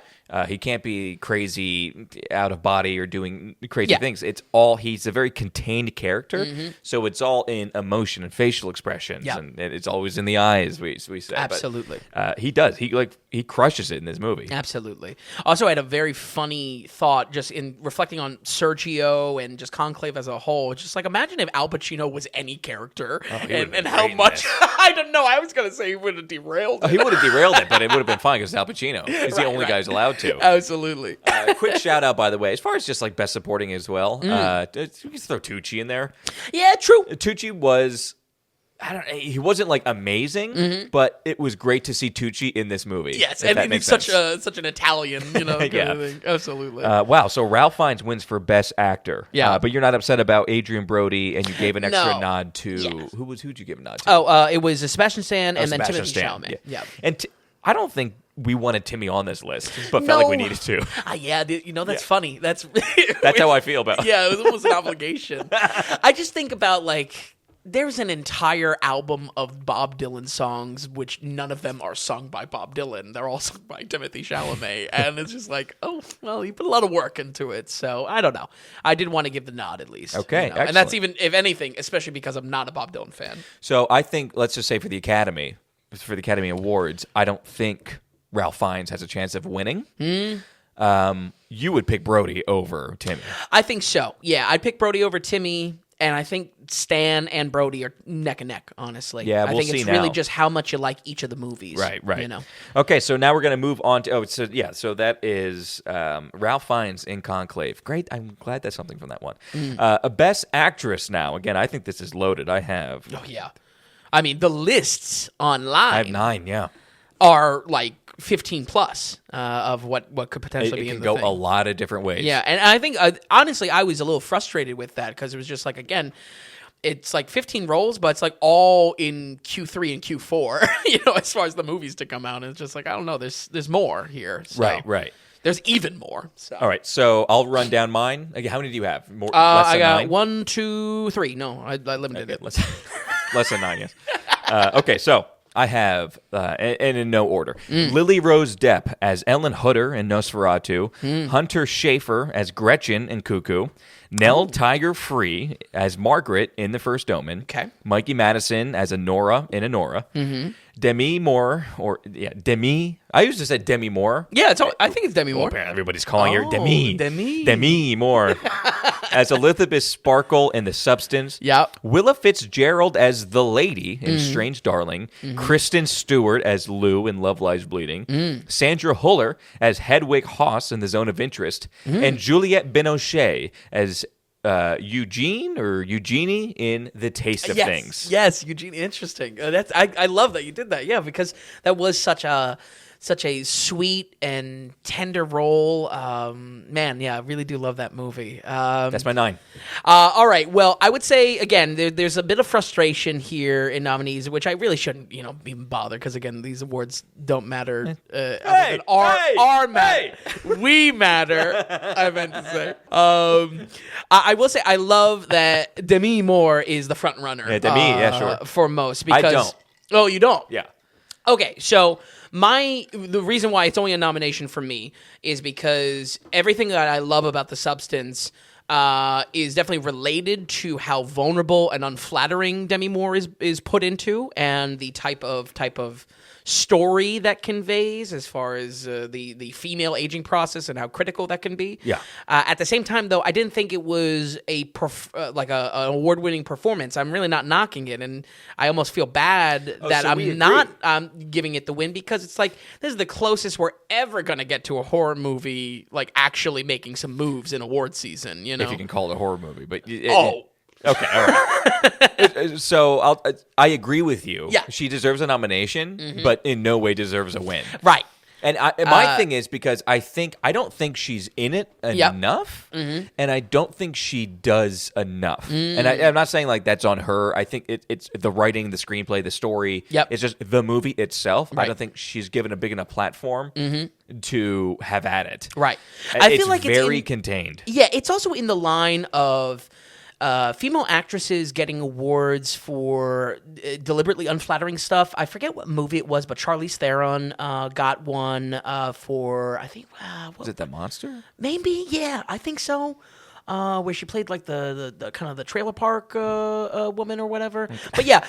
He can't be crazy, out of body, or doing crazy things. He's a very contained character, so it's all in emotion and facial expressions, and it's always in the eyes. We say absolutely. But, he does. He crushes it in this movie. Absolutely. Also, I had a very funny thought just in reflecting on Sergio and just Conclave as a whole. Just like imagine if Al Pacino was any character, and how much I don't know. I was gonna say he would have derailed it. He would have derailed it, but it would have been fine because Al Pacino. He's the only guy who's allowed to. Absolutely. Quick shout out, by the way, as far as just like best supporting as well. We can throw Tucci in there. Yeah, true. Tucci was, he wasn't like amazing, but it was great to see Tucci in this movie. Yes, and he's such an Italian, kind of thing. Absolutely. Wow. So Ralph Fiennes wins for best actor. Yeah, but you're not upset about Adrian Brody, and you gave an extra nod to who'd you give a nod to? It was Sebastian Stan and then Timothée Chalamet. Yeah. And I don't think we wanted Timmy on this list, but felt like we needed to. That's funny. That's how I feel about it. Yeah, it was almost an obligation. I just think about like there's an entire album of Bob Dylan songs, which none of them are sung by Bob Dylan. They're all sung by Timothée Chalamet, and it's just like, oh, well, he put a lot of work into it. So I don't know. I did want to give the nod at least. Okay, and that's even, if anything, especially because I'm not a Bob Dylan fan. So I think, let's just say for the Academy Awards, I don't think Ralph Fiennes has a chance of winning. You would pick Brody over Timmy. I think so. Yeah, I'd pick Brody over Timmy, and I think Stan and Brody are neck and neck, honestly. Yeah, I think it's really just how much you like each of the movies. Right. Okay, so now we're going to move on to, so that is Ralph Fiennes in Conclave. Great, I'm glad that's something from that one. A Best Actress now. Again, I think this is loaded. I have... Oh, yeah. I mean, the lists online... I have 9, yeah. ...are like 15 plus of what could potentially be in the thing. It can go a lot of different ways. Yeah, and I think, honestly, I was a little frustrated with that because it was just like, again, it's like 15 roles, but it's like all in Q3 and Q4, as far as the movies to come out. And it's just like, I don't know, there's more here. So. Right. There's even more. So. All right, so I'll run down mine. Again, how many do you have? Less I got 9? 1, 2, 3. No, I limited it. Less than 9, yes. Okay, so I have, and in no order, Lily Rose Depp as Ellen Hutter in Nosferatu, Hunter Schafer as Gretchen in Cuckoo, Nell Tiger Free as Margaret in The First Omen, Mikey Madison as Honora in Honora, Demi Moore, I used to say Demi Moore. Yeah, I think it's Demi Moore. Apparently everybody's calling her Demi. Demi Moore as Elizabeth Sparkle in The Substance. Yep. Willa Fitzgerald as the lady in Strange Darling. Kristen Stewart as Lou in Love Lies Bleeding. Sandra Huller as Hedwig Haas in The Zone of Interest. And Juliette Binoche as Eugenie in The Taste of Things. Yes, Eugenie. Interesting. I love that you did that. Yeah, because that was such a such a sweet and tender role. Man, yeah, I really do love that movie. That's my 9. All right. Well, I would say again, there's a bit of frustration here in nominees, which I really shouldn't, even bother because again, these awards don't matter. Other than our matter. We matter. I meant to say. I will say I love that Demi Moore is the front runner. Yeah, Demi. Sure. For most because I don't. Oh, you don't? Yeah. Okay, so the reason why it's only a nomination for me is because everything that I love about The Substance is definitely related to how vulnerable and unflattering Demi Moore is put into, and the type of story that conveys as far as the female aging process and how critical that can be. Yeah. At the same time, though, I didn't think it was an award-winning performance. I'm really not knocking it, and I almost feel bad that I'm not giving it the win because it's like this is the closest we're ever going to get to a horror movie like actually making some moves in award season. If you can call it a horror movie, but okay, all right. So I agree with you. Yeah. She deserves a nomination, but in no way deserves a win. Right. And my thing is because I don't think she's in it enough, and I don't think she does enough. And I'm not saying like that's on her. I think it's the writing, the screenplay, the story. Yep. It's just the movie itself. Right. I don't think she's given a big enough platform to have at it. Right. I feel like it's very in, contained. Yeah, it's also in the line of female actresses getting awards for deliberately unflattering stuff. I forget what movie it was, but Charlize Theron got one for, I think... Was it The Monster? Maybe, yeah, I think so. Where she played like the kind of the trailer park woman or whatever. But yeah,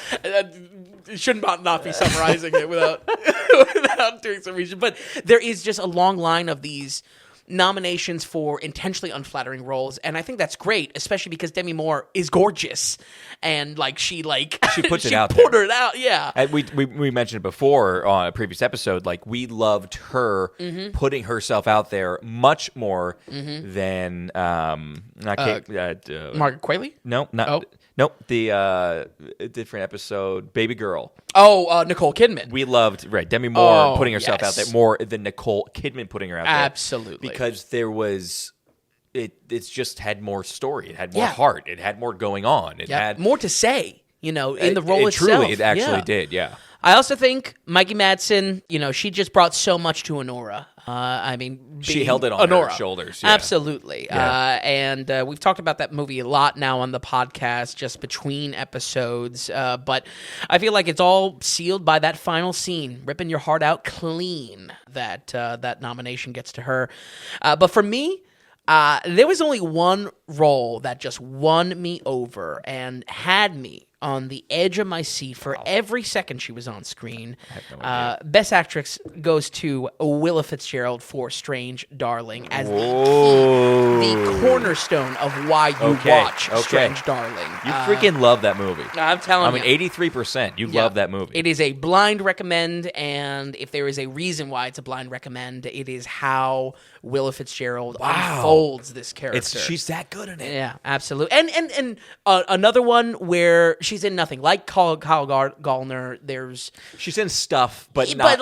shouldn't not be summarizing it without doing some research. But there is just a long line of these nominations for intentionally unflattering roles, and I think that's great, especially because Demi Moore is gorgeous, and she puts it out. Put it out, yeah. And we mentioned it before on a previous episode. Like we loved her putting herself out there much more than Margaret Qualley. Nope. The different episode, Baby Girl. Oh, Nicole Kidman. We loved Demi Moore putting herself yes. out there more than Nicole Kidman putting her out there. Absolutely. Because there was it's just had more story. It had more heart. It had more going on. It had more to say, in the role itself. Truly, it actually did, yeah. I also think Mikey Madsen, she just brought so much to Honora. She held it on her shoulders. Yeah. Absolutely. Yeah. And we've talked about that movie a lot now on the podcast, just between episodes. But I feel like it's all sealed by that final scene, ripping your heart out clean. That nomination gets to her. But for me, there was only one role that just won me over and had me on the edge of my seat for every second she was on screen. I have no idea. Best Actress goes to Willa Fitzgerald for Strange Darling as the cornerstone of why you watch Strange Darling. You freaking love that movie. I'm telling you. 83%. You love that movie. It is a blind recommend, and if there is a reason why it's a blind recommend, it is how Willa Fitzgerald unfolds this character. She's that good in it. Yeah, absolutely. And another one where she's in nothing. Like Kyle Gallner, she's in stuff, but not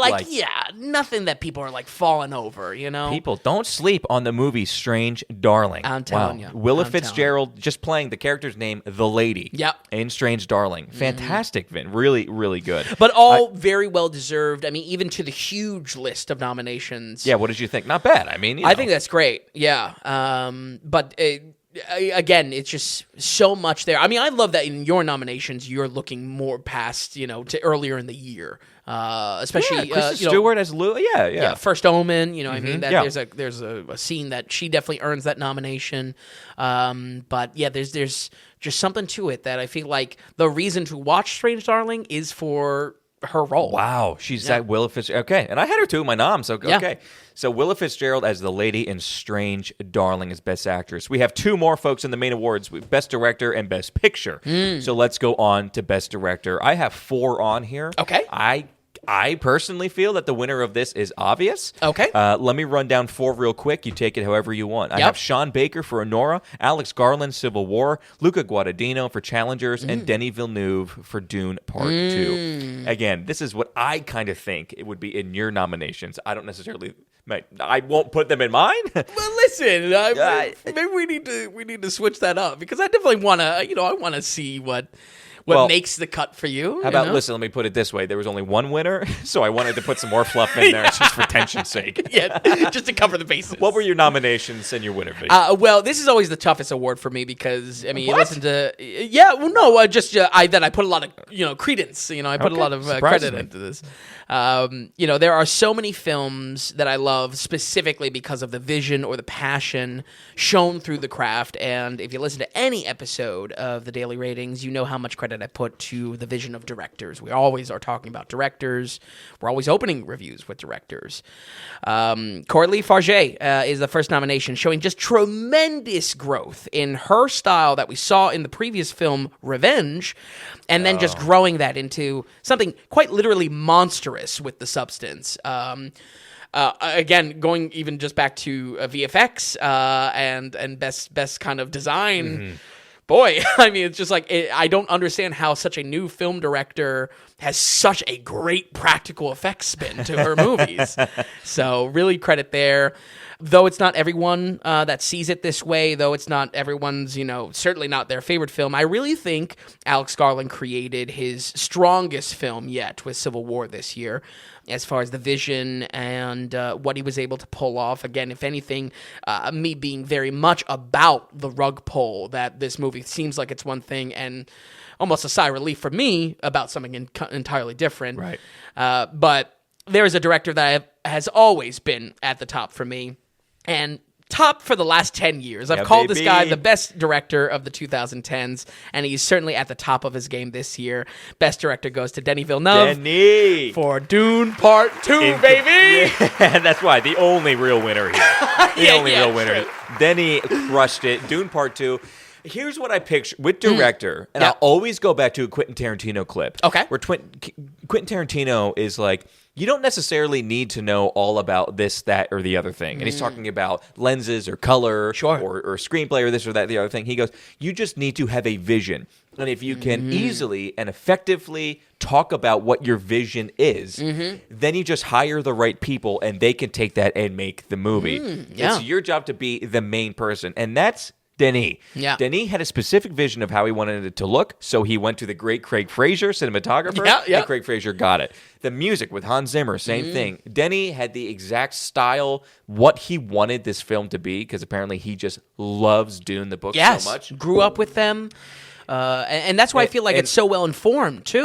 nothing that people are falling over, People, don't sleep on the movie Strange Darling. I'm telling you. Willa Fitzgerald just playing the character's name, the lady. Yep. In Strange Darling. Fantastic, Vin. Really, really good. But all very well deserved. I mean, even to the huge list of nominations. Yeah, what did you think? Not bad. I think that's great. Yeah. But again, it's just so much there. I mean, I love that in your nominations, you're looking more past, to earlier in the year, especially Kristen Stewart as Lou. Yeah. First Omen. I mean, that there's a scene that she definitely earns that nomination. But yeah, there's just something to it that I feel like the reason to watch Strange Darling is for her role. Wow, she's that Willa Fitzgerald. Okay, and I had her too, my nom. So okay, Yeah. So Willa Fitzgerald as the lady in Strange Darling as Best Actress. We have two more folks in the main awards: Best Director and Best Picture. So let's go on to Best Director. I have 4 on here. Okay. I I personally feel that the winner of this is obvious. Okay. Let me run down 4 real quick. You take it however you want. I have Sean Baker for Anora, Alex Garland, Civil War, Luca Guadagnino for Challengers, and Denis Villeneuve for Dune Part 2. Again, this is what I kind of think it would be in your nominations. I don't necessarily... I won't put them in mine. Well, listen, maybe we need to switch that up because I definitely want to. I want to see what makes the cut for you. How about, listen, let me put it this way. There was only one winner, so I wanted to put some more fluff in there just for tension's sake. Yeah, just to cover the bases. What were your nominations and your winner? Well, this is always the toughest award for me because, I mean, you listen to... Yeah, well, no, I put a lot of, credence. I put a lot of credit into this. There are so many films that I love specifically because of the vision or the passion shown through the craft. And if you listen to any episode of the Daily Ratings, you know how much credit I put to the vision of directors. We always are talking about directors. We're always opening reviews with directors. Coralie Farge is the first nomination, showing just tremendous growth in her style that we saw in the previous film, Revenge, and then just growing that into something quite literally monstrous with the substance. Again, going even just back to VFX and best kind of design. Mm-hmm. Boy, I mean, it's just like, I don't understand how such a new film director has such a great practical effects spin to her movies. So really credit there. Though it's not everyone that sees it this way, though it's not everyone's, certainly not their favorite film, I really think Alex Garland created his strongest film yet with Civil War this year, as far as the vision and what he was able to pull off. Again, if anything, me being very much about the rug pull, that this movie seems like it's one thing and almost a sigh of relief for me about something entirely different. Right. But there is a director that has always been at the top for me, and top for the last 10 years. I've called this guy the best director of the 2010s, and he's certainly at the top of his game this year. Best director goes to Denis Villeneuve for Dune Part 2, baby! Yeah, that's why. The only real winner here. The only real winner. Denis crushed it. Dune Part 2. Here's what I picture with director, and I'll always go back to a Quentin Tarantino clip. Okay. Where Quentin Tarantino is like, you don't necessarily need to know all about this, that, or the other thing. And he's talking about lenses or color or screenplay or this or that, the other thing. He goes, you just need to have a vision. And if you can easily and effectively talk about what your vision is, then you just hire the right people and they can take that and make the movie. It's your job to be the main person. And that's Denis. Yeah. Denis had a specific vision of how he wanted it to look, so he went to the great Craig Fraser, cinematographer, and Craig Fraser got it. The music with Hans Zimmer, same thing. Denis had the exact style, what he wanted this film to be, because apparently he just loves Dune, the book, so much. Grew up with them, and that's why I feel like it's so well informed, too.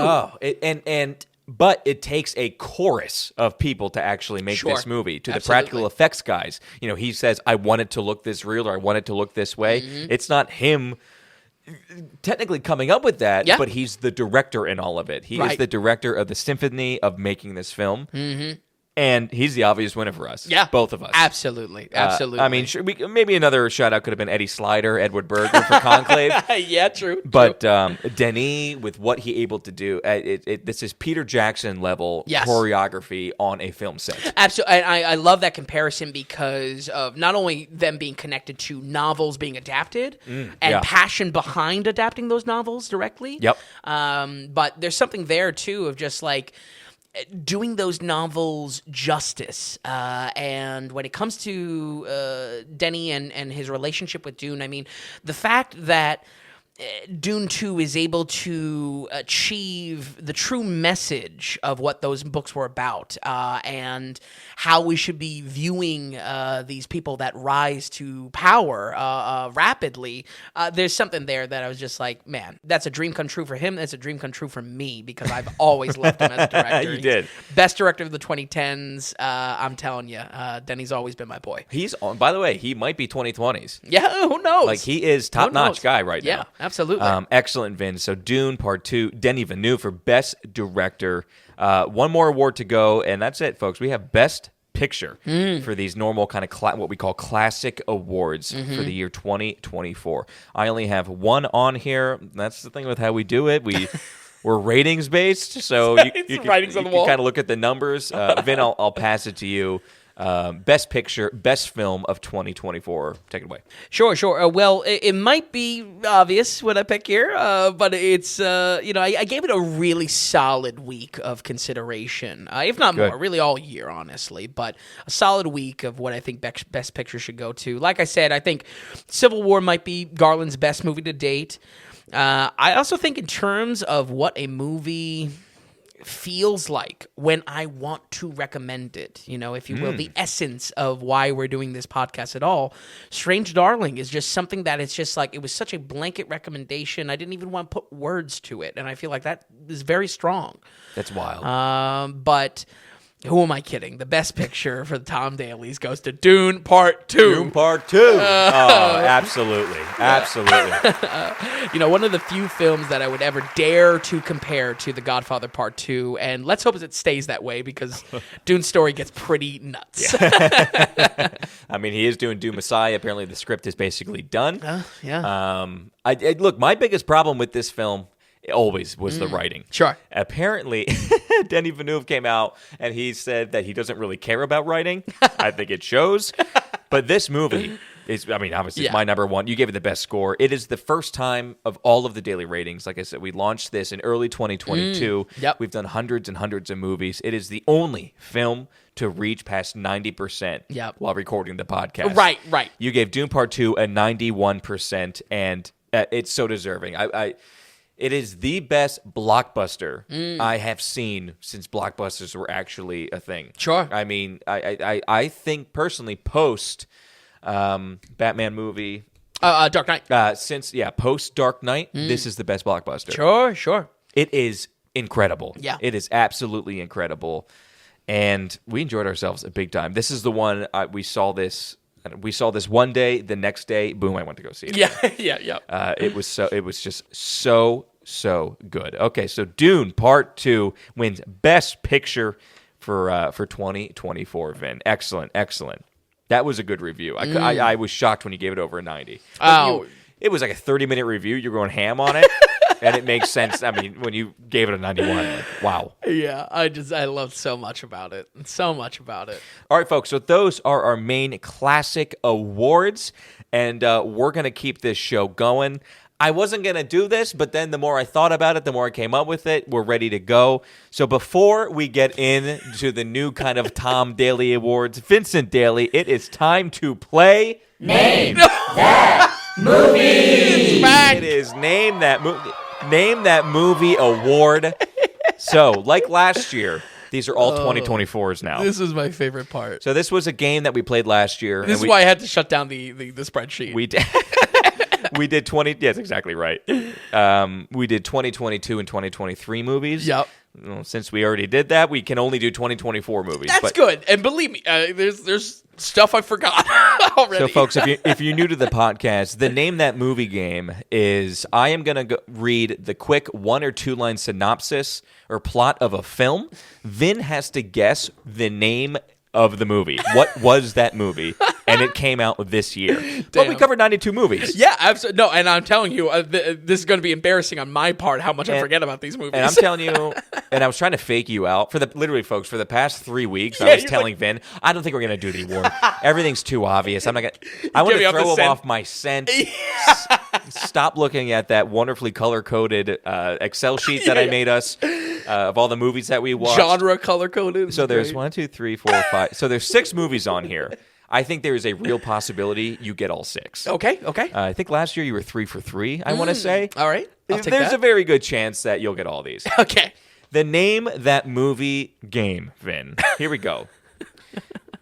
But it takes a chorus of people to actually make this movie. To the practical effects guys, he says, I want it to look this real, or I want it to look this way. It's not him technically coming up with that, but he's the director in all of it. He is the director of the symphony of making this film. And he's the obvious winner for us. Yeah. Both of us. Absolutely. I mean, maybe another shout-out could have been Eddie Slider, Edward Berger for Conclave. Yeah, true. But Denis, with what he able to do, this is Peter Jackson level choreography on a film set. Absolutely. And I love that comparison because of not only them being connected to novels being adapted and passion behind adapting those novels directly. Yep. But there's something there, too, of just like doing those novels justice. And when it comes to Denis and his relationship with Dune, I mean, the fact that Dune 2 is able to achieve the true message of what those books were about and how we should be viewing these people that rise to power rapidly. There's something there that I was just like, man, that's a dream come true for him. That's a dream come true for me because I've always loved him as a director. You did. Best director of the 2010s. I'm telling you, Denis always been my boy. He's on. By the way, he might be 2020s. Yeah, who knows? Like, he is top-notch guy right now. Absolutely. Excellent, Vin. So Dune Part 2, Denis Villeneuve for Best Director. One more award to go, and that's it, folks. We have Best Picture for these normal kind of what we call classic awards for the year 2024. I only have one on here. That's the thing with how we do it. we're ratings based, so you writings on the wall. kind of look at the numbers. Vin, I'll pass it to you. Best picture, best film of 2024. Take it away. Sure. Well, it might be obvious what I pick here, but it's, I gave it a really solid week of consideration, if not more, really all year, honestly, but a solid week of what I think best picture should go to. Like I said, I think Civil War might be Garland's best movie to date. I also think in terms of what a movie feels like when I want to recommend it, if you will, the essence of why we're doing this podcast at all. Strange Darling is just something that it's just like, it was such a blanket recommendation. I didn't even want to put words to it. And I feel like that is very strong. That's wild. But who am I kidding? The best picture for the Tom Dailies goes to Dune Part 2. Dune Part 2. Absolutely. One of the few films that I would ever dare to compare to The Godfather Part 2, and let's hope it stays that way because Dune's story gets pretty nuts. I mean, he is doing Dune Messiah. Apparently, the script is basically done. Look, my biggest problem with this film always was the writing. Sure. Apparently, Denis Villeneuve came out and he said that he doesn't really care about writing. I think it shows. But this movie is, obviously it's my number one. You gave it the best score. It is the first time of all of the daily ratings. Like I said, we launched this in early 2022. Yep. We've done hundreds and hundreds of movies. It is the only film to reach past 90% while recording the podcast. Right. You gave Dune Part 2 a 91%, and it's so deserving. It is the best blockbuster I have seen since blockbusters were actually a thing. Sure. I mean, I think personally post Batman movie, Dark Knight. Post Dark Knight, this is the best blockbuster. Sure. It is incredible. Yeah. It is absolutely incredible. And we enjoyed ourselves a big time. This is the one we saw this. We saw this one day. The next day, boom! I went to go see it. Yeah. It was just so good. Okay, so Dune Part 2 wins Best Picture for 2024. Vin, excellent. That was a good review. I was shocked when you gave it over a 90. It was like a 30-minute review. You're going ham on it. And it makes sense. I mean, when you gave it a 91, like, wow. Yeah, I loved so much about it. All right, folks, so those are our main classic awards, and we're going to keep this show going. I wasn't going to do this, but then the more I thought about it, the more I came up with it. We're ready to go. So before we get into the new kind of Tom Daly Awards, Vincent Daly, it is time to play Name That Movie. It is Name That Movie Award. So, like last year, these are all 2024s now. This is my favorite part. So this was a game that we played last year. This is why I had to shut down the spreadsheet. We did. We did 20. Yes, exactly right. We did 2022 and 2023 movies. Yep. Well, since we already did that, we can only do 2024 movies. That's good. And believe me, there's stuff I forgot already. So, folks, if you're new to the podcast, the Name That Movie game is I am going to read the quick 1 or 2 line synopsis or plot of a film. Vin has to guess the name of the movie. What was that movie? And it came out this year. But we covered 92 movies. Yeah, absolutely. No, and I'm telling you, this is going to be embarrassing on my part how much I forget about these movies. And I'm telling you, and I was trying to fake you out. Literally, folks, for the past 3 weeks, I was telling Vin, I don't think we're going to do the award. Everything's too obvious. I'm not going to. I want to throw him off my scent. Stop looking at that wonderfully color-coded Excel sheet that I made us of all the movies that we watched. Genre color-coded. So there's 1, 2, 3, 4, 5. So there's 6 movies on here. I think there is a real possibility you get all 6. Okay. I think last year you were 3 for 3, I want to say. All right. There's a very good chance that you'll get all these. Okay. The Name That Movie game, Vin. Here we go.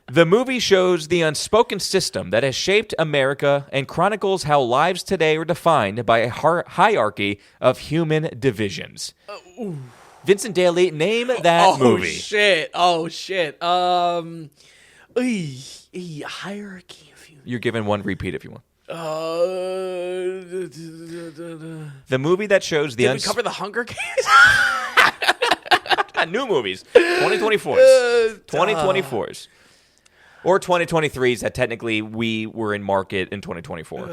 The movie shows the unspoken system that has shaped America and chronicles how lives today are defined by a hierarchy of human divisions. Vincent Daly, name that movie. Oh, shit. Hierarchy of human. You're given one repeat if you want. The movie that shows the... Did we cover the Hunger Games? New movies. 2024s. 2024s. Or 2023s that technically we were in market in 2024.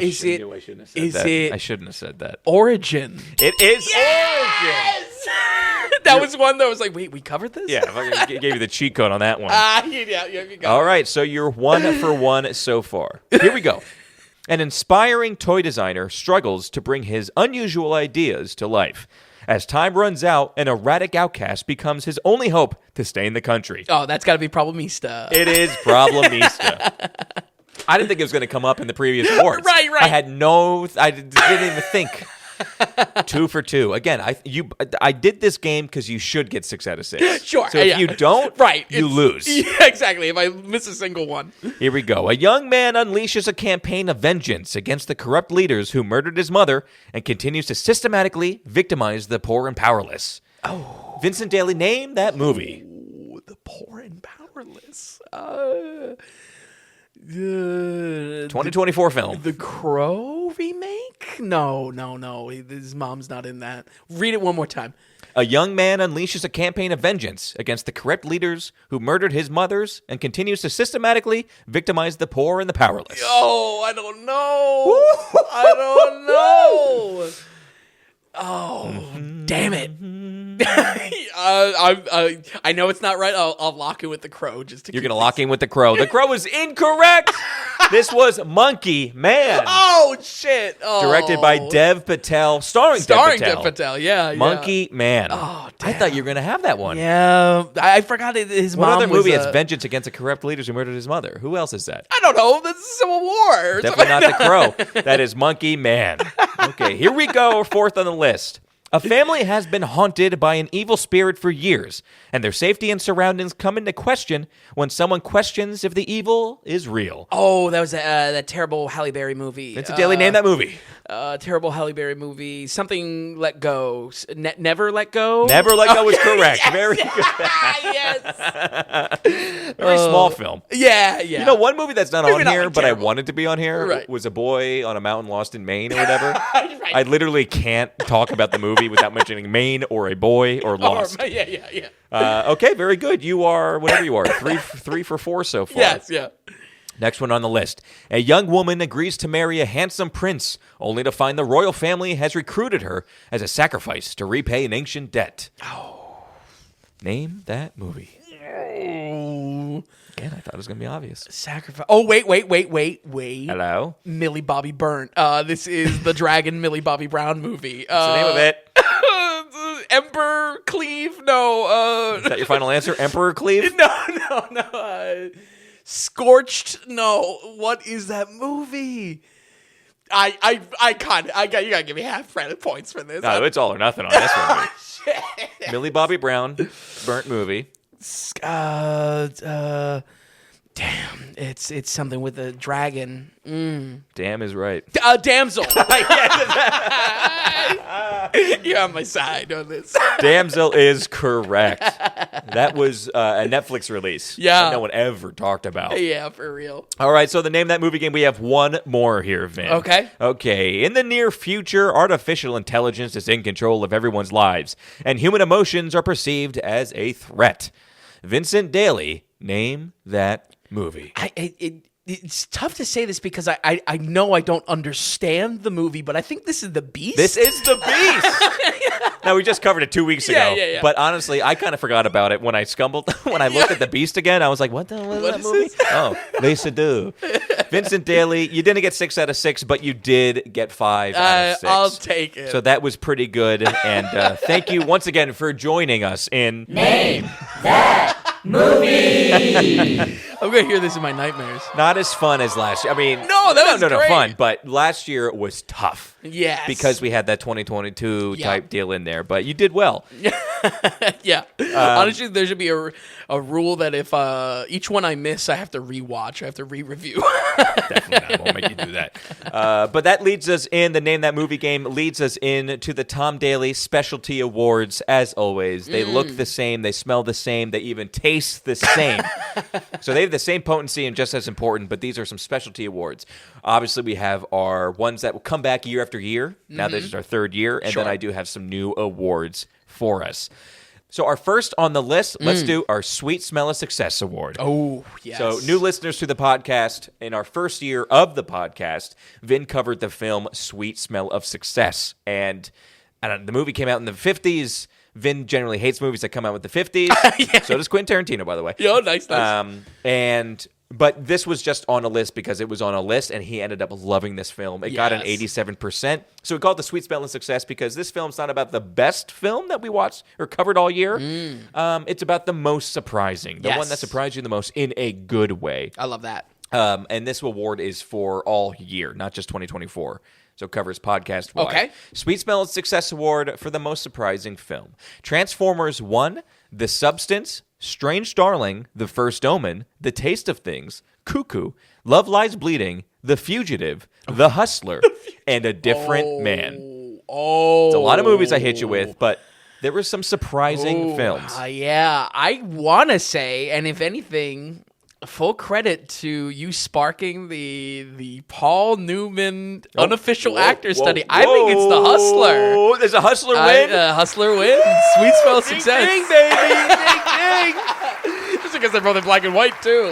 Is it? I shouldn't have said Is that. it? I shouldn't have said that. Origin. It is Origin. That was one that was like, wait, we covered this? Yeah, I gave you the cheat code on that one. Yeah, you got All it. right, so you're 1 for 1 so far. Here we go. An inspiring toy designer struggles to bring his unusual ideas to life. As time runs out, an erratic outcast becomes his only hope to stay in the country. Oh, that's got to be Problemista. It is Problemista. I didn't think it was going to come up in the previous awards. Right. I didn't even think. 2 for 2. Again, I did this game because you should get 6 out of 6. Sure. So if you don't, you lose. Yeah, exactly. If I miss a single one. Here we go. A young man unleashes a campaign of vengeance against the corrupt leaders who murdered his mother and continues to systematically victimize the poor and powerless. Oh. Vincent Daly, name that movie. Ooh, the poor and powerless. 2024 film. The Crow remake? No. His mom's not in that. Read it one more time. A young man unleashes a campaign of vengeance against the corrupt leaders who murdered his mothers and continues to systematically victimize the poor and the powerless. Oh, I don't know. I don't know. Oh, damn it. I know it's not right. I'll lock it with The Crow. You're going to lock in with The Crow. The Crow is incorrect. This was Monkey Man. Oh, shit. Oh. Directed by Dev Patel, starring Dev Patel. Patel, yeah. Monkey Man. Oh, I thought you were going to have that one. Yeah, I forgot his What mom other movie was has vengeance against the corrupt leaders who murdered his mother? Who else is that? I don't know. This is Civil War. Definitely not The Crow. That is Monkey Man. Okay, here we go. 4th on the list. A family has been haunted by an evil spirit for years, and their safety and surroundings come into question when someone questions if the evil is real. Oh, that was that terrible Halle Berry movie. Vincent Daly, name that movie. Terrible Halle Berry movie. Something Let Go. Never Let Go? Never Let Go is correct. Yes. Very good. Yes. Very small film. Yeah. You know, one movie that's not Maybe on not here, like but I terrible. wanted to be on here, Right. was A Boy on a Mountain Lost in Maine or whatever. Right. I literally can't talk about the movie without mentioning Maine or a boy or Lost. Yeah. Okay, very good. You are, whatever you are, 3 for 4 so far. Yes, yeah. Next one on the list. A young woman agrees to marry a handsome prince, only to find the royal family has recruited her as a sacrifice to repay an ancient debt. Oh. Name that movie. Again, I thought it was going to be obvious. Sacrifice. Oh, wait. Hello? Millie Bobby Burnt. This is the Dragon Millie Bobby Brown movie. What's the name of it? Emperor Cleave? No. Is that your final answer? Emperor Cleave? No. Scorched? No. What is that movie? You gotta give me half credit points for this. No, it's all or nothing on this one. Shit. Millie Bobby Brown, burnt movie. Damn, it's something with a dragon. Damn is right. Damsel. You're on my side on this. Damsel is correct. That was a Netflix release. Yeah. That no one ever talked about. Yeah, for real. All right, so the name of that movie game, we have one more here, Vin. Okay. In the near future, artificial intelligence is in control of everyone's lives, and human emotions are perceived as a threat. Vincent Daly, name that movie. It's tough to say this because I know I don't understand the movie, but I think this is The Beast. This is The Beast. Now, we just covered it 2 weeks ago. Yeah. But honestly, I kind of forgot about it when I when I looked at The Beast again. I was like, what the hell is that movie? This? Oh, Lisa Do. Vincent Daly, you didn't get 6 out of 6, but you did get 5 out of 6. I'll take it. So that was pretty good. And thank you once again for joining us in Name that movie. I'm going to hear this in my nightmares. Not as fun as last year. I mean, No, that was great. fun. But last year was tough. Yes. Because we had that 2022 type deal in there. But you did well. Yeah. Honestly, there should be a rule that if each one I miss, I have to rewatch. I have to re-review. Definitely not. Won't make you do that. But that leads us in. The Name That Movie game leads us in to the Tom Daly Specialty Awards. As always, they look the same. They smell the same. They even taste the same. So they have the same potency and just as important, but these are some specialty awards. Obviously, we have our ones that will come back year after year. Now this is our 3rd year, and then I do have some new awards for us. So our first on the list, let's do our Sweet Smell of Success Award. Oh, yes. So new listeners to the podcast, in our first year of the podcast, Vin covered the film Sweet Smell of Success. And the movie came out in the 50s. Vin generally hates movies that come out with the 50s. Yeah. So does Quentin Tarantino, by the way. Yo, nice. But this was just on a list because it was on a list, and he ended up loving this film. It got an 87%. So we call it the Sweet Smell of Success because this film's not about the best film that we watched or covered all year. It's about the most surprising, the one that surprised you the most in a good way. I love that. And this award is for all year, not just 2024. So it covers podcast-wide. Okay. Sweet Smell of Success Award for the most surprising film. Transformers 1, The Substance, Strange Darling, The First Omen, The Taste of Things, Cuckoo, Love Lies Bleeding, The Fugitive, The Hustler, and A Different Man. It's a lot of movies I hit you with, but there were some surprising films. Yeah, I want to say, and if anything, full credit to you sparking the Paul Newman unofficial actor study. I think it's The Hustler. There's a Hustler win? Hustler win. Sweet Smell of Success. Ding, baby. Ding, ding. Just because they're both in black and white, too.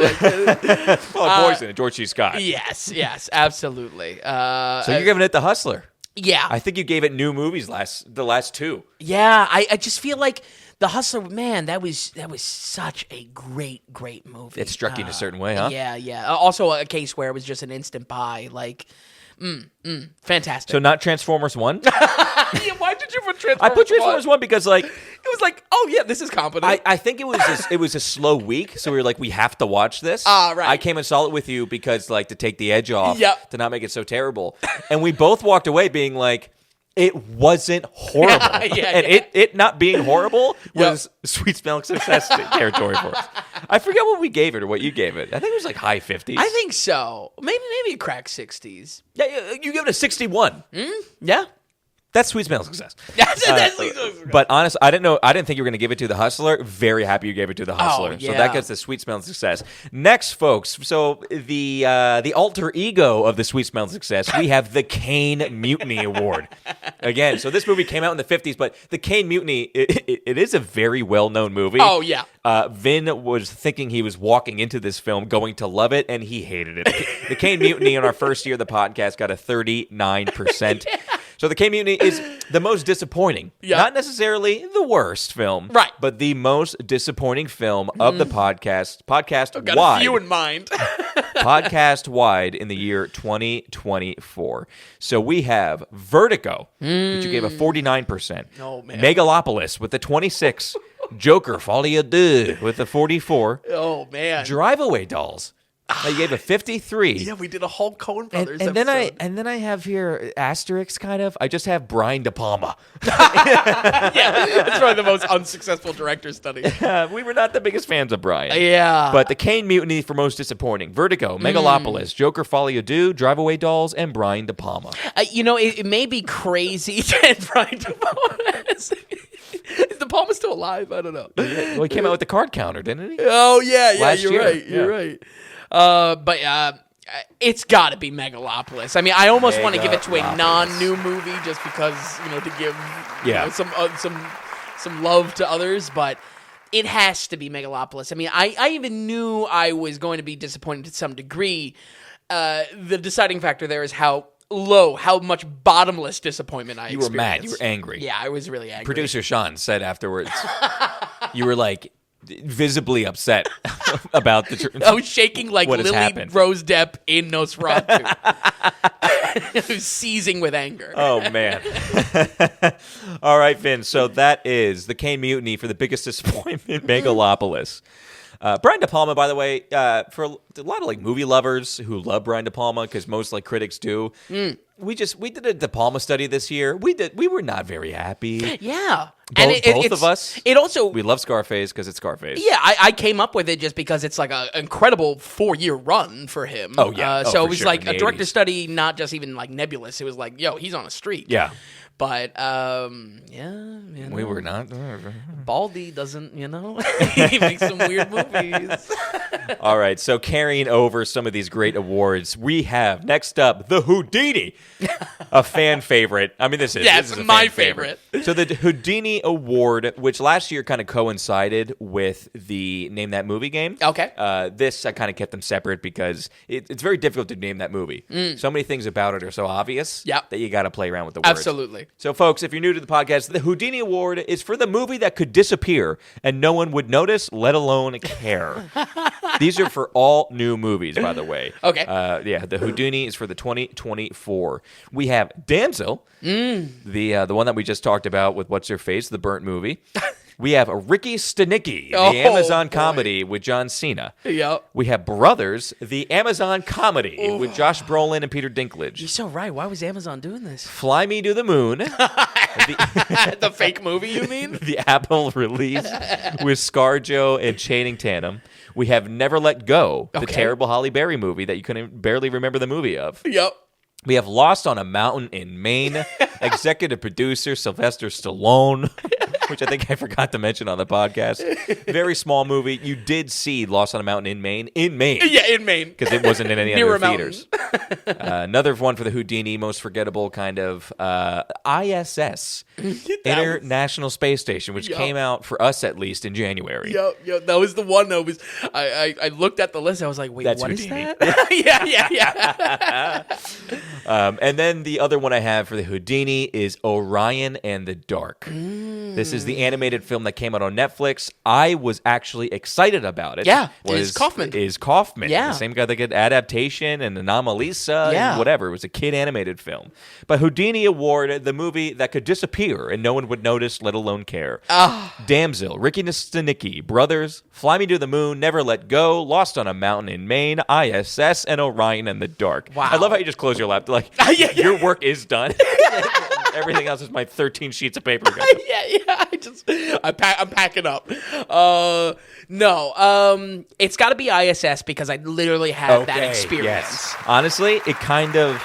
Poison, George C. Scott. Yes, absolutely. So you're giving it The Hustler. Yeah. I think you gave it new movies the last two. Yeah, I just feel like The Hustler, man, that was such a great movie. It struck you in a certain way, huh? Yeah. Also a case where it was just an instant buy. Like, fantastic. So not Transformers 1? Yeah, why did you put Transformers 1? I put Transformers 1 because, like... It was like, oh, yeah, this is competent. I think it was a slow week, so we were like, we have to watch this. Right. I came and saw it with you because, like, to take the edge off, Yep. to not make it so terrible. And we both walked away being like, it wasn't horrible. It not being horrible was Sweet Smell of Success territory for us. I forget what we gave it or what you gave it. I think it was like high 50s. I think so. Maybe it cracked 60s. Yeah, you give it a 61. Yeah. That's Sweet Smell of Success. That's But honestly, I didn't think you were going to give it to The Hustler. Very happy you gave it to The Hustler. yeah. So that gets the Sweet Smell of Success. Next, folks, so the alter ego of the Sweet Smell of Success, we have the Kane Mutiny Award. Again, so this movie came out in the 50s, but the Kane Mutiny, it is a very well-known movie. Oh, yeah. Vin was thinking he was walking into this film going to love it, and he hated it. The Kane Mutiny in our first year of the podcast got a 39%. So the Kane Mutiny is the most disappointing. Yeah. Not necessarily the worst film. Right. But the most disappointing film of the podcast Got wide. a few in mind. Podcast wide in the year 2024. So we have Vertigo, which you gave a 49%. Oh, man. Megalopolis with the 26. Joker, Folie à Deux with the 44. Oh, man. Drive-Away Dolls. You gave a 53. Yeah, we did a whole Coen Brothers and episode. then I have here asterisk kind of. I just have Brian De Palma. Yeah, that's probably the most unsuccessful director study. We were not the biggest fans of Brian. Yeah. But the Kane Mutiny for most disappointing. Vertigo, Megalopolis, Joker, Folie à Deux, Drive-Away Dolls, and Brian De Palma. It may be crazy that Brian De Palma is De Palma still alive? I don't know. Well, he came out with the card counter, didn't he? Oh, yeah, Last you're year. right. You're right. But it's got to be Megalopolis. I mean, I almost want to give it to a non-new movie just because, to give some love to others, but it has to be Megalopolis. I mean, I even knew I was going to be disappointed to some degree. The deciding factor there is how much bottomless disappointment I experienced. You were mad. You were angry. Yeah, I was really angry. Producer Sean said afterwards, you were like visibly upset about the I was shaking like what has Lily happened. Rose Depp in Nosferatu. I was seizing with anger. Oh, man. All right, Vin. So that is the Kane Mutiny for the biggest disappointment, Megalopolis. Brian De Palma, by the way, for a lot of movie lovers who love Brian De Palma, because most critics do. We did a De Palma study this year. We were not very happy. Yeah, Both of us. It also we love Scarface because it's Scarface. Yeah, I came up with it just because it's like an incredible 4-year run for him. Oh yeah, so for it was sure, like in a the director 80s. study, not just even nebulous. It was like, yo, he's on a streak. Yeah. But We were not. Baldy doesn't, he makes some weird movies. All right, so carrying over some of these great awards, we have next up the Houdini, a fan favorite. I mean, this is a my fan favorite. So the Houdini Award, which last year kind of coincided with the Name That Movie game. Okay. This, I kind of kept them separate because it's very difficult to name that movie. So many things about it are so obvious that you got to play around with the words. Absolutely. So, folks, if you're new to the podcast, the Houdini Award is for the movie that could disappear and no one would notice, let alone care. These are for all new movies, by the way. Okay. The Houdini is for the 2024. We have Damsel, the one that we just talked about with What's Her Face, the burnt movie. We have Ricky Stenicki, the Amazon comedy with John Cena. Yep. We have Brothers, the Amazon comedy with Josh Brolin and Peter Dinklage. You're so right. Why was Amazon doing this? Fly Me to the Moon. The fake movie, you mean? The Apple release with ScarJo and Channing Tatum. We have Never Let Go, the terrible Halle Berry movie that you couldn't barely remember the movie of. Yep. We have Lost on a Mountain in Maine. Executive producer Sylvester Stallone, which I think I forgot to mention on the podcast. Very small movie. You did see Lost on a Mountain in Maine. In Maine. Yeah, in Maine. Because it wasn't in any Near other theaters. Another one for the Houdini, most forgettable kind of ISS, International Space Station, which came out for us at least in January. Yep. That was the one that was. I looked at the list. I was like, wait, That's what Houdini. is that? Yeah. And then the other one I have for the Houdini is Orion and the Dark. This is the animated film that came out on Netflix. I was actually excited about it. Yeah, is Kaufman. Yeah. The same guy that did Adaptation and Anomalisa and whatever. It was a kid animated film. But Houdini Award, the movie that could disappear and no one would notice, let alone care. Damsel, Ricky Stenicki, Brothers, Fly Me to the Moon, Never Let Go, Lost on a Mountain in Maine, ISS, and Orion and the Dark. Wow. I love how you just close your laptop. Like, your work is done. Everything else is my 13 sheets of paper. I'm packing up. No, it's got to be ISS because I literally have that experience. Yes. Honestly, it kind of...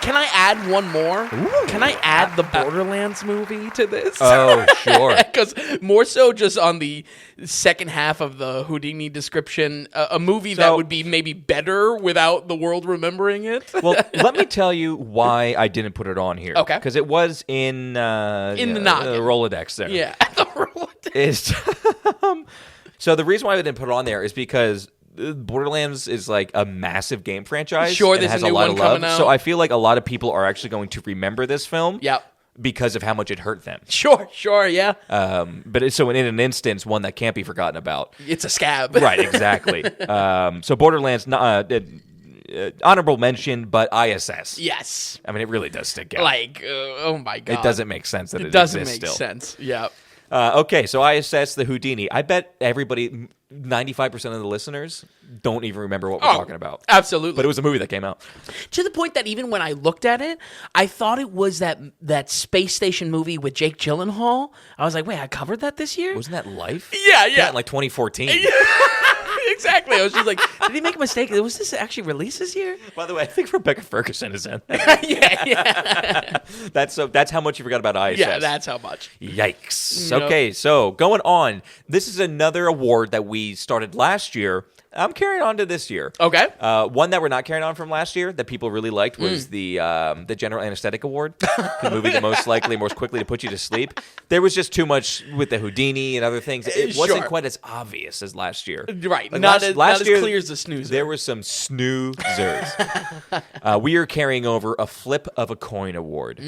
Can I add one more? Ooh, Can I add the Borderlands movie to this? Oh, sure. Because more so just on the second half of the Houdini description, a movie that would be maybe better without the world remembering it. Well, let me tell you why I didn't put it on here. Okay. Because it was in the Rolodex there. Yeah, the Rolodex. So the reason why I didn't put it on there is because Borderlands is like a massive game franchise. Sure, and there's has a new lot one of love. coming out. So I feel like a lot of people are actually going to remember this film. Yep. Because of how much it hurt them. Sure, yeah. But so in an instance, one that can't be forgotten about. It's a scab. Right, exactly. So Borderlands, honorable mention, but ISS. Yes. I mean, it really does stick out. Like, oh my God. It doesn't make sense that it doesn't exists make still. sense. Yeah. Okay, so ISS, the Houdini. I bet everybody, 95% of the listeners, don't even remember what we're talking about. Absolutely. But it was a movie that came out. To the point that even when I looked at it, I thought it was that space station movie with Jake Gyllenhaal. I was like, wait, I covered that this year? Wasn't that Life? Yeah. In like 2014. Exactly. I was just like, did he make a mistake? Was this actually released this year? By the way, I think Rebecca Ferguson is in. Yeah. That's how much you forgot about ISS. Yeah, that's how much. Yikes. Nope. Okay, so going on. This is another award that we started last year. I'm carrying on to this year. Okay. One that we're not carrying on from last year that people really liked was the General Anesthetic Award, the movie that most likely, most quickly to put you to sleep. There was just too much with the Houdini and other things. It wasn't quite as obvious as last year. Right. Like not last as year, clear as the snoozer. There were some snoozers. We are carrying over a Flip of a Coin award.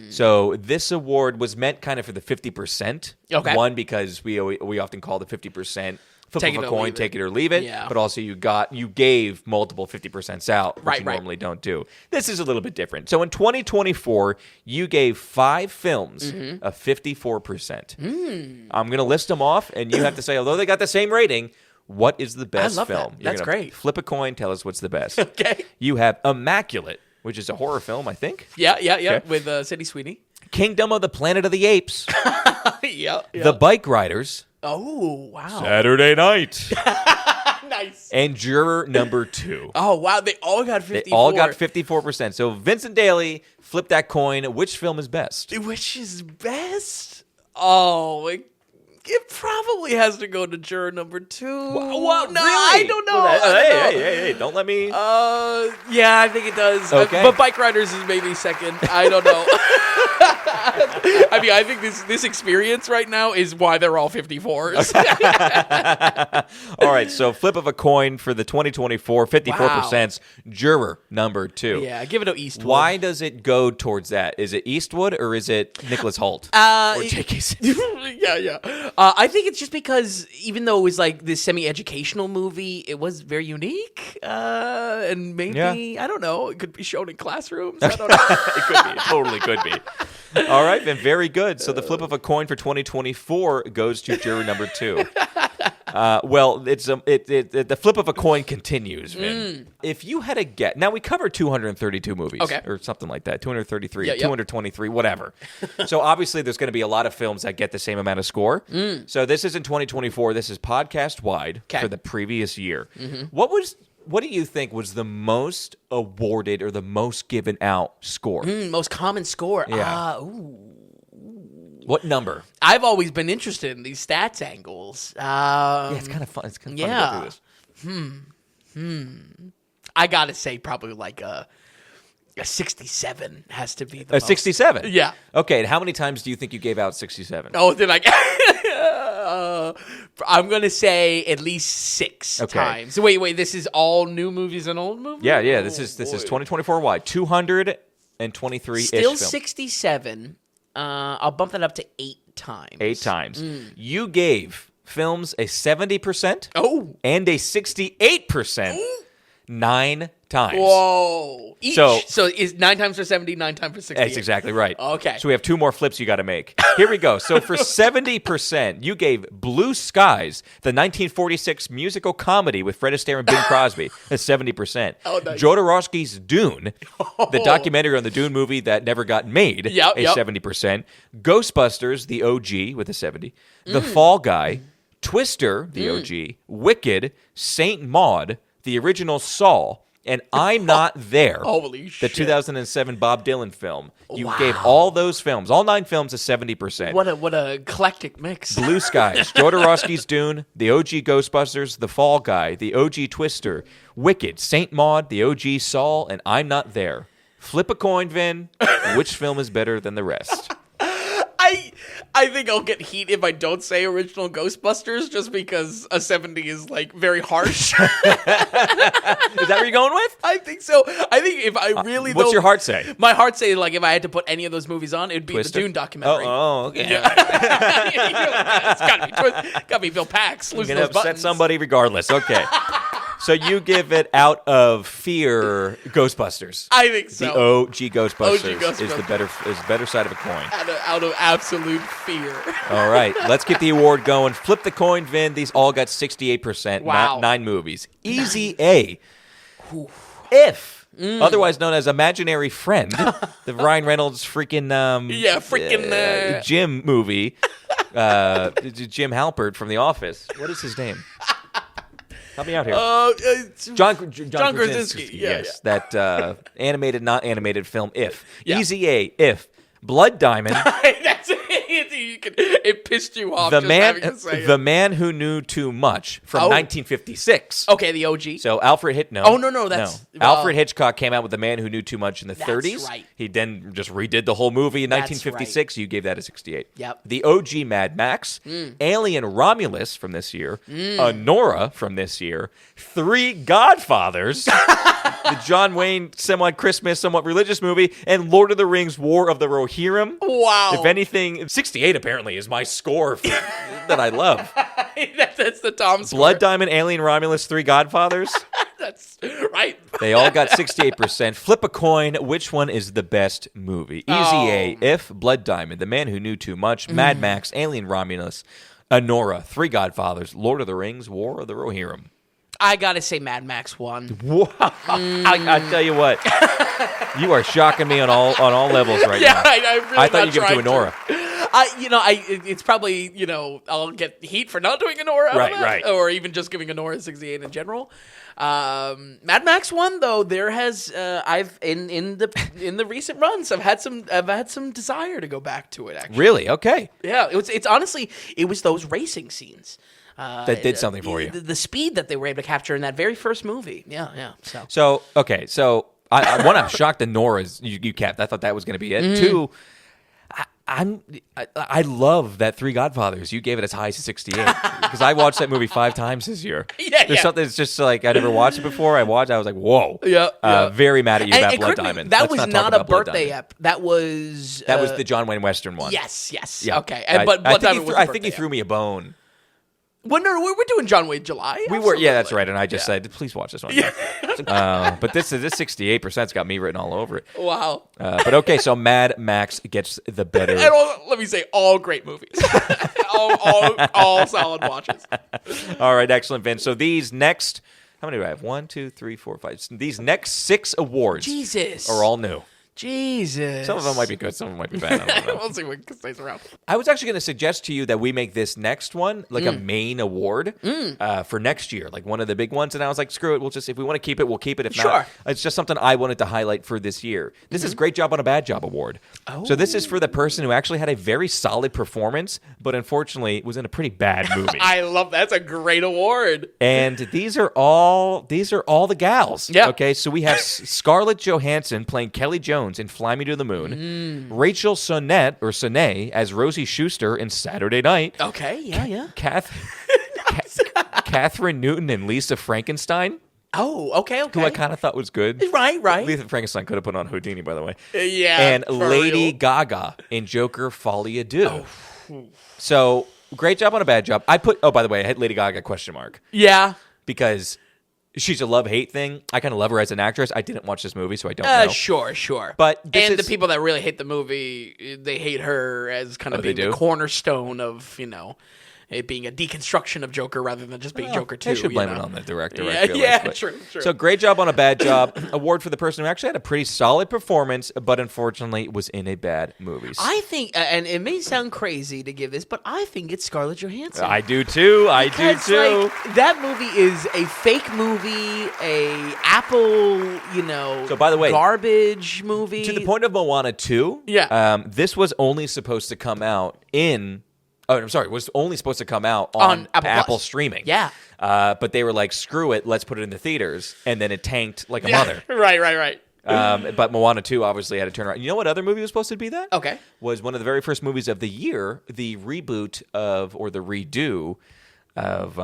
So this award was meant kind of for the 50%. Okay. One, because we often call the 50%. Flip of a coin, take it or leave it. Yeah. But also you gave multiple 50% out, which you Right. normally don't do. This is a little bit different. So in 2024, you gave 5 films a 54%. I'm going to list them off, and you have to say, although they got the same rating, what is the best I love film? that. You're That's gonna great. Flip a coin, tell us what's the best. Okay. You have Immaculate, which is a horror film, I think. Yeah. Okay. With Sidney Sweeney. Kingdom of the Planet of the Apes. Yeah. The Bike Riders. Oh, wow. Saturday Night. Nice. And Juror Number 2. Oh, wow. They all got 54. They all got 54%. So Vincent Daly, flip that coin. Which film is best? Which is best? Oh, It probably has to go to juror number 2. What? No, Really? I don't know. Well, I don't know. Hey, don't let me... Yeah, I think it does. Okay. But Bike Riders is maybe second. I don't know. I mean, I think this experience right now is why they're all 54s. All right, so flip of a coin for the 2024 54% juror number 2. Yeah, give it to Eastwood. Why does it go towards that? Is it Eastwood or is it Nicholas Hoult? Or J.K. Simmons? Yeah. I think it's just because even though it was like this semi-educational movie, it was very unique. And maybe, I don't know, it could be shown in classrooms. I don't know. It could be. It totally could be. All right, then. Very good. So the flip of a coin for 2024 goes to juror number 2. Well, the flip of a coin continues, Vin. If you had a guess, now we covered 232 movies, or something like that, 233, 223, whatever. So obviously, there's going to be a lot of films that get the same amount of score. So this isn't 2024. This is podcast wide for the previous year. What do you think was the most awarded or the most given out score? Most common score. Yeah. What number? I've always been interested in these stats angles. Yeah, it's kind of fun. It's kind of fun to go through this. I gotta say, probably like a 67 has to be the most. 67? Yeah. Okay, and how many times do you think you gave out 67? Oh, did I? I'm gonna say at least 6 times. Wait. This is all new movies and old movies. Yeah. This is 2024 wide. 223-ish Still films. 67. I'll bump that up to 8 times. 8 times. You gave films a 70% and a 68% 9 times. Whoa. Each. So is 9 times for 70, 9 times for 68. That's exactly right. Okay. So we have 2 more flips you got to make. Here we go. So for 70%, you gave Blue Skies, the 1946 musical comedy with Fred Astaire and Bing Crosby, a 70%. Oh, nice. Jodorowsky's Dune, the documentary on the Dune movie that never got made, a 70%. Ghostbusters, the OG, with a 70. The Fall Guy, Twister, the OG, Wicked, Saint Maud, the original Saw, and I'm Not There. Holy shit. The 2007 Bob Dylan film. You gave all those films, all 9 films, a 70%. What a eclectic mix. Blue Skies, Jodorowsky's Dune, the OG Ghostbusters, The Fall Guy, the OG Twister, Wicked, Saint Maud, the OG Saul, and I'm Not There. Flip a coin, Vin. Which film is better than the rest? I think I'll get heat if I don't say original Ghostbusters, just because a 70 is like very harsh. Is that what you're going with? I think so. I think if I really What's your heart say? My heart say, like, if I had to put any of those movies on, it'd be Twister? the Dune documentary. Oh, okay. Yeah. It's gotta be Bill Pax. You're gonna upset somebody regardless. Okay. So you give it out of fear, Ghostbusters. I think so. The OG Ghostbusters, Ghostbusters is the better side of a coin. Out of absolute fear. All right, let's get the award going. Flip the coin, Vin. These all got 68%. Wow. 9 movies. Easy A. If, otherwise known as Imaginary Friend, the Ryan Reynolds freaking Jim movie. Jim Halpert from The Office. What is his name? Help me out here. John Krasinski. Yes, that animated, not animated film. If Easy A. If Blood Diamond. That's it. It pissed you off. The Man Who Knew Too Much from 1956. Okay, the OG. So Alfred Hitchcock. Oh no, that's Alfred Hitchcock came out with The Man Who Knew Too Much in the 30s. Right. He then just redid the whole movie in 1956. Right. You gave that a 68. Yep. The OG Mad Max, Alien Romulus from this year, Nora from this year, 3 Godfathers, the John Wayne somewhat Christmas, somewhat religious movie, and Lord of the Rings: War of the Rohirrim. Wow. If anything, 68 apparently is my score that I love. That's the Tom score. Blood Diamond, Alien Romulus, 3 Godfathers. That's right. They all got 68%. Flip a coin. Which one is the best movie? Easy A. If Blood Diamond, The Man Who Knew Too Much, Mad Max, Alien Romulus, Nora, 3 Godfathers, Lord of the Rings, War of the Rohirrim. I gotta say Mad Max won. Wow. I tell you what, you are shocking me on all levels right now. I really I thought you give it to Nora. It's probably, I'll get heat for not doing a Nora out of that, Right. or even just giving a Nora 68 in general. Mad Max 1 though, there has I've in the recent runs I've had some desire to go back to it actually. Really? Okay. Yeah, it's honestly it was those racing scenes That did something for you. The speed that they were able to capture in that very first movie. Yeah. So I'm shocked the Nora's you kept. I thought that was going to be it. Two, I love that Three Godfathers. You gave it as high as 68 because I watched that movie 5 times this year. There's something that's just like I never watched it before. I was like, whoa. Yeah. Very mad at you about Blood correct me, Diamond. That Let's was not not a talk about Blood birthday Diamond. ep. That was the John Wayne Western one. Yes. Yeah. Okay. But Blood Diamond was. I think he threw me a bone. Well, no, we're doing John Wayne July. We were, yeah, that's right. And I just said, please watch this one. But this 68%'s got me written all over it. Wow. But okay, so Mad Max gets the better. Let me say, all great movies, all solid watches. All right, excellent, Vince. So these next, how many do I have? 1, 2, 3, 4, 5. These next 6 awards Jesus are all new. Jesus. Some of them might be good, some of them might be bad. I don't know. We'll see what stays around. I was actually going to suggest to you that we make this next one like a main award for next year, like one of the big ones. And I was like, screw it. If we want to keep it, we'll keep it. If not, it's just something I wanted to highlight for this year. This is Great Job on a Bad Job Award. Oh. So this is for the person who actually had a very solid performance, but unfortunately was in a pretty bad movie. I love that. That's a great award. And these are all the gals. Yeah. Okay, so we have Scarlett Johansson playing Kelly Jones in Fly Me to the Moon. Rachel Sonnet as Rosie Schuster in Saturday Night. Okay, yeah. Catherine Newton and Lisa Frankenstein. Oh, okay. Who I kind of thought was good. Right. Lisa Frankenstein could have put on Houdini, by the way. Yeah. And Lady Gaga in Joker Folie à Deux. Oh. So, Great Job on a Bad Job. By the way, I had Lady Gaga question mark. Yeah. Because she's a love-hate thing. I kind of love her as an actress. I didn't watch this movie, so I don't know. Sure. But the people that really hate the movie, they hate her as kind of being the cornerstone of, it being a deconstruction of Joker rather than just being Joker 2. I should blame it on the director. True. So Great Job on a Bad Job award for the person who actually had a pretty solid performance, but unfortunately was in a bad movie. I think, and it may sound crazy to give this, but I think it's Scarlett Johansson. I do too. That movie is a fake movie, a Apple, So by the way, garbage movie. To the point of Moana 2, this was only supposed to come out was only supposed to come out on Apple streaming. Yeah. But they were like, screw it, let's put it in the theaters. And then it tanked like a mother. Right. But Moana 2 obviously had to turn around. You know what other movie was supposed to be that? Okay. Was one of the very first movies of the year, the reboot or the redo of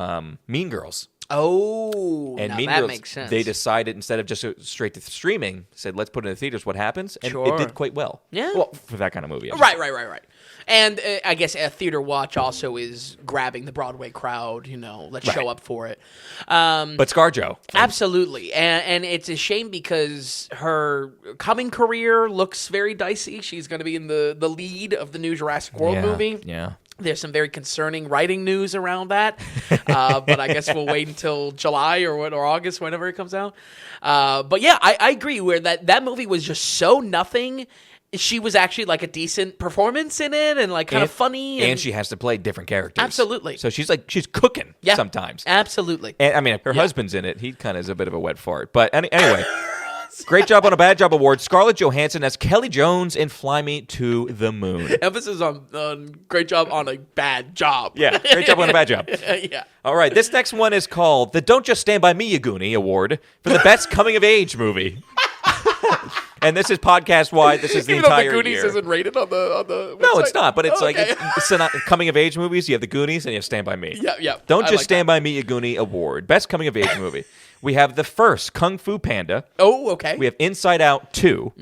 Mean Girls. Oh, and that Girls, makes sense. They decided, instead of just straight to streaming, said, let's put it in the theaters, what happens? And Sure. it did quite well. Yeah. Well, for that kind of movie. Right. And I guess a theater watch also is grabbing the Broadway crowd, let's show up for it. But ScarJo. Absolutely. And it's a shame because her coming career looks very dicey. She's going to be in the lead of the new Jurassic World movie. Yeah. There's some very concerning writing news around that, but I guess we'll wait until July or August, whenever it comes out. But yeah, I agree where that movie was just so nothing. She was actually like a decent performance in it and like kind of funny. And she has to play different characters. Absolutely. So she's cooking sometimes. Absolutely. And I mean, her husband's in it. He kind of is a bit of a wet fart. But anyway. Great Job on a Bad Job award. Scarlett Johansson as Kelly Jones in Fly Me to the Moon. Emphasis on Great Job on a Bad Job. Yeah, Great Job on a Bad Job. Yeah. All right, this next one is called the Don't Just Stand By Me, Yaguni Award for the Best Coming of Age Movie. And this is podcast-wide. This is the entire year. The Goonies isn't rated on the website? No, it's not. But it's okay. it's not coming-of-age movies. You have the Goonies and you have Stand By Me. Yeah. Don't Just Stand By Me, Yaguni Award. Best Coming-of-Age Movie. We have the first Kung Fu Panda. Oh, okay. We have Inside Out 2.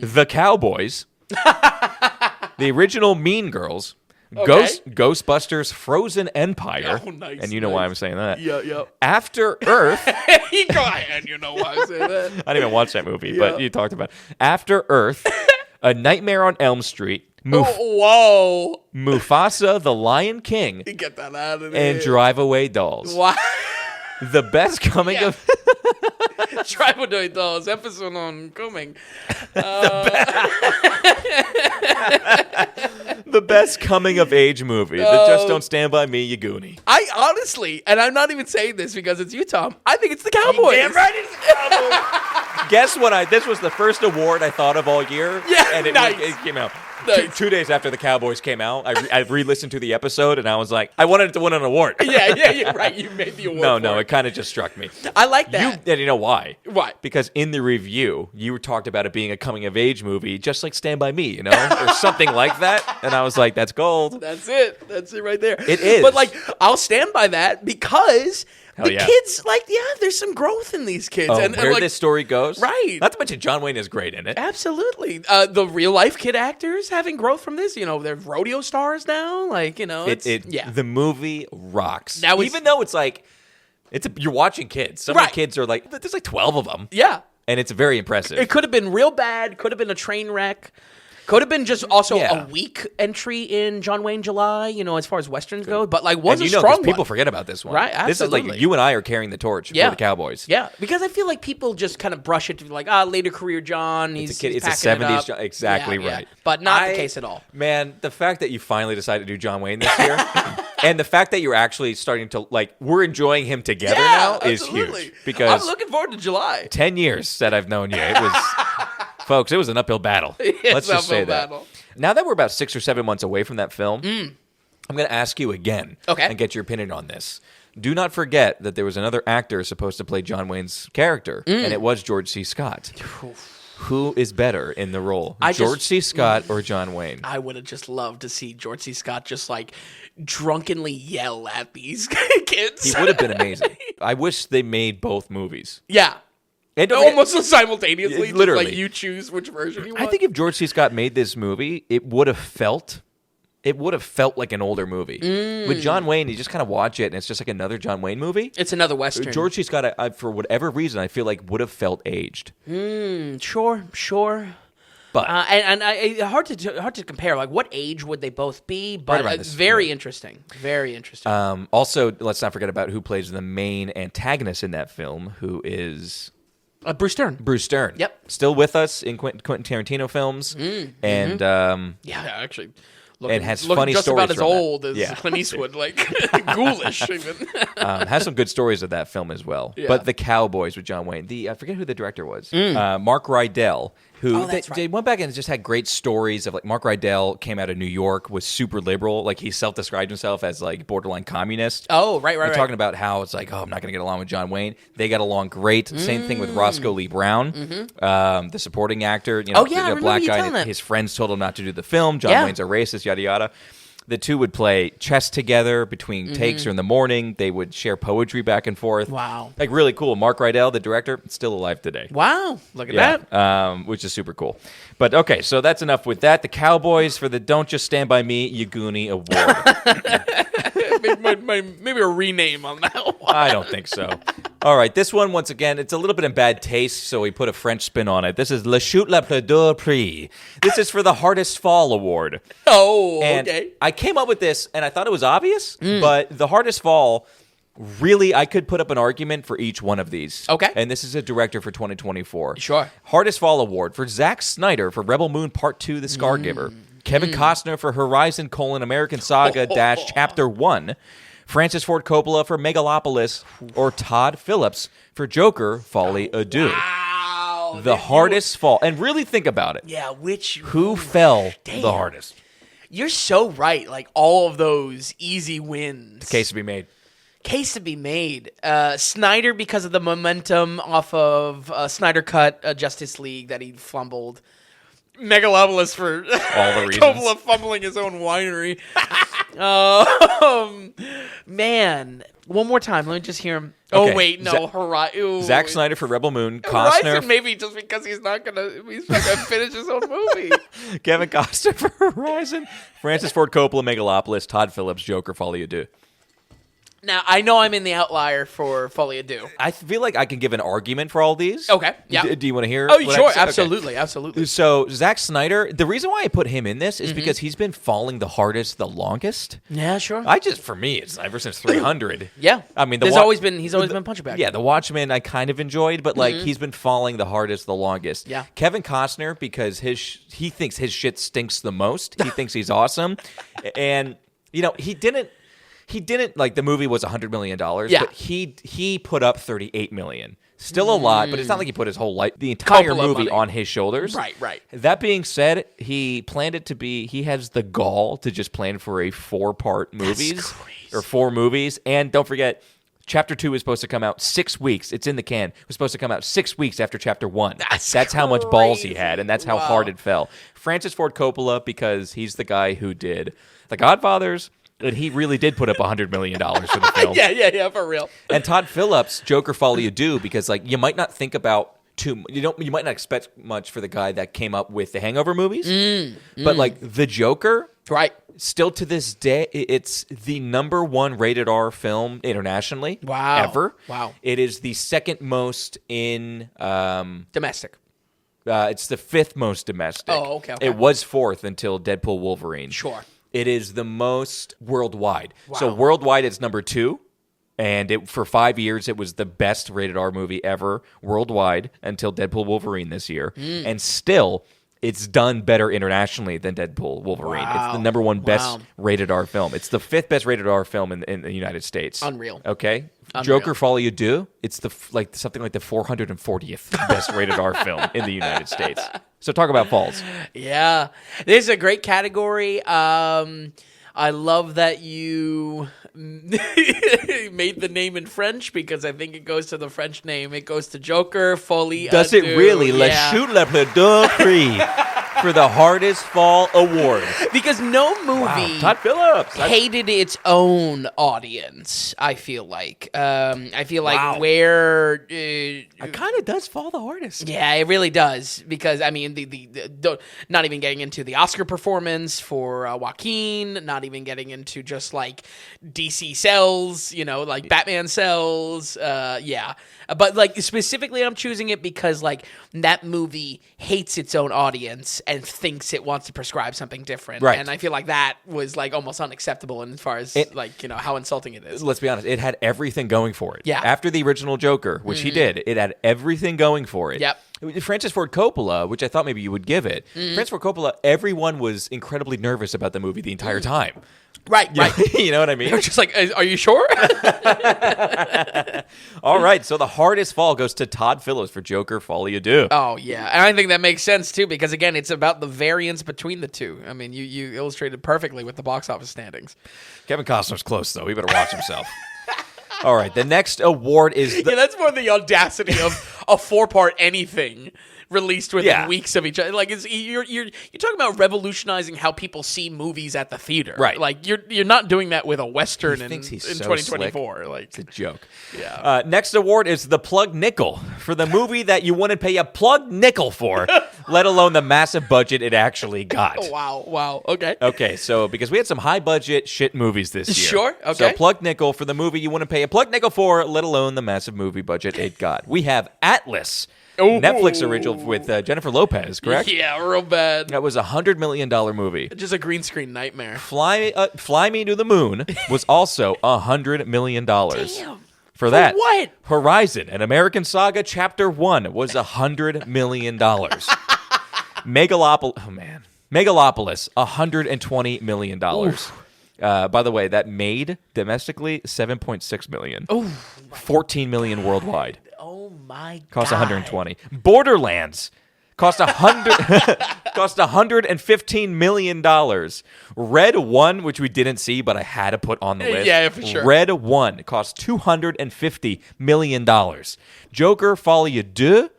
The Cowboys. The original Mean Girls. Okay. Ghostbusters Frozen Empire. Oh, nice. And you know why I'm saying that. Yeah. After Earth. Go ahead. You know why I'm saying that. I didn't even watch that movie, but you talked about it. After Earth. A Nightmare on Elm Street. Whoa. Mufasa the Lion King. Get that out of there. And Drive Away Dolls. Wow. The best coming of Tribunoidos, episode on coming. The best coming of age movie. The Just Don't Stand By Me, you goonie. I honestly, and I'm not even saying this because it's you, Tom. I think it's the Cowboys. Damn right it's the Cowboys. Guess what? This was the first award I thought of all year. Yeah, and it came out. Nice. 2 days after the Cowboys came out, I re-listened to the episode, and I was like, I wanted it to win an award. Yeah, right. You made the award. No, it kind of just struck me. I like that. And you know why? Why? Because in the review, you talked about it being a coming-of-age movie, just like Stand By Me, or something like that. And I was like, that's gold. That's it. That's it right there. It is. But, I'll stand by that because Hell the yeah. kids, there's some growth in these kids. Oh, where this story goes? Right. Not to mention John Wayne is great in it. Absolutely. The real-life kid actors having growth from this. They're rodeo stars now. The movie rocks. Now even though it's you're watching kids. Some of the kids are there's 12 of them. Yeah. And it's very impressive. It could have been real bad. Could have been a train wreck. Could have been just also a weak entry in John Wayne July, as far as Westerns go. But, was a strong one. People forget about this one. Right, absolutely. This is you and I are carrying the torch for the Cowboys. Yeah, because I feel like people just kind of brush it to later career John. He's It's a packing 70s it up. John. Exactly right. Yeah. But not the case at all. Man, the fact that you finally decided to do John Wayne this year, and the fact that you're actually starting to, we're enjoying him together now is huge. Because I'm looking forward to July. 10 years that I've known you. It was, folks, it was an uphill battle. Let's just say that. Now that we're about 6 or 7 months away from that film, I'm going to ask you again and get your opinion on this. Do not forget that there was another actor supposed to play John Wayne's character, and it was George C. Scott. Who is better in the role, George C. Scott or John Wayne? I would have just loved to see George C. Scott just drunkenly yell at these kids. He would have been amazing. I wish they made both movies. Yeah. And almost simultaneously, literally. just you choose which version you want. I think if George C. Scott made this movie, it would have felt like an older movie. With John Wayne, you just kind of watch it, and it's just like another John Wayne movie. It's another Western. George C. Scott, I, for whatever reason, I feel like would have felt aged. Sure. But hard to compare. What age would they both be? But very interesting. Very interesting. Also, let's not forget about who plays the main antagonist in that film, who is Bruce Stern. Bruce Stern. Yep. Still with us in Quentin Tarantino films. And actually. And has funny just stories about as from old that. as Clint Eastwood, ghoulish even. Has some good stories of that film as well. Yeah. But The Cowboys with John Wayne. I forget who the director was. Mark Rydell. Who they went back and just had great stories of Mark Rydell came out of New York, was super liberal. He self-described himself as borderline communist. Oh, right. They're talking about how it's I'm not going to get along with John Wayne. They got along great. Same thing with Roscoe Lee Brown, the supporting actor. The black guy. His friends told him not to do the film. John Wayne's a racist. Yada yada. The two would play chess together between takes or in the morning. They would share poetry back and forth. Wow. Really cool. Mark Rydell, the director, still alive today. Wow. Look at that. Which is super cool. But okay, so that's enough with that. The Cowboys for the Don't Just Stand By Me, You Goonie Award. Maybe a rename on that one. I don't think so. All right, this one, once again, it's a little bit in bad taste, so we put a French spin on it. This is Le Chute la plus dure prix. This is for the Hardest Fall Award. Oh, and okay. I came up with this, and I thought it was obvious, but the Hardest Fall, really, I could put up an argument for each one of these. Okay. And this is a director for 2024. Sure. Hardest Fall Award for Zack Snyder for Rebel Moon Part 2, The Scargiver. Kevin Costner for Horizon: American Saga - Chapter 1. Francis Ford Coppola for Megalopolis, or Todd Phillips for Joker: Folly Adieu. Wow. The hardest fall. And really think about it. Yeah, Who fell the hardest? You're so right. All of those easy wins. Case to be made. Snyder, because of the momentum off of Snyder Cut Justice League that he fumbled. Megalopolis for all the reasons. Coppola fumbling his own winery. Man, one more time. Let me just hear him. Okay. Oh wait, no, Horizon. Zack Snyder for Rebel Moon. Horizon, maybe just because he's not gonna finish his own movie. Kevin Costner for Horizon. Francis Ford Coppola, Megalopolis. Todd Phillips, Joker: Folly Adieu. Now, I know I'm in the outlier for Folie à Deux. I feel like I can give an argument for all these. Okay, yeah. Do you want to hear? Oh, what I sure. have to say? Okay. Absolutely. So Zack Snyder, the reason why I put him in this is because he's been falling the hardest, the longest. Yeah, sure. For me, it's ever since 300. Yeah. I mean, he's always been punch back. Yeah, The Watchmen I kind of enjoyed, but like he's been falling the hardest, the longest. Yeah. Kevin Costner, because he thinks his shit stinks the most. He thinks he's awesome, and he didn't like the movie was $100 million. Yeah. But he put up $38 million. Still a lot, but it's not like he put his whole life, the entire movie on his shoulders. Right. That being said, he planned it to be. He has the gall to just plan for a 4-part movies or 4 movies, and don't forget. Chapter 2 is supposed to come out 6 weeks. It's in the can. It was supposed to come out 6 weeks after Chapter 1. That's how much balls he had, and that's how hard it fell. Francis Ford Coppola, because he's the guy who did The Godfathers, and he really did put up $100 million for the film. Yeah, for real. And Todd Phillips, Joker Folie à Deux, because like you might not think about you might not expect much for the guy that came up with the Hangover movies, but like the Joker, right? Still to this day, it's the #1 rated R film internationally. Wow. Ever. Wow. It is the second most in domestic. It's the 5th most domestic. Oh, okay. It was 4th until Deadpool Wolverine. Sure. It is the most worldwide. Wow. So worldwide, it's #2. And for 5 years, it was the best rated R movie ever worldwide until Deadpool Wolverine this year. And still, it's done better internationally than Deadpool Wolverine. Wow. It's the #1 best rated R film. It's the 5th best rated R film in the United States. Unreal. Okay? Unreal. Joker Folie à Deux, it's something like the 440th best rated R film in the United States. So talk about falls. Yeah. This is a great category. I love that you made the name in French because I think it goes to the French name. It goes to Joker, Folie à Does it Deux. really? Yeah. Let's shoot le deux prix for the hardest fall award. Because no movie Wow. Todd Phillips. hated its own audience, I feel like. I feel like Wow. where... It kind of does fall the hardest. Yeah, it really does. Because, I mean, the not even getting into the Oscar performance for Joaquin, not even getting into just, like, DC sells, like Batman sells. Yeah. But, like, specifically I'm choosing it because, like, that movie hates its own audience and thinks it wants to prescribe something different. Right. And I feel like that was, like, almost unacceptable as far as, how insulting it is. Let's be honest. It had everything going for it. Yeah. After the original Joker, which he did, it had everything going for it. Yep. Francis Ford Coppola, which I thought maybe you would give it. Francis Ford Coppola, everyone was incredibly nervous about the movie the entire time. Right. You know what I mean? They're just like, are you sure? All right, so the hardest fall goes to Todd Phillips for Joker Folie à Deux. Oh, yeah. And I think that makes sense, too, because, again, it's about the variance between the two. I mean, you illustrated perfectly with the box office standings. Kevin Costner's close, though. He better watch himself. All right, the next award is Yeah, that's more the audacity of a 4-part anything released within weeks of each other. Like you're talking about revolutionizing how people see movies at the theater. Right. Like you're not doing that with a Western in thinks he's so 2024. slick. Like It's a joke. Yeah. Next award is the plug nickel for the movie that you wouldn't pay a plug nickel for, let alone the massive budget it actually got. Oh, wow. Okay. Okay, so because we had some high budget shit movies this year. Sure, okay. So plug nickel for the movie you wouldn't pay a plug nickel for, let alone the massive movie budget it got. We have Atlas, Ooh. Netflix original with Jennifer Lopez, correct? Yeah, real bad. That was a $100 million movie. Just a green screen nightmare. Fly Me to the Moon was also $100 million. Damn. For that, what? Horizon, an American Saga Chapter 1 was $100 million. Megalopolis, $120 million. By the way, that made domestically $7.6 million. 14 million worldwide. Oh my god. Cost 120. Borderlands cost $115 million. Red 1, which we didn't see, but I had to put on the list. Yeah, for sure. Red 1 cost $250 million. Joker Folie à Deux,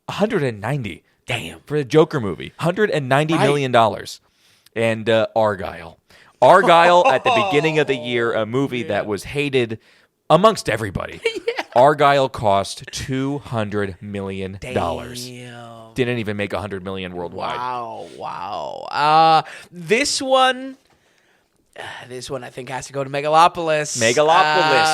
190. Damn. For the Joker movie, $190 million. And Argyle. Argyle at the beginning of the year, a movie that was hated amongst everybody. Argyle cost $200 million. Damn. Didn't even make $100 million worldwide. Wow. This one, This one I think has to go to Megalopolis.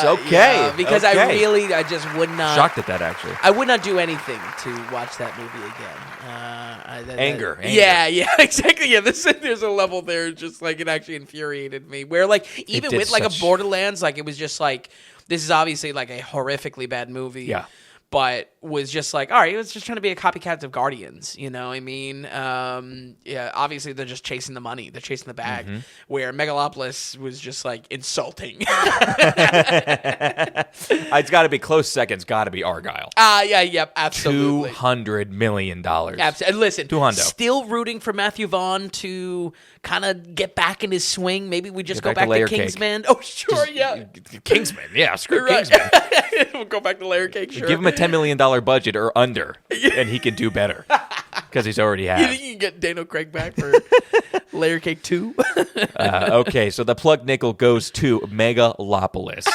Okay. Because okay. I just would not. Shocked at that, actually. I would not do anything to watch that movie again. Anger. Yeah, exactly. Yeah, there's a level there, just like it actually infuriated me. Where like even with like a Borderlands, like it was just like this is obviously like a horrifically bad movie. Yeah. But was just like, all right, it was just trying to be a copycat of Guardians, you know what I mean? Yeah, obviously they're just chasing the money. They're chasing the bag. Mm-hmm. Where Megalopolis was just like insulting. It's got to be close second's got to be Argyle. Absolutely. $200 million. Absolutely. And listen, $200. still rooting for Matthew Vaughn to kind of get back in his swing. Maybe we just go back to Kingsman. Oh, sure, yeah. Kingsman, yeah, screw Right. Kingsman. We'll go back to Layer Cake, sure. Give him a $10 million budget or under, and he can do better because he's already You had. think you can get Daniel Craig back for Layer Cake 2? Okay, so the plug nickel goes to Megalopolis.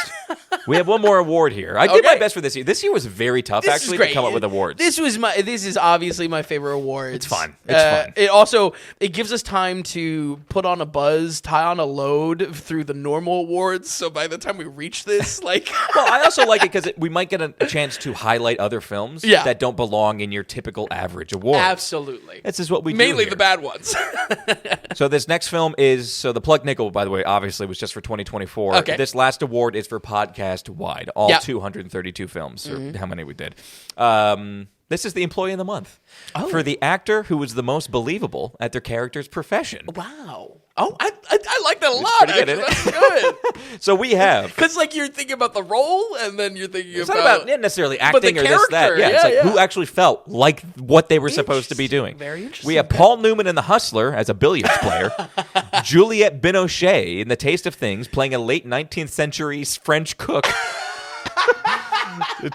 We have one more award here. I did my best for this year. This year was very tough, actually, to come up with awards. This is obviously my favorite award. It's fun. It's fun. It gives us time to put on a buzz, tie on a load through the normal awards. So by the time we reach this, like, well, I also like it because we might get a chance to highlight other films that don't belong in your typical average award. Absolutely. This is what we do mainly here. the bad ones. So this next film is the plug nickel. By the way, obviously was just for 2024. Okay. This last award is for podcast wide, all 232 films, or how many we did. This is the Employee of the Month for the actor who was the most believable at their character's profession. Wow. Oh, I like that a lot. pretty good, Actually. isn't That's good. So we have. Because like you're thinking about the role, and then you're thinking It's not about necessarily but the acting or this, that. character, Yeah, it's like yeah. who actually felt like what they were supposed to be doing. Very interesting. We have Paul Newman in The Hustler as a billiards player. Juliette Binoche in The Taste of Things playing a late 19th century French cook.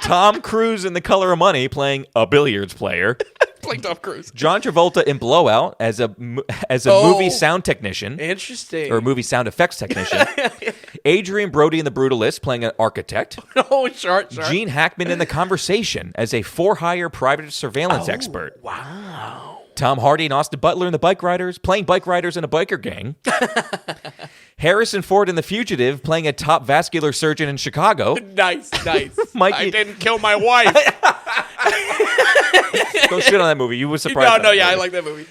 Tom Cruise in The Color of Money playing a billiards player. Playing Tom Cruise. John Travolta in Blowout as a movie sound technician. Interesting. Or movie sound effects technician. Adrian Brody in The Brutalist playing an architect. Oh, sure. Gene Hackman in The Conversation as a for-hire private surveillance expert. Wow. Tom Hardy and Austin Butler in The Bike Riders, playing bike riders in a biker gang. Harrison Ford in The Fugitive, playing a top vascular surgeon in Chicago. Nice. Mikey- I didn't kill my wife. Don't shit on that movie. You were surprised. I like that movie.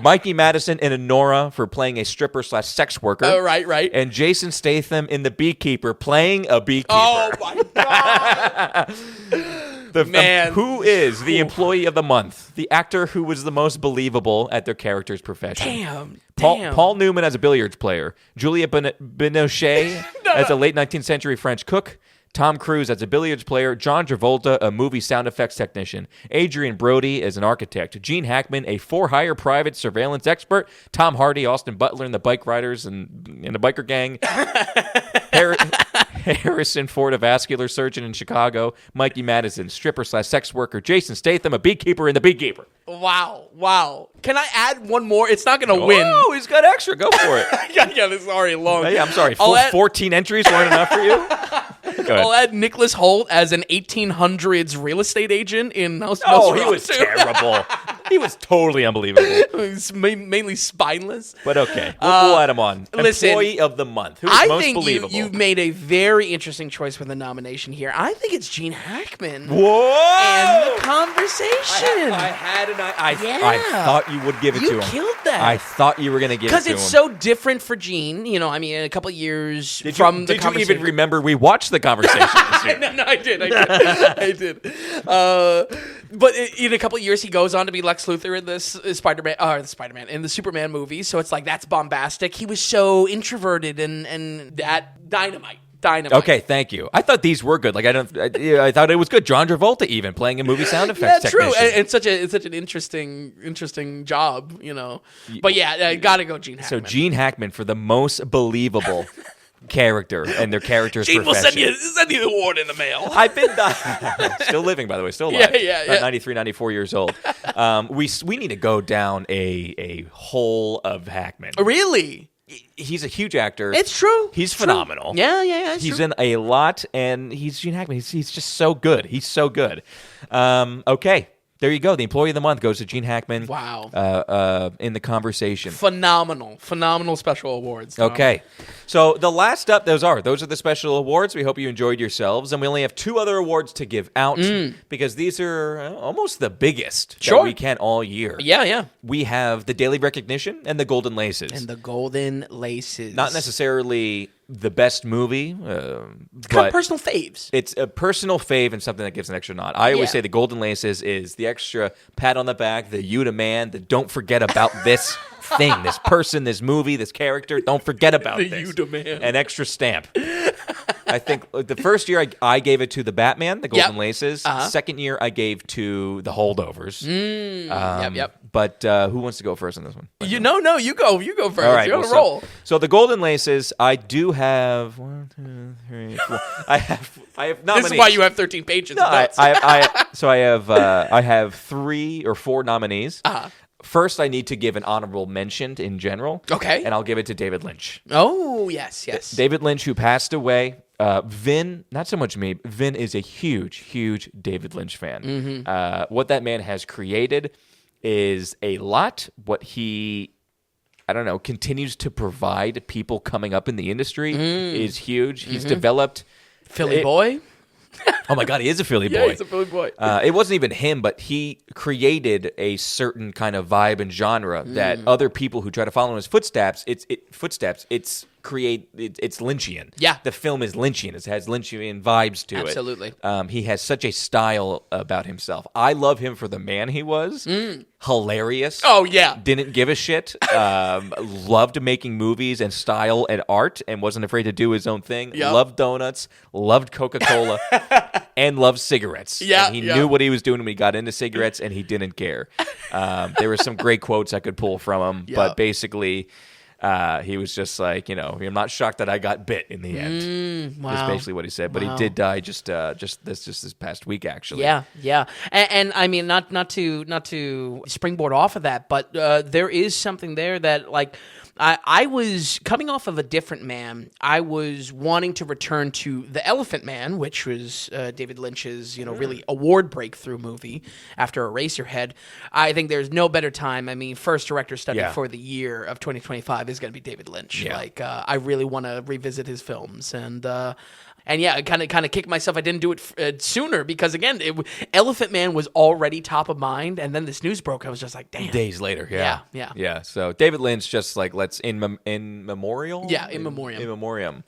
Mikey Madison in Nora for playing a stripper/sex worker. Oh, right. And Jason Statham in The Beekeeper, playing a beekeeper. Oh, my God. Man. Who is the Employee of the Month? The actor who was the most believable at their character's profession. Damn. Paul Newman as a billiards player. Juliette Binoche as a late 19th century French cook. Tom Cruise as a billiards player. John Travolta, a movie sound effects technician. Adrian Brody as an architect. Gene Hackman, a for-hire private surveillance expert. Tom Hardy, Austin Butler in The Bike Riders and in a biker gang. Harrison Ford, a vascular surgeon in Chicago. Mikey Madison, stripper/sex worker. Jason Statham, a beekeeper in The Beekeeper. Wow. Can I add one more? It's not going to win. Oh, he's got extra. Go for it. yeah, this is already long. Yeah, I'm sorry. I'll add- 14 entries weren't enough for you? Go ahead. I'll add Nicholas Hoult as an 1800s real estate agent in House Oh, he was terrible. He was totally unbelievable. He's mainly spineless. But okay, we'll add him on. Listen, Employee of the Month. Who's I most think believable? you've made a very interesting choice for the nomination here. I think it's Gene Hackman. Whoa! And The Conversation. I had an Yeah. I thought you would give it to him. You killed that. I thought you were going to give it to him. Because it's so different for Gene. You know, I mean, in a couple of years Did from you, The did you Conversation. even remember we watched The Conversation this year? No, I did. I did. But in a couple of years, he goes on to be Lex Luthor in this Spider-Man, in the Superman movie. So it's like, that's bombastic. He was so introverted and that dynamite. Okay, thank you. I thought these were good. Like I thought it was good. John Travolta even playing a movie sound effects technician. True. And it's such an interesting job, you know. But yeah, gotta go Gene Hackman. So Gene Hackman for the most believable character and their character's Gene profession. will send you the award in the mail. I've been still living, by the way, still alive. Yeah. 93, 94 years old. We need to go down a hole of Hackman. Really? He's a huge actor. It's true. He's phenomenal. Yeah. He's in a lot, and he's Gene Hackman. He's just so good. He's so good. Okay. there you go. The Employee of the Month goes to Gene Hackman. Wow. In the conversation. Phenomenal special awards. Tom. Okay. So the last up, those are the special awards. We hope you enjoyed yourselves. And we only have 2 other awards to give out because these are almost the biggest that we can all year. Yeah. We have the Daily Recognition and the Golden Laces. Not necessarily the best movie, it's kind but of personal faves. it's a personal fave and something that gives an extra nod. I always say the Golden Laces is the extra pat on the back, the you to man, the don't forget about this thing, this person, this movie, this character. Don't forget about The this. you to man. An extra stamp. I think the first year I gave it to the Batman, the Golden Laces. Second year I gave to the Holdovers. Yep. But who wants to go first on this one? You go. You go first. All right, You're on a well, roll. So the Golden Laces, I do have 1, 2, 3, 4. I have nominees. This is why you have 13 pages. No, of notes. I have 3 or 4 nominees. First, I need to give an honorable mention in general. Okay. And I'll give it to David Lynch. Oh, yes. David Lynch, who passed away. Vin, not so much me. Vin is a huge David Lynch fan. What that man has created is a lot. What he, continues to provide people coming up in the industry is huge. He's developed Philly boy. Oh my God, he is a Philly boy. Yeah, he's a Philly boy. It wasn't even him, but he created a certain kind of vibe and genre that other people who try to follow in his footsteps, it's Lynchian. Yeah. The film is Lynchian. It has Lynchian vibes to Absolutely. it. He has such a style about himself. I love him for the man he was. Hilarious. Oh, yeah. Didn't give a shit. Loved making movies and style and art and wasn't afraid to do his own thing. Yep. Loved donuts. Loved Coca-Cola. And loved cigarettes. Yeah, And he knew what he was doing when he got into cigarettes, and he didn't care. There were some great quotes I could pull from him, but basically, he was just like, I'm not shocked that I got bit in the end. Wow. That's basically what he said. But he did die just this past week, actually. Yeah. And I mean, not to springboard off of that, but there is something there that, like, I was coming off of A Different Man. I was wanting to return to The Elephant Man, which was David Lynch's, really award breakthrough movie after Eraserhead. I think there's no better time. I mean, first director study for the year of 2025 is going to be David Lynch. Yeah. Like, I really want to revisit his films, and yeah, I kind of kicked myself. I didn't do it sooner because, again, Elephant Man was already top of mind, and then this news broke. I was just like, damn. Days later, Yeah. So David Lynch, just like, let's in memorial. Yeah, in memoriam. In memoriam.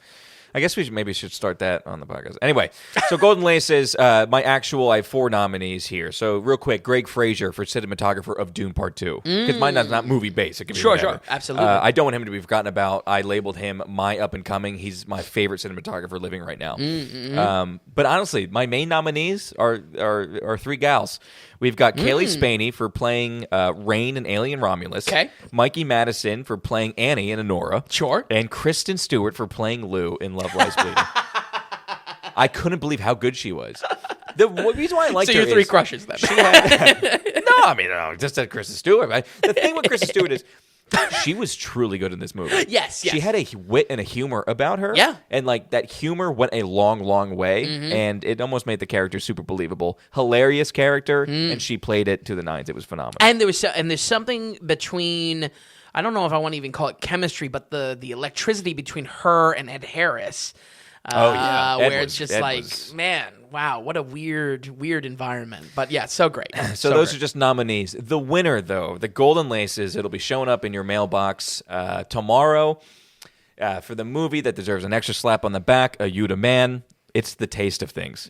I guess we should start that on the podcast. Anyway, so Golden Laces, I have 4 nominees here. So real quick, Greg Fraser for cinematographer of Dune Part 2. Because mine is not movie-based. It can be whatever. Sure. Absolutely. I don't want him to be forgotten about. I labeled him my up-and-coming. He's my favorite cinematographer living right now. But honestly, my main nominees are 3 gals. We've got Kaylee Spaney for playing Rain in Alien Romulus. Okay. Mikey Madison for playing Annie in Honora. Sure. And Kristen Stewart for playing Lou in Love Lies Bleeding. I couldn't believe how good she was. The reason why I liked her so is... your 3 crushes, then. No, just that Kristen Stewart. The thing with Kristen Stewart is she was truly good in this movie. Yes. She had a wit and a humor about her. Yeah. And, like, that humor went a long way, and it almost made the character super believable. Hilarious character, and she played it to the nines. It was phenomenal. And there's something between, I don't know if I want to even call it chemistry, but the electricity between her and Ed Harris. Where it's just man, wow, what a weird environment. But yeah, so great. So those are just nominees. The winner, though, the Golden Laces, it'll be showing up in your mailbox tomorrow for the movie that deserves an extra slap on the back, A You to Man. It's The Taste of Things.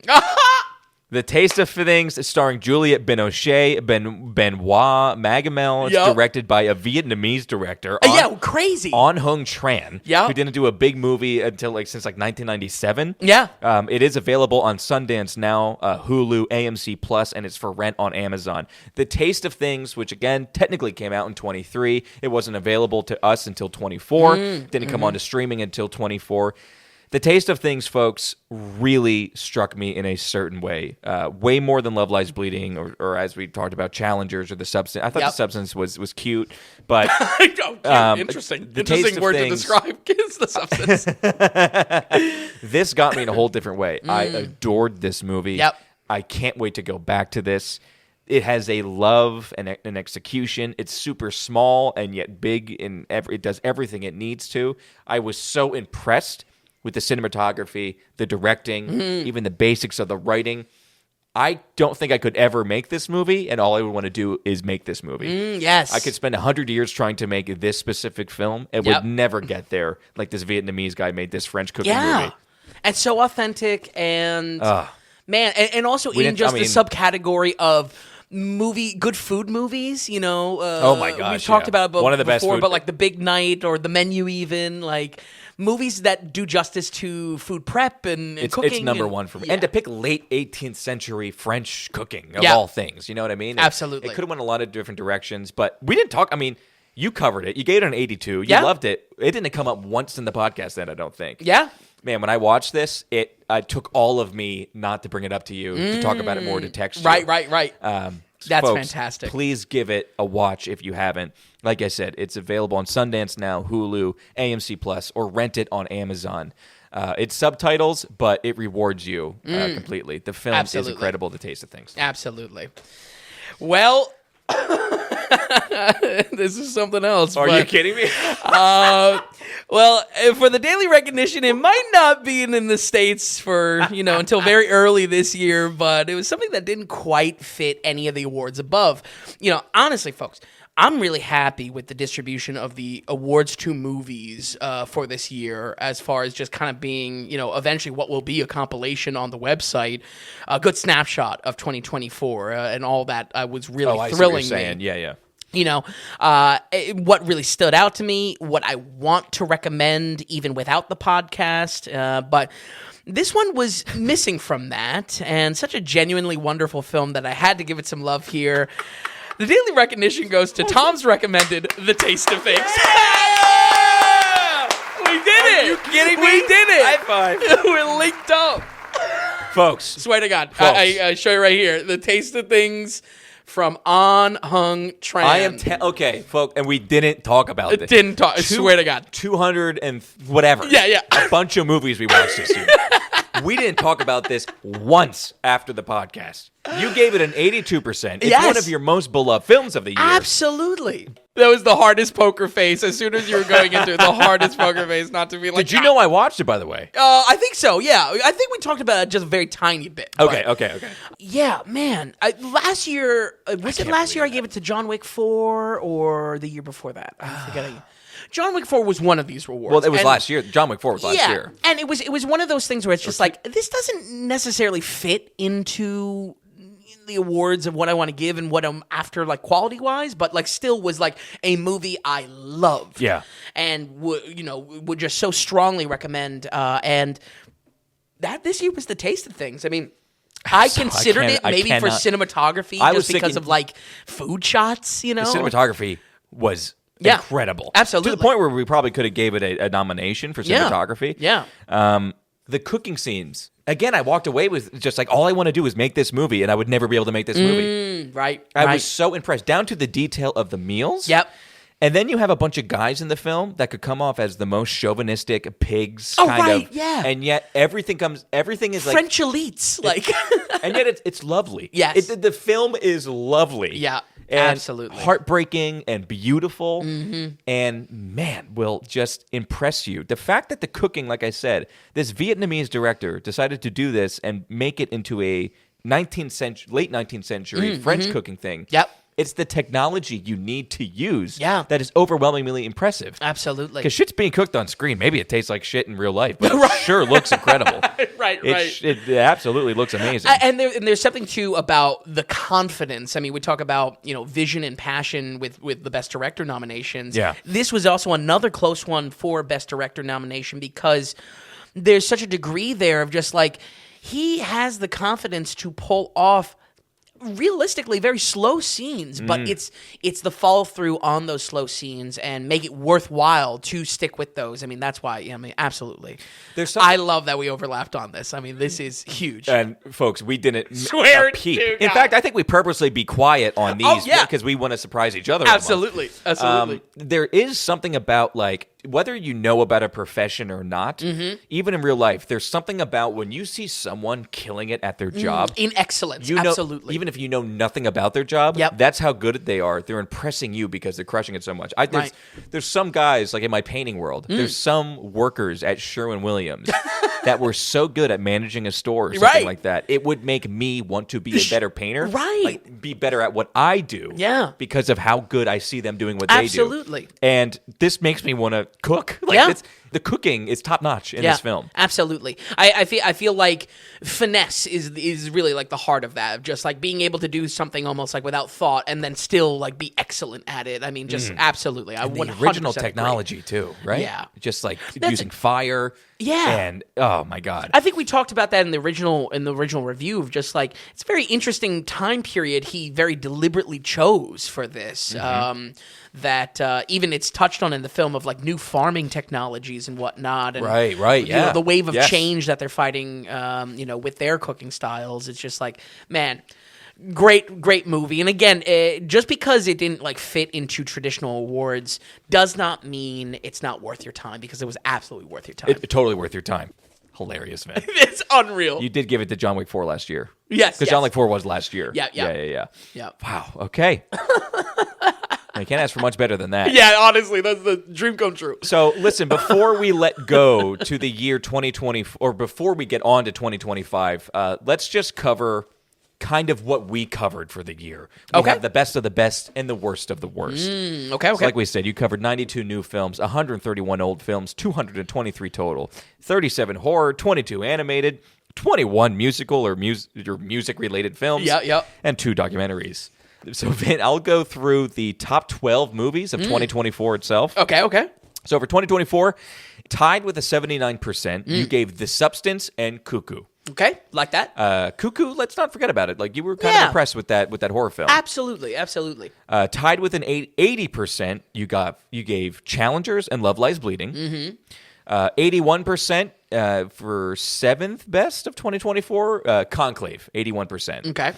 The Taste of Things, starring Juliette Binoche, Benoit Magamel. It's directed by a Vietnamese director. Crazy. On Hung Tran, Yeah. who didn't do a big movie until since 1997. Yeah. It is available on Sundance Now, Hulu, AMC Plus, and it's for rent on Amazon. The Taste of Things, which again technically came out in 23, it wasn't available to us until 24. Didn't come on to streaming until 24. The Taste of Things, folks, really struck me in a certain way. Way more than Love Lies Bleeding, or as we talked about, Challengers or The Substance. I thought The Substance was cute, but... Interesting. The Interesting Taste of word Things, to describe is The Substance. This got me in a whole different way. I adored this movie. Yep. I can't wait to go back to this. it has a love and an execution. It's super small and yet big, and it does everything it needs to. I was so impressed with the cinematography, the directing, even the basics of the writing. I don't think I could ever make this movie, and all I would want to do is make this movie. Yes. I could spend 100 years trying to make this specific film and would never get there like this Vietnamese guy made this French cooking movie. And so authentic, and man, and also in just the subcategory of good food movies, you know. Oh my gosh, we've talked about it one of the best before, food. but like The Big Night or The Menu, even like movies that do justice to food prep and cooking. It's number one for me. And to pick late 18th century French cooking of all things, you know what I mean? Absolutely. It could have went a lot of different directions, but we didn't talk. I mean, you covered it. You gave it an 82. You loved it. It didn't come up once in the podcast then, I don't think. Yeah. Man, when I watched this, it took all of me not to bring it up to you, to talk about it more, to text you. Right. That's Folks, fantastic. Please give it a watch if you haven't. Like I said, it's available on Sundance Now, Hulu, AMC Plus, or rent it on Amazon. It's subtitles, but it rewards you completely. The film is incredible, The Taste of Things. Absolutely. Well, this is something else. Are you kidding me? Well, for the Daily Recognition, it might not be in the States for, until very early this year, but it was something that didn't quite fit any of the awards above. Honestly, folks, I'm really happy with the distribution of the awards to movies for this year, as far as just kind of being, eventually what will be a compilation on the website, a good snapshot of 2024 and all that was really thrilling. See what you're saying. Yeah. What really stood out to me, what I want to recommend even without the podcast, but this one was missing from that, and such a genuinely wonderful film that I had to give it some love here. The Daily Recognition goes to Tom's recommended The Taste of Things. Yeah! We did it! Are you kidding me? We did it! High five. We're linked up. Folks. Swear to God. I show you right here. The Taste of Things from An Hung Tran. Okay, folks, and we didn't talk about this. Didn't talk. I swear to God. 200 and whatever. Yeah. A bunch of movies we watched this year. We didn't talk about this once after the podcast. You gave it an 82%. It's one of your most beloved films of the year. Absolutely. That was the hardest poker face. As soon as you were going into it, the hardest poker face not to be like... Did you know I watched it, by the way? I think so, yeah. I think we talked about it just a very tiny bit. Okay. Yeah, man. Last year... was it last year I gave it to John Wick 4 or the year before that? I'm forgetting. John Wick 4 was one of these rewards. Well, it was last year. John Wick 4 was last year. And it was one of those things where it's just like, this doesn't necessarily fit into the awards of what I want to give and what I'm after, like, quality-wise, but, like, still was, like, a movie I loved. Yeah. And, would just so strongly recommend. And that this year was The Taste of Things. I mean... I considered it maybe for cinematography, just because of, like, food shots, The cinematography was... incredible. Absolutely. To the point where we probably could have gave it a nomination for cinematography. Yeah. The cooking scenes. Again, I walked away with just like, all I want to do is make this movie, and I would never be able to make this movie. Right. I was so impressed. Down to the detail of the meals. Yep. And then you have a bunch of guys in the film that could come off as the most chauvinistic pigs, yeah. And yet everything is like French elites, like, and yet it's lovely. Yes. The film is lovely. Yeah. And absolutely. Heartbreaking and beautiful. Mm-hmm. And man, will just impress you. The fact that the cooking, like I said, this Vietnamese director decided to do this and make it into a late 19th century French cooking thing. Yep. It's the technology you need to use that is overwhelmingly impressive. Absolutely. Because shit's being cooked on screen. Maybe it tastes like shit in real life, but it sure looks incredible. Right. It absolutely looks amazing. And there's something, too, about the confidence. I mean, we talk about, vision and passion with the Best Director nominations. Yeah. This was also another close one for Best Director nomination because there's such a degree there of just like, he has the confidence to pull off realistically very slow scenes, but it's the follow through on those slow scenes and make it worthwhile to stick with those. I mean, that's why. I mean, absolutely. I love that we overlapped on this. I mean, this is huge. And folks, we didn't swear a peep. to In God. fact, I think we purposely be quiet on these yeah. because we want to surprise each other. Absolutely. There is something about like whether you know about a profession or not, even in real life, there's something about when you see someone killing it at their job. In excellence, You know, absolutely. even if you know nothing about their job, Yep. that's how good they are. They're impressing you because they're crushing it so much. Right. There's some guys, like in my painting world, there's some workers at Sherwin-Williams that were so good at managing a store or something Right. like that. It would make me want to be a better painter. Right. Like, be better at what I do. Yeah. Because of how good I see them doing what Absolutely. they do. And this makes me want to cook. Like, Yeah. the cooking is top notch in this film. Absolutely. I feel like finesse is really like the heart of that, of just like being able to do something almost like without thought and then still like be excellent at it. I mean, just absolutely. I 100% The original agree. technology too, right? Yeah. Just like using fire. Yeah. And oh my God. I think we talked about that in the original review of just like it's a very interesting time period he very deliberately chose for this. That even it's touched on in the film of like new farming technologies and whatnot. And, Right, you know, yeah. the wave of Yes. change that they're fighting, you know, with their cooking styles. It's just like, man, great movie. And again, just because it didn't like fit into traditional awards does not mean it's not worth your time, because it was absolutely worth your time. Totally worth your time. Hilarious, man. It's unreal. You did give it to John Wick 4 last year. Yes, Because yes. John Wick 4 was last year. Yeah. Yeah. Wow. Okay. I can't ask for much better than that. Yeah, honestly, that's the dream come true. So listen, before we let go to the year 2020, or before we get on to 2025, let's just cover kind of what we covered for the year. We Okay. have the best of the best and the worst of the worst. Okay. So like we said, you covered 92 new films, 131 old films, 223 total, 37 horror, 22 animated, 21 musical or music-related films, Yeah. and 2 documentaries. So, Vin, I'll go through the top 12 movies of 2024 itself. Okay. So, for 2024, tied with a 79%, you gave The Substance and Cuckoo. Okay, like that. Cuckoo, let's not forget about it. Like, you were kind of impressed with that horror film. Absolutely. Tied with an 80%, you gave Challengers and Love Lies Bleeding. 81% for 7th best of 2024, Conclave, 81%. Okay.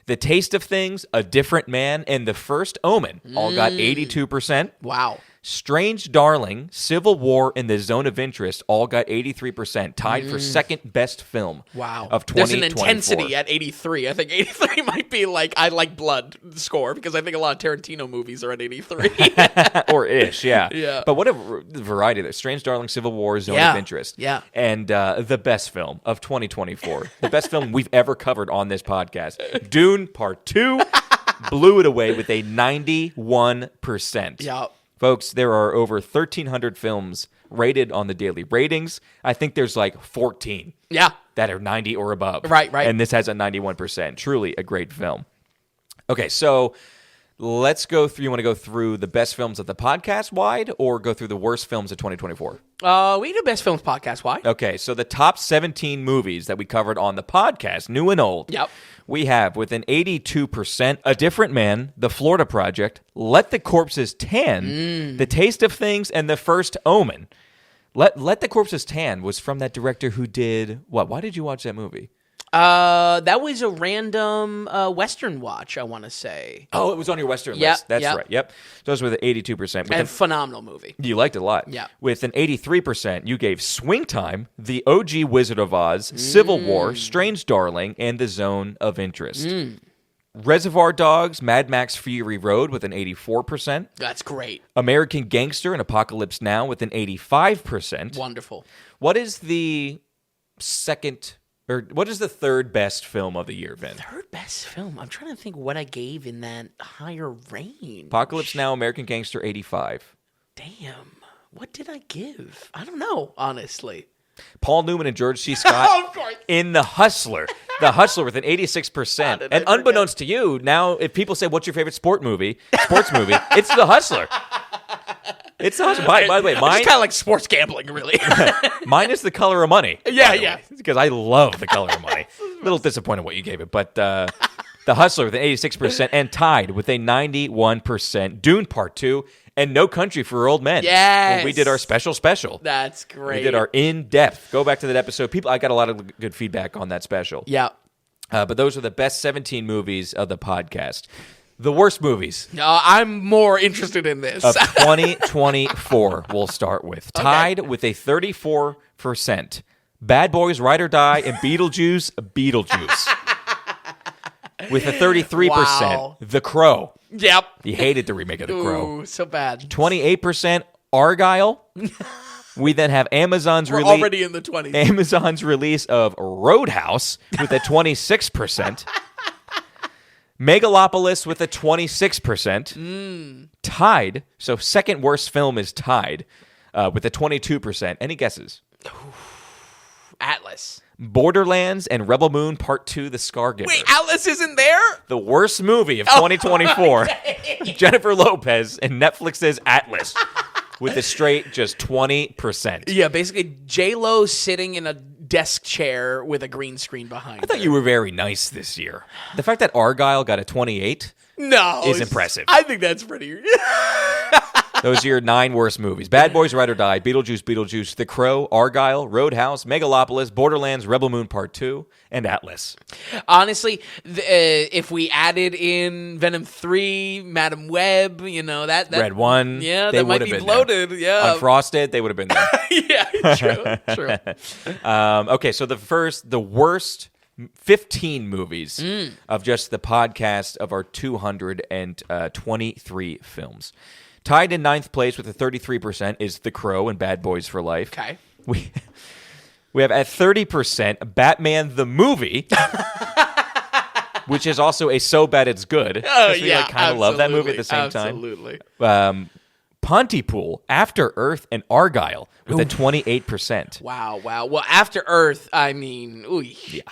The Taste of Things, A Different Man, and The First Omen all got 82%. Wow. Strange Darling, Civil War, and The Zone of Interest all got 83%, tied for second best film Wow. of There's 2024. an intensity at 83. I think 83 might be like I Like Blood score, because I think a lot of Tarantino movies are at 83. Or ish, yeah. Yeah. But what a variety there. Strange Darling, Civil War, Zone Yeah. of Interest. Yeah. And the best film of 2024. The best film we've ever covered on this podcast. Dune Part 2 blew it away with a 91%. Yeah. Folks, there are over 1,300 films rated on the daily ratings. I think there's like 14 Yeah. that are 90 or above. Right. And this has a 91%. Truly a great film. Okay, so let's go through. You want to go through the best films of the podcast wide, or go through the worst films of 2024? We do Best Films podcast. Why? Okay, so the top 17 movies that we covered on the podcast, new and old. Yep. We have, with an 82%, A Different Man, The Florida Project, Let the Corpses Tan, The Taste of Things, and The First Omen. Let the Corpses Tan was from that director who did what? Why did you watch that movie? That was a random Western watch, I want to say. Oh, it was on your Western Yeah, list. That's yeah. right. Yep. So it was with an 82%. With And phenomenal movie. you liked it a lot. Yeah. With an 83%, you gave Swing Time, The OG Wizard of Oz, Civil War, Strange Darling, and The Zone of Interest. Reservoir Dogs, Mad Max Fury Road with an 84%. That's great. American Gangster and Apocalypse Now with an 85%. Wonderful. What is the third best film of the year, Vin? Third best film. I'm trying to think what I gave in that higher range. Apocalypse Now, American Gangster, 85. Damn. What did I give? I don't know, honestly. Paul Newman and George C. Scott Of course. in The Hustler. The Hustler with an 86%. did I And unbeknownst to you, now if people say, what's your favorite sports movie, it's The Hustler. It's The Hustler. By the way, It's mine, kind of like sports gambling, really. mine is The Color of Money. Yeah, by the yeah. way, because I love The Color of Money. A little disappointed what you gave it, but The Hustler with an 86% and tied with a 91%. Dune Part 2 and No Country for Old Men. Yes. When we did our special. That's great. We did our in-depth. Go back to that episode. I got a lot of good feedback on that special. Yeah. But those are the best 17 movies of the podcast. The worst movies I'm more interested in this. of 2024, we'll start with. Tied with a 34%. Bad Boys, Ride or Die, and Beetlejuice. With a 33%. Wow. The Crow. Yep. You hated the remake of The Crow. Ooh, so bad. 28% Argyle. We then have Amazon's We're already in the 20s. Amazon's release of Roadhouse with a 26%. Megalopolis with a 26%. Tied. So second worst film is tied with a 22%. Any guesses? Atlas. Borderlands and Rebel Moon Part 2, The Scargiver. Wait, Atlas isn't there? The worst movie of 2024. Jennifer Lopez and Netflix's Atlas with a straight just 20%. Yeah, basically J-Lo sitting in a desk chair with a green screen behind I thought you were very nice this year. The fact that Argyle got a 28 is impressive. I think that's pretty... Those are your 9 worst movies. Bad Boys, Ride or Die, Beetlejuice, The Crow, Argyle, Roadhouse, Megalopolis, Borderlands, Rebel Moon Part 2, and Atlas. Honestly, if we added in Venom 3, Madam Web, that Red 1, yeah, they that might would be have been bloated. there. Yeah, Unfrosted, they would have been there. yeah, true. Okay, so the worst 15 movies of just the podcast of our 223 films. Tied in 9th place with a 33% is The Crow and Bad Boys for Life. Okay. We have at 30% Batman the Movie, which is also a so bad it's good. Oh, we yeah, kind of love that movie at the same absolutely. time. Pontypool, After Earth, and Argyle with a 28%. Wow. Well, After Earth, I mean, ooh, yeah,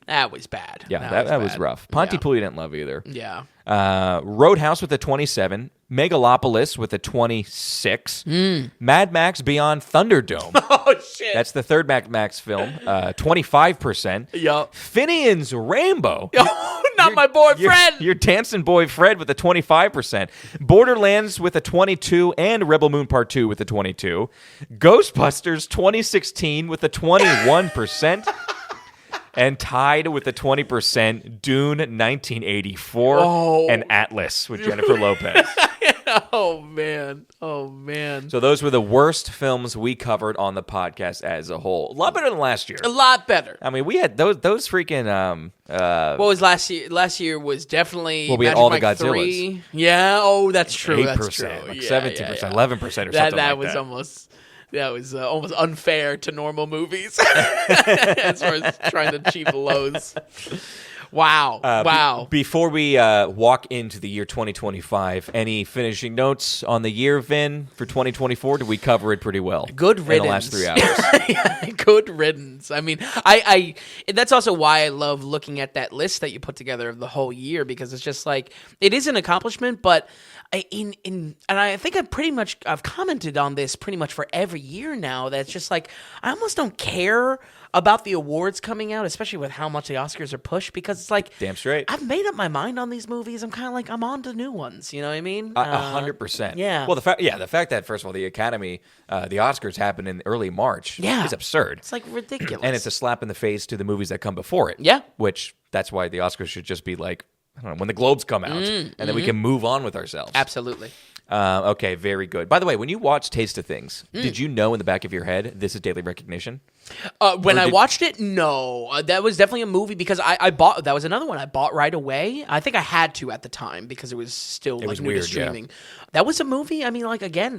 that was bad. Yeah, that was rough. Pontypool you didn't love either. Yeah. Roadhouse with a 27, Megalopolis with a 26, Mad Max Beyond Thunderdome. Oh, shit. That's the third Mad Max film, 25%. Yup. Finian's Rambo. Oh, not my boyfriend. Your dancing boy Fred with a 25%. Borderlands with a 22 and Rebel Moon Part 2 with a 22. Ghostbusters 2016 with a 21%. And tied with a 20%, Dune 1984 and Atlas with Jennifer Lopez. Oh, man. So those were the worst films we covered on the podcast as a whole. A lot better than last year. A lot better. I mean, we had those freaking... what was last year? Last year was definitely we had Magic all the Mike Godzillas. 3. Yeah, oh, that's true. 8%, That's true. like Yeah, 17%, yeah. 11% or something that like was that. That was almost unfair to normal movies as far as trying to achieve lows. Wow. Wow. Before we walk into the year 2025, any finishing notes on the year, Vin, for 2024? Did we cover it pretty well? Good riddance. In the last 3 hours. Good riddance. I mean, I that's also why I love looking at that list that you put together of the whole year, because it's just like, it is an accomplishment, but and I think I've commented on this pretty much for every year now, that it's just like, I almost don't care about the awards coming out, especially with how much the Oscars are pushed, because it's like, damn straight, I've made up my mind on these movies. I'm kind of like, I'm on to new ones. You know what I mean? 100%. Yeah. Well, the fact that, first of all, the Academy, the Oscars happen in early March is absurd. It's like ridiculous. And it's a slap in the face to the movies that come before it. Yeah. Which, that's why the Oscars should just be like, I don't know, when the Globes come out, and then we can move on with ourselves. Absolutely. Okay, very good. By the way, when you watch Taste of Things, did you know in the back of your head this is daily recognition? When I watched it, no. That was definitely a movie, because I bought, that was another one I bought right away. I think I had to at the time because it was still was new weird, to streaming. That was a movie, I mean, like, again,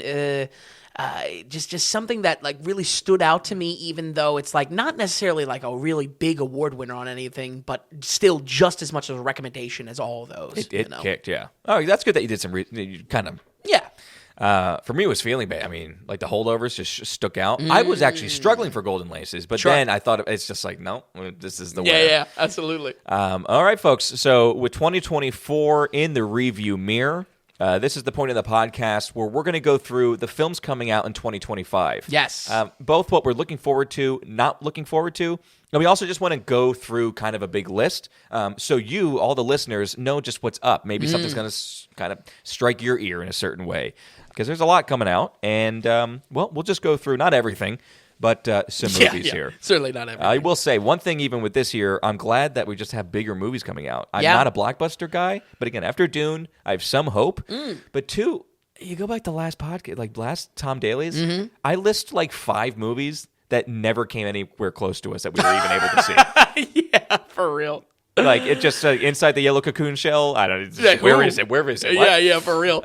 just something that like really stood out to me, even though it's like not necessarily like a really big award winner on anything, but still just as much of a recommendation as all of those. It kicked, yeah. Oh, that's good that you did some you kind of... Yeah. For me, it was feeling bad. I mean, like the holdovers just stuck out. I was actually struggling for Golden Laces, but then I thought it's just like, no, this is the way. Yeah, absolutely. All right, folks. So with 2024 in the review mirror, this is the point of the podcast where we're going to go through the films coming out in 2025. Yes. Both what we're looking forward to, not looking forward to. And we also just want to go through kind of a big list, so you, all the listeners, know just what's up. Maybe something's going to kind of strike your ear in a certain way, because there's a lot coming out. And, well, we'll just go through, not everything, but some movies here. Certainly not everything. I will say one thing, even with this year, I'm glad that we just have bigger movies coming out. I'm Yeah. not a blockbuster guy, but again, after Dune, I have some hope. But two, you go back to last podcast, like last Tom Daly's, I list like 5 movies that never came anywhere close to us that we were even able to see. Yeah, for real. Like it just inside the yellow cocoon shell. I don't know. Where is it? Where is it? What? Yeah, for real.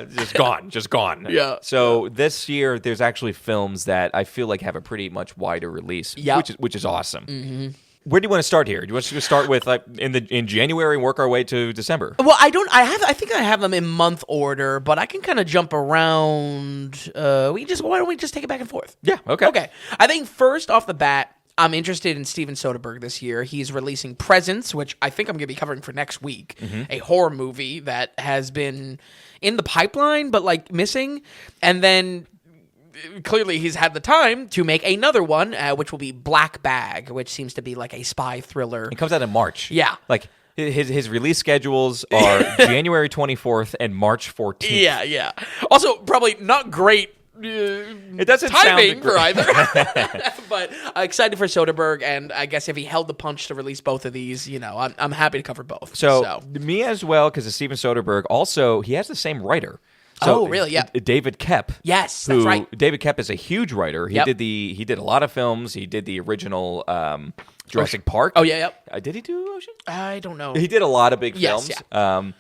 Just gone. Yeah. So this year, there's actually films that I feel like have a pretty much wider release. Yeah. Which is awesome. Where do you want to start here? Do you want us to start with like in January and work our way to December? Well, I think I have them in month order, but I can kind of jump around. Why don't we just take it back and forth? Yeah. Okay. Okay. I think first off the bat, I'm interested in Steven Soderbergh this year. He's releasing Presence, which I think I'm going to be covering for next week, a horror movie that has been in the pipeline but like missing, and then clearly he's had the time to make another one, which will be Black Bag, which seems to be like a spy thriller. It comes out in March. Yeah. Like his release schedules are January 24th and March 14th. Yeah. Also, probably not great. It doesn't timing sound for either, but excited for Soderbergh, and I guess if he held the punch to release both of these, I'm happy to cover both. So me as well, because of Steven Soderbergh. Also, he has the same writer. So, oh, really? Yeah. David Koepp. Yes, that's right. David Koepp is a huge writer. He did a lot of films. He did the original Jurassic Park. Oh yeah. Did he do Ocean? I don't know. He did a lot of big Yes, films. yeah.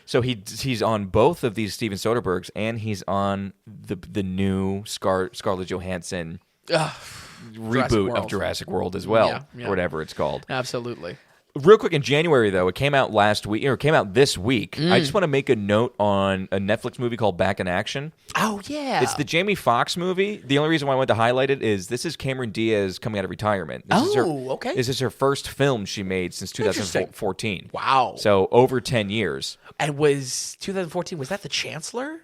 So he's on both of these Steven Soderberghs, and he's on the new Scarlett Johansson reboot of Jurassic World as well, or whatever it's called. Absolutely. Real quick, in January, though, it came out this week. I just want to make a note on a Netflix movie called Back in Action. Oh, yeah. It's the Jamie Foxx movie. The only reason why I wanted to highlight it is this is Cameron Diaz coming out of retirement. Okay. This is her first film she made since 2014. Wow. So over 10 years. And was 2014, was that The Chancellor?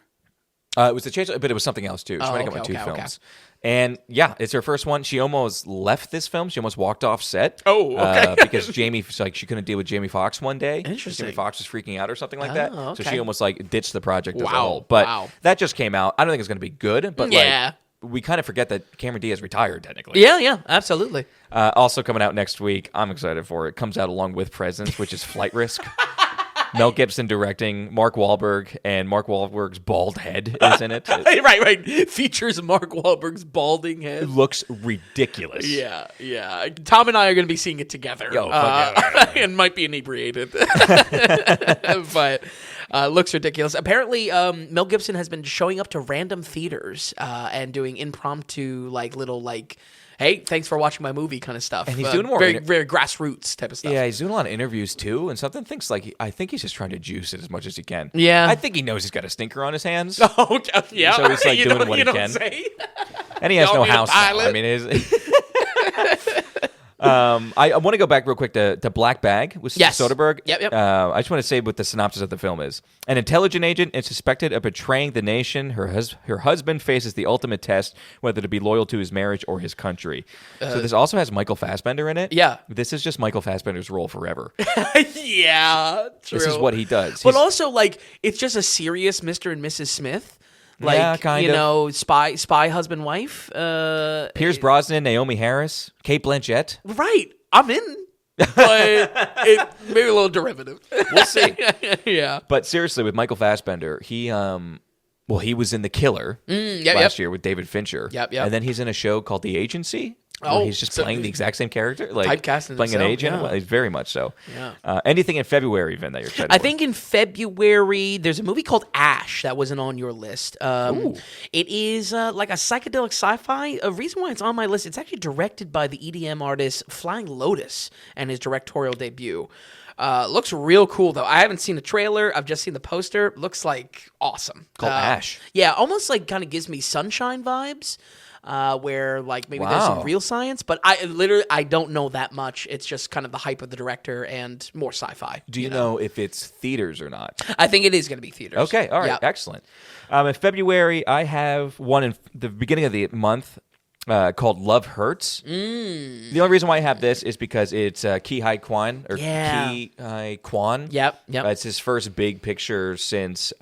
It was The Chancellor, but it was something else, too. She might have come with two films. And yeah, it's her first one. She almost left this film. She almost walked off set. Oh, okay. Because she couldn't deal with Jamie Foxx one day. Interesting. Jamie Foxx was freaking out or something like that. Okay. So she almost ditched the project as a whole. But that just came out. I don't think it's going to be good. But we kind of forget that Cameron Diaz retired technically. Yeah, absolutely. Also coming out next week. I'm excited for it. Comes out along with Presence, which is Flight Risk. Mel Gibson directing, Mark Wahlberg, and Mark Wahlberg's bald head is in it. Right. Features Mark Wahlberg's balding head. It looks ridiculous. Yeah. Tom and I are going to be seeing it together. And might be inebriated. But looks ridiculous. Apparently, Mel Gibson has been showing up to random theaters and doing impromptu, little hey, thanks for watching my movie kind of stuff. And he's doing more very grassroots type of stuff. Yeah, he's doing a lot of interviews too, and something thinks I think he's just trying to juice it as much as he can. Yeah. I think he knows he's got a stinker on his hands. Oh, yeah. So he's doing what he can. Say? And he has no house now. I mean, I want to go back real quick to Black Bag with Soderbergh. Yep. I just want to say what the synopsis of the film is. An intelligent agent is suspected of betraying the nation. Her husband faces the ultimate test, whether to be loyal to his marriage or his country. So this also has Michael Fassbender in it. Yeah. This is just Michael Fassbender's role forever. Yeah, true. This is what he does. But also, it's just a serious Mr. and Mrs. Smith. Kind of. Spy husband wife. Pierce Brosnan, Naomi Harris, Kate Blanchett. Right. I'm in. But it maybe a little derivative. We'll see. Yeah. But seriously, with Michael Fassbender, he was in The Killer last year with David Fincher. Yep. And then he's in a show called The Agency. Where he's just playing the exact same character, typecasting playing himself, an agent. yeah. Well, very much so. Yeah. Anything in February, Vin, that you're excited I for? think in February there's a movie called Ash that wasn't on your list. It is like a psychedelic sci-fi. A reason why it's on my list, it's actually directed by the EDM artist Flying Lotus and his directorial debut. Looks real cool though. I haven't seen the trailer. I've just seen the poster. Looks like awesome. Called Ash. Yeah, almost kind of gives me Sunshine vibes. Where maybe there's some real science, but I don't know that much. It's just kind of the hype of the director and more sci-fi. Do you know if it's theaters or not? I think it is going to be theaters. Okay, all right, excellent. In February, I have one in the beginning of the month. called Love Hurts. The only reason why I have this is because it's Ki Hai Kwan. Ki Hai Kwan. Yep. It's his first big picture since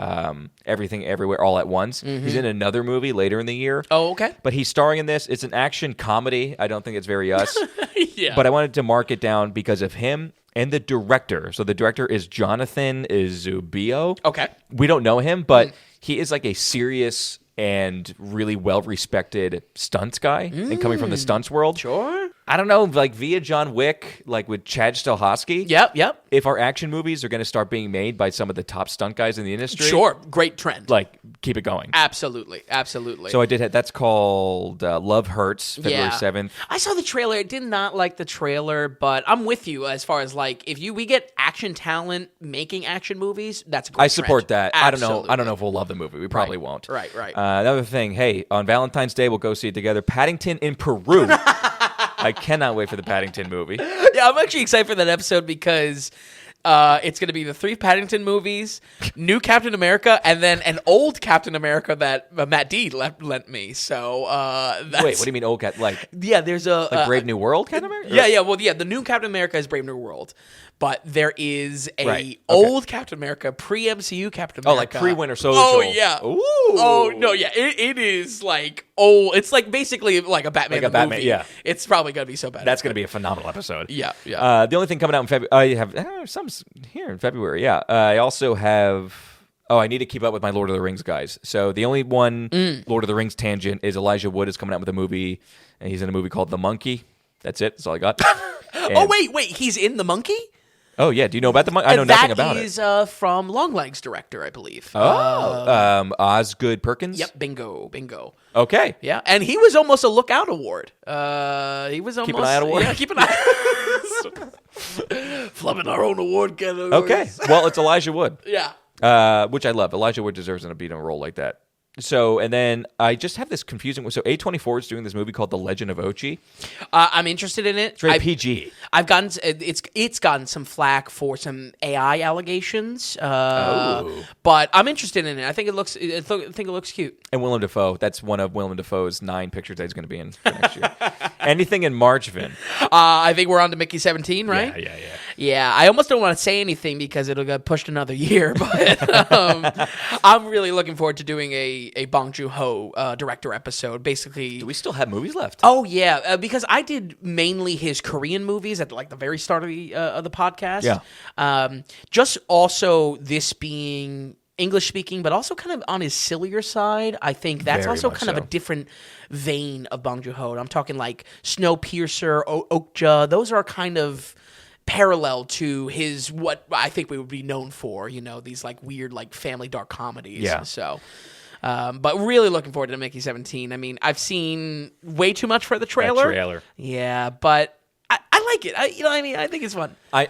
Everything Everywhere All at Once. He's in another movie later in the year. Oh, okay. But he's starring in this. It's an action comedy. I don't think it's very us. Yeah. But I wanted to mark it down because of him and the director. So the director is Jonathan Zubio. Okay. We don't know him, but he is like a serious and really well-respected stunts guy and coming from the stunts world. Sure. I don't know, like via John Wick, like with Chad Stahelski. Yep. If our action movies are going to start being made by some of the top stunt guys in the industry. Sure. Great trend. Like, keep it going. Absolutely. So I did have, that's called Love Hurts, February 7th. I saw the trailer. I did not like the trailer, but I'm with you as far as like if we get action talent making action movies, that's a great I support trend. that. Absolutely. I don't know if we'll love the movie. We probably won't. Right. Another thing, hey, on Valentine's Day, we'll go see it together. Paddington in Peru. I cannot wait for the Paddington movie. Yeah, I'm actually excited for that episode because it's going to be the 3 Paddington movies, new Captain America, and then an old Captain America that Matt D lent me. So that's... Wait, what do you mean old Captain? Like, yeah, there's a like Brave New World Captain America? Yeah. Well, the new Captain America is Brave New World, but there is a Right, okay. old Captain America, pre-MCU Captain America. Oh, like pre-Winter Soldier. Oh yeah. Ooh. Oh no, yeah. It is like it's like basically like a Batman Like a the Batman, movie. yeah. It's probably gonna be so bad. That's going to be a phenomenal episode. Yeah. The only thing coming out in February, I have some here in February. Yeah, I also have. Oh, I need to keep up with my Lord of the Rings guys. So the only one Lord of the Rings tangent is Elijah Wood is coming out with a movie, and he's in a movie called The Monkey. That's it. That's all I got. Oh wait, he's in The Monkey? Oh yeah, do you know about the Monkey? I know nothing about That it. is from Longlegs director, I believe. Osgood Perkins. Yep, bingo. Okay. Yeah, and he was almost a Lookout Award. He was almost Keep an eye out award. Yeah, keep an eye. Flubbing our own award categories. Okay. Well, it's Elijah Wood. Yeah. Which I love. Elijah Wood deserves to be in a role like that. So, and then I just have this confusing. So, A24 is doing this movie called The Legend of Ochi. I'm interested in it. It's rated PG. I've gotten it's gotten some flack for some AI allegations. But I'm interested in it. I think it looks cute. And Willem Dafoe. That's one of Willem Dafoe's 9 pictures that he's going to be in for next year. Anything in March, Vin? I think we're on to Mickey 17, right? Yeah. Yeah, I almost don't want to say anything because it'll get pushed another year, but I'm really looking forward to doing a Bong Joon-ho director episode. Basically, Do we still have movies left? oh yeah, because I did mainly his Korean movies at like the very start of the podcast. Yeah. Just also this being English speaking, but also kind of on his sillier side. I think that's Very also much kind of so. a different vein of Bong Joon-ho. I'm talking like Snowpiercer, Okja. Those are kind of parallel to his what I think we would be known for, these like weird like family dark comedies. Yeah. So but really looking forward to Mickey 17. I mean, I've seen way too much for the trailer. That trailer. Yeah, but I like it. I think it's fun. When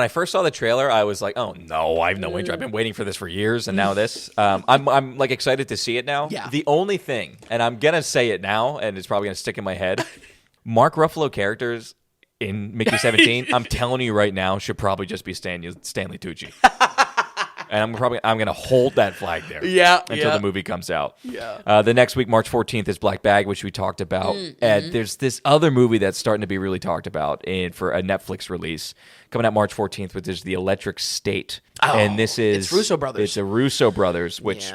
I first saw the trailer, I was like, "Oh no, I have no interest. I've been waiting for this for years, and now this." I'm like excited to see it now. Yeah. The only thing, and I'm gonna say it now, and it's probably gonna stick in my head. Mark Ruffalo characters in Mickey 17, I'm telling you right now, should probably just be Stanley Tucci. And I'm gonna hold that flag there. Until the movie comes out. Yeah. The next week, March 14th, is Black Bag, which we talked about. And there's this other movie that's starting to be really talked about for a Netflix release coming out March 14th, which is The Electric State. And this is it's Russo brothers. It's the Russo brothers, which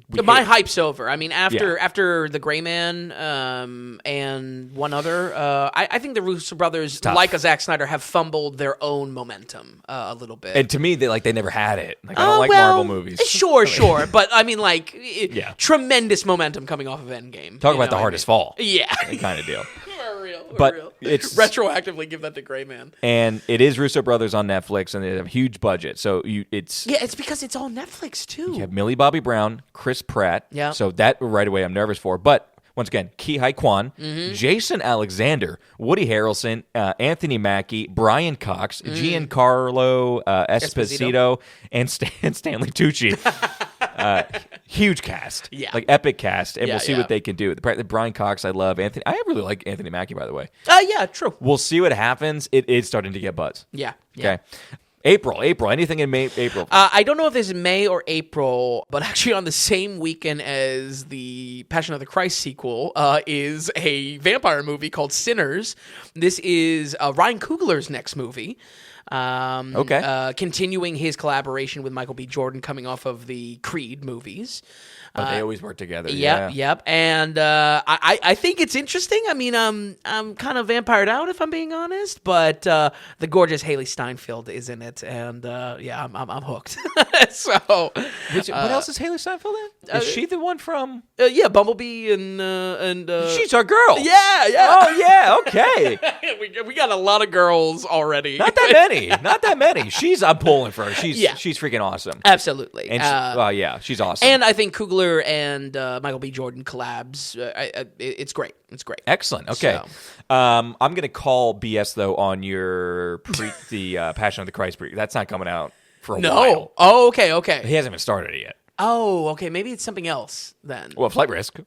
my hype's over. I mean, after The Gray Man and one other, I think the Russo brothers, like a Zack Snyder, have fumbled their own momentum a little bit. And to me, they never had it. Like I don't like Marvel movies. Sure. But I mean, tremendous momentum coming off of Endgame. Talk about the hardest fall. Yeah. Kind of deal. For real. But real. it's retroactively give that to Gray Man. And it is Russo brothers on Netflix, and they have a huge budget. So it's because it's all Netflix too. You have Millie Bobby Brown, Chris Pratt. Yeah. So that right away I'm nervous for. But once again, Ki Hai Kwan, Jason Alexander, Woody Harrelson, Anthony Mackie, Brian Cox, Giancarlo Esposito, and Stanley Tucci. Huge cast. Yeah. Like epic cast. And Yeah, we'll see yeah. what they can do. Brian Cox, I love. Anthony. I really like Anthony Mackie, by the way. Yeah, true. We'll see what happens. It is starting to get buzz. Yeah. Okay. April. Anything in May, April? I don't know if this is May or April, but actually on the same weekend as the Passion of the Christ sequel is a vampire movie called Sinners. This is Ryan Coogler's next movie. Continuing his collaboration with Michael B. Jordan coming off of the Creed movies. But they always work together. Yep. And I think it's interesting. I mean, I'm kind of vampired out if I'm being honest, but the gorgeous Haley Steinfeld is in it, and I'm hooked. So, what else is Haley Steinfeld in? Is she the one from? Bumblebee and she's our girl. Yeah. Oh yeah, okay. we got a lot of girls already. Not that many. I'm pulling for her. She's freaking awesome. Absolutely. And she's awesome. And I think Coogler and Michael B. Jordan collabs. It's great. It's great. Excellent. Okay. So. I'm going to call BS, though, on your the Passion of the Christ pre. That's not coming out for a while. Oh, okay. He hasn't even started it yet. Oh, okay. Maybe it's something else then. Well, Flight Risk.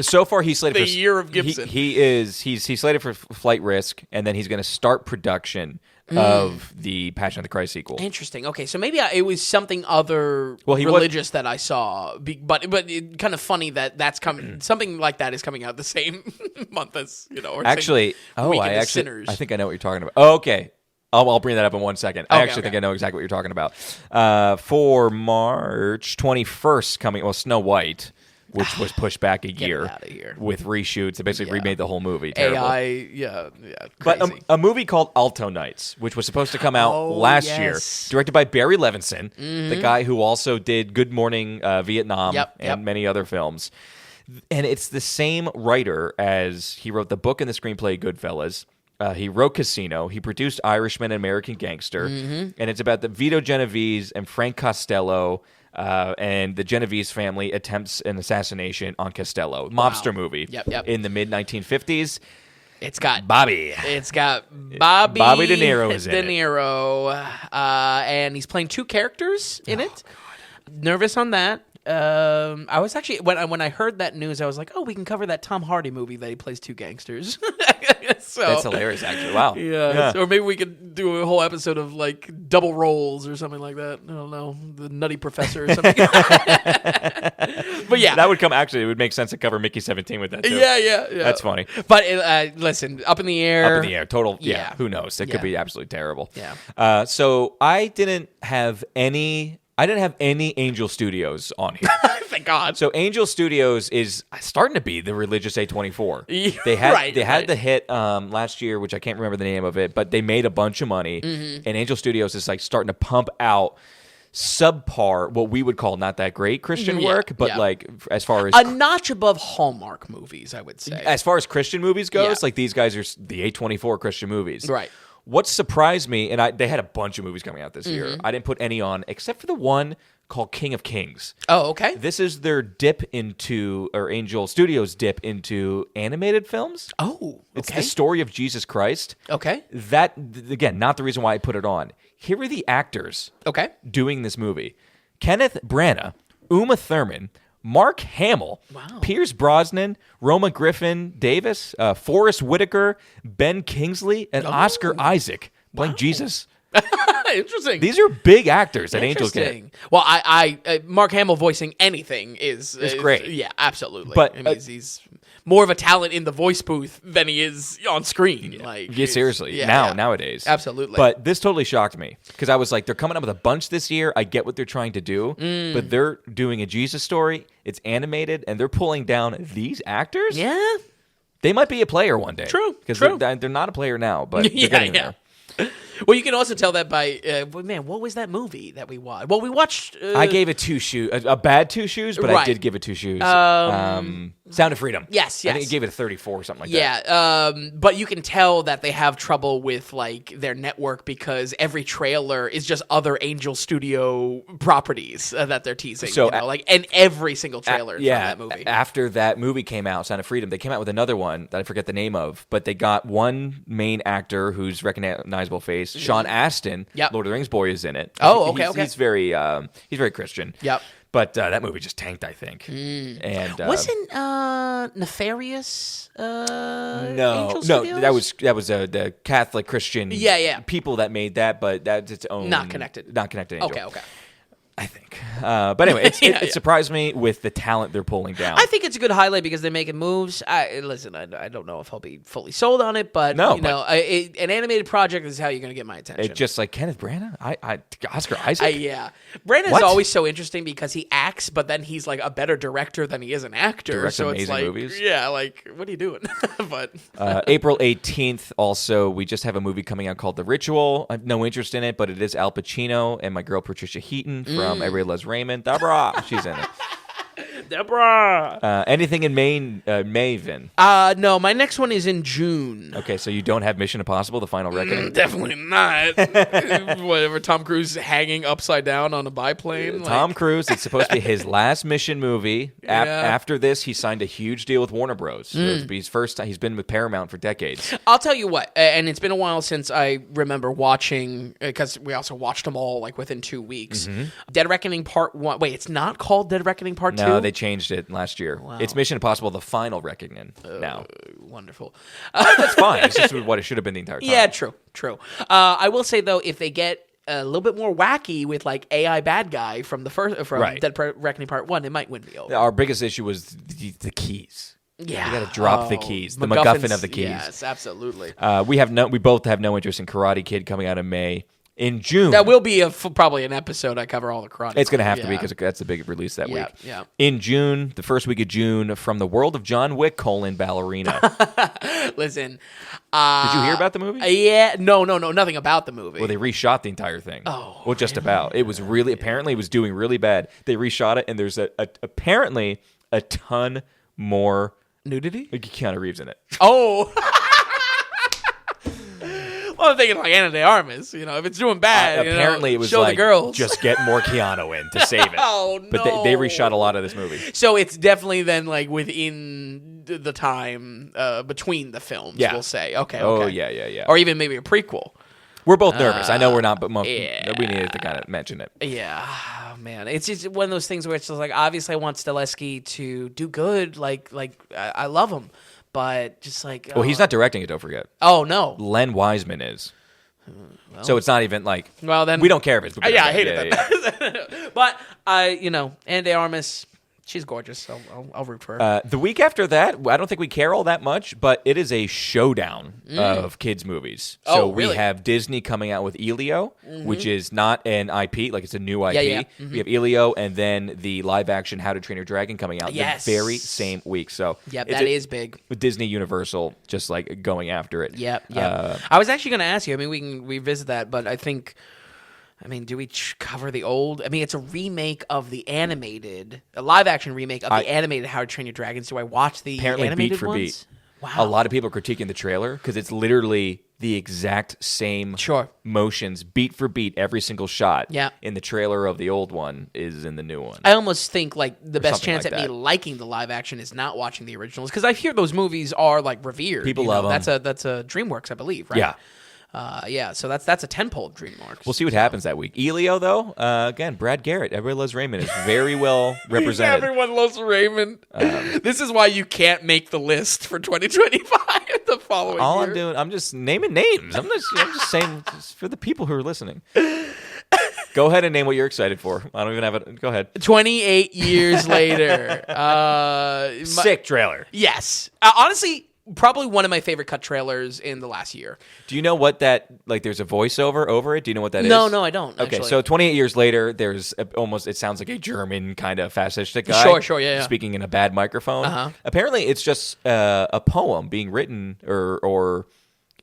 So far, he's slated for the year of Gibson. He's slated for Flight Risk, and then he's going to start production of the Passion of the Christ sequel. Interesting. Okay, so maybe it was something other religious that I saw, but it, kind of funny that that's coming. Something like that is coming out the same month as or actually. Sinners. I think I know what you're talking about. Oh, okay. I'll bring that up in 1 second. I think I know exactly what you're talking about. For March 21st coming, Snow White, which was pushed back a year out of here. with reshoots. They basically remade the whole movie. Terrible. AI, crazy. But a movie called Alto Nights, which was supposed to come out last year, directed by Barry Levinson, the guy who also did Good Morning Vietnam and many other films. And it's the same writer as he wrote the book and the screenplay Goodfellas. He wrote Casino. He produced Irishman and American Gangster. And it's about the Vito Genovese and Frank Costello and the Genovese family attempts an assassination on Costello. Mobster movie in the mid-1950s. It's got Bobby. Bobby De Niro is in it. De Niro. And he's playing two characters in it. God. Nervous on that. I was actually when I heard that news, I was like, "Oh, we can cover that Tom Hardy movie that he plays two gangsters." That's hilarious, actually. Wow. Yeah. Or maybe we could do a whole episode of like double roles or something like that. I don't know, the Nutty Professor or something. But yeah, that would come. Actually, it would make sense to cover Mickey 17 with that too. Yeah. That's funny. But listen, Up in the Air, total. Yeah. Who knows? It could be absolutely terrible. Yeah. So I didn't have any Angel Studios on here. Thank God. So Angel Studios is starting to be the religious A24. They had the hit last year, which I can't remember the name of it, but they made a bunch of money. And Angel Studios is like starting to pump out subpar, what we would call not that great Christian work, but like as far as a notch above Hallmark movies, I would say. As far as Christian movies goes, like these guys are the A24 Christian movies. Right. What surprised me, and they had a bunch of movies coming out this year. I didn't put any on except for the one called King of Kings. Oh, okay. This is their Angel Studios dip into animated films. Oh, okay. It's the story of Jesus Christ. Okay. That, again, not the reason why I put it on. Here are the actors doing this movie. Kenneth Branagh, Uma Thurman, Mark Hamill, Pierce Brosnan, Roma Griffin Davis, Forrest Whitaker, Ben Kingsley, and Oscar Isaac playing Jesus. Interesting. These are big actors that Angels get. Well, I Mark Hamill voicing anything is great. Yeah, absolutely. But I mean, he's more of a talent in the voice booth than he is on screen. Seriously. Nowadays. Absolutely. But this totally shocked me because I was like, they're coming up with a bunch this year. I get what they're trying to do, but they're doing a Jesus story. It's animated, and they're pulling down these actors. Yeah. They might be a player one day. True. Because they're not a player now, but they're getting there. Well, you can also tell that by, what was that movie that we watched? Well, we watched... I gave it 2 shoes, a bad 2 shoes, but I did give it 2 shoes. Sound of Freedom. Yes. I think I gave it a 34 or something like that. Yeah, but you can tell that they have trouble with like their network because every trailer is just other Angel Studio properties that they're teasing. So, and every single trailer from that movie. After that movie came out, Sound of Freedom, they came out with another one that I forget the name of, but they got one main actor who's recognizable face. Sean Astin, Lord of the Rings boy, is in it. Oh, okay. He's very Christian. Yep. But that movie just tanked, I think. And Wasn't Nefarious no, Angel Studios? that was the Catholic Christian people that made that, but that's its own Not connected. Angel. Okay. I think. But anyway, it surprised me with the talent they're pulling down. I think it's a good highlight because they're making moves. Listen, I don't know if I'll be fully sold on it, but an animated project is how you're going to get my attention. It's just like Kenneth Branagh, Oscar Isaac. Brandon's always so interesting because he acts, but then he's like a better director than he is an actor. Directs so amazing it's like, movies. Yeah, like what are you doing? But April 18th. Also, we just have a movie coming out called The Ritual. I have no interest in it, but it is Al Pacino and my girl Patricia Heaton from Everybody Loves Raymond. Deborah, she's in it. Deborah. Anything in May, Vin? No, my next one is in June. Okay, so you don't have Mission Impossible: The Final Reckoning? Definitely not. Whatever, Tom Cruise hanging upside down on a biplane. Tom Cruise, it's supposed to be his last mission movie. After this, he signed a huge deal with Warner Bros. So it's he's been with Paramount for decades. I'll tell you what, and it's been a while since I remember watching, because we also watched them all like within 2 weeks. Dead Reckoning Part 1. Wait, it's not called Dead Reckoning Part 2? No, they changed it last year. Wow. It's Mission Impossible: The Final Reckoning now. Wonderful. That's fine. It's just what it should have been the entire time. Yeah, true. I will say, though, if they get a little bit more wacky with like AI bad guy from Dead Reckoning Part 1, it might win me over. Our biggest issue was the keys. Yeah, you got to drop the keys, the MacGuffin of the keys. Yes, absolutely. We both have no interest in Karate Kid coming out in May. In June, that will be probably an episode. I cover all the karate. It's going to have to be because that's a big release that week. Yeah. In June, the first week of June, From the World of John Wick: Ballerina. Listen, did you hear about the movie? Yeah, no, nothing about the movie. Well, they reshot the entire thing. Oh, well, just about. It was apparently it was doing really bad. They reshot it, and there's apparently a ton more nudity. Keanu Reeves in it. Oh. Well, I'm thinking like Ana de Armas. If it's doing bad, apparently it was show like, the girls. Just get more Keanu in to save it. Oh, no. But they reshot a lot of this movie. So it's definitely then like within the time between the films, we'll say. Okay. Oh, yeah. Or even maybe a prequel. We're both nervous. I know we're not, but we needed to kind of mention it. Yeah, man. It's just one of those things where it's just like, obviously I want Stileski to do good. Like I love him. But just like... Well, he's not directing it, don't forget. Oh, no. Len Wiseman is. So it's not even like... Well, then... We don't care if it's... I hated that. Yeah. But, Ana de Armas... She's gorgeous, so I'll root for her. The week after that, I don't think we care all that much, but it is a showdown of kids' movies. So really? We have Disney coming out with Elio, which is not an IP, like it's a new IP. Yeah. We have Elio, and then the live-action How to Train Your Dragon coming out the very same week. So that is big. With Disney Universal just like going after it. Yep. I was actually going to ask you, we can revisit that, but I think... do we cover the old? It's a remake of a live-action remake of the animated How to Train Your Dragons. Do I watch the animated beat for ones? beat. Wow. A lot of people are critiquing the trailer because it's literally the exact same motions, beat for beat, every single shot. Yeah. In the trailer of the old one is in the new one. I almost think like the best chance like at me liking the live action is not watching the originals, because I hear those movies are like revered. People love them. That's a DreamWorks, I believe, right? Yeah. So that's a tentpole DreamWorks. We'll see what happens that week. Elio, though, again, Brad Garrett, Everybody Loves Raymond, is very well represented. Everyone loves Raymond. This is why you can't make the list for 2025 the following All year. I'm doing, I'm just naming names. I'm just saying just for the people who are listening. Go ahead and name what you're excited for. I don't even have it. Go ahead. 28 years later. Sick trailer. Yes. Honestly, probably one of my favorite cut trailers in the last year. Do you know what that, like there's a voiceover over it? Do you know what that is? No, I don't. Okay, actually. so 28 years later, there's it sounds like a German kind of fascistic guy. Sure, yeah. Speaking in a bad microphone. Uh-huh. Apparently, it's just a poem being written, or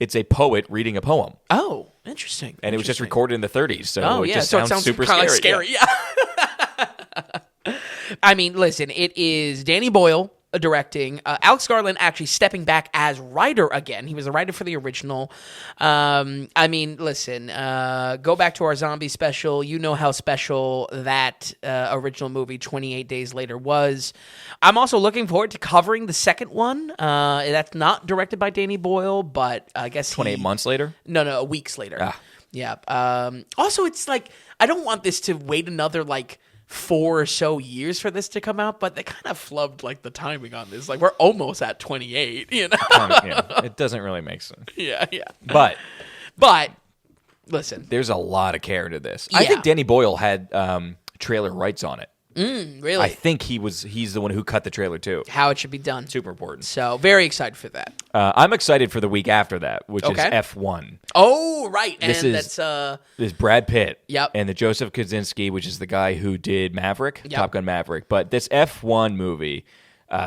it's a poet reading a poem. Oh, interesting. And it was just recorded in the 30s, so it just sounds super kind scary. Of scary. Yeah. Listen, it is Danny Boyle directing. Alex Garland actually stepping back as writer again. He was a writer for the original. Listen, go back to our zombie special. You know how special that original movie 28 Days Later was. I'm also looking forward to covering the second one. That's not directed by Danny Boyle, but I guess 28 months later? No, weeks later. Yeah. Also, it's like, I don't want this to wait another, 5 4 or so years for this to come out, but they kind of flubbed like the timing on this. Like we're almost at 28, you know? It doesn't really make sense. Yeah. But listen, there's a lot of care to this. I Yeah. think Danny Boyle had trailer rights on it. really, I think he's the one who cut the trailer too. how it should be done. Super important. So very excited for that. I'm excited for the week after that, which is Okay. F1. Oh, right. This And is- that's There's Brad Pitt. Yep. And the Joseph Kosinski, which is the guy who did Maverick, Yep. Top Gun Maverick. But this F1 movie,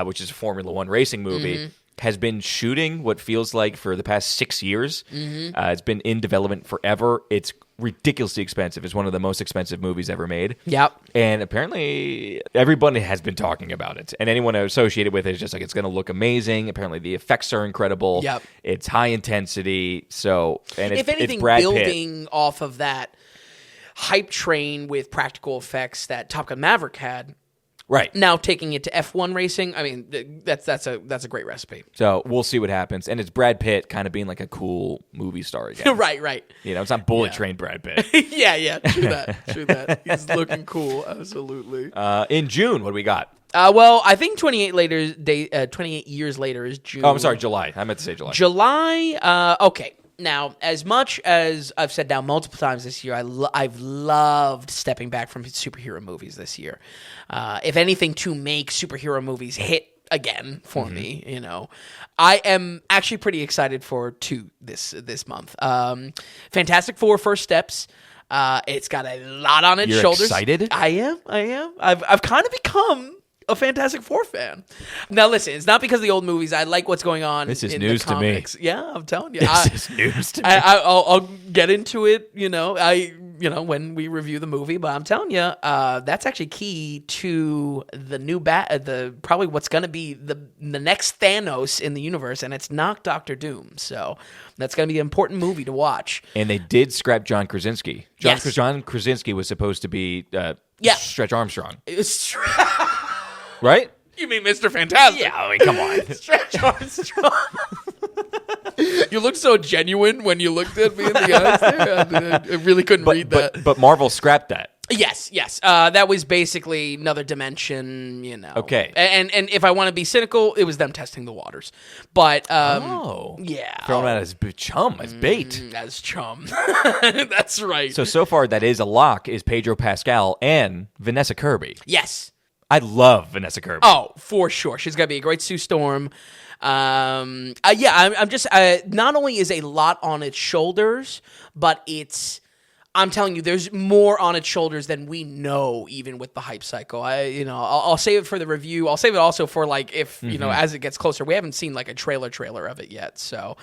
which is a Formula One racing movie, has been shooting what feels like for the past 6 years. It's been in development forever. It's ridiculously expensive. It's one of the most expensive movies ever made. Yep. And apparently everybody has been talking about it. And anyone associated with it is just like, it's going to look amazing. Apparently the effects are incredible. Yep. It's high intensity. So, and it's, if anything, it's Brad Pitt. building off of that hype train with practical effects that Top Gun Maverick had, Right. now taking it to F1 racing, I mean, that's a great recipe. So we'll see what happens. And it's Brad Pitt kind of being like a cool movie star again. right. You know, it's not Bullet Train Brad Pitt. yeah, true that. He's looking cool, absolutely. In June, what do we got? Well, I think 28 years later is June. Oh, I'm sorry, July. I meant to say July. July, okay. Now, as much as I've said now multiple times this year, I've loved stepping back from superhero movies this year. If anything, to make superhero movies hit again for me, you know, I am actually pretty excited for 2 this month. Fantastic Four: First Steps. It's got a lot on its You're shoulders. excited? I am. I've kind of become a Fantastic Four fan. Now, listen, it's not because of the old movies. I like what's going on. This is in news the to me. comics. Yeah, I'm telling you. This is news to me. I'll get into it. You know, when we review the movie. But I'm telling you, that's actually key to the new probably what's going to be the next Thanos in the universe, and it's not Doctor Doom. So that's going to be an important movie to watch. And they did scrap John Krasinski. Yes. John Krasinski was supposed to be Stretch Armstrong, It's right? You mean Mr. Fantastic? Yeah, I mean, come on. Stretch Armstrong. You looked so genuine when you looked at me in the eyes there. I really couldn't read that. But Marvel scrapped that. Yes. That was basically another dimension, you know. Okay. And if I want to be cynical, it was them testing the waters. But yeah. Throw him out as chum, as bait. As chum. That's right. So far, that is a lock, is Pedro Pascal and Vanessa Kirby. Yes. I love Vanessa Kirby. Oh, for sure. She's going to be a great Sue Storm. I'm just, not only is a lot on its shoulders, but I'm telling you, there's more on its shoulders than we know, even with the hype cycle. I'll save it for the review. I'll save it also for if you know, as it gets closer. We haven't seen like a trailer of it yet. So,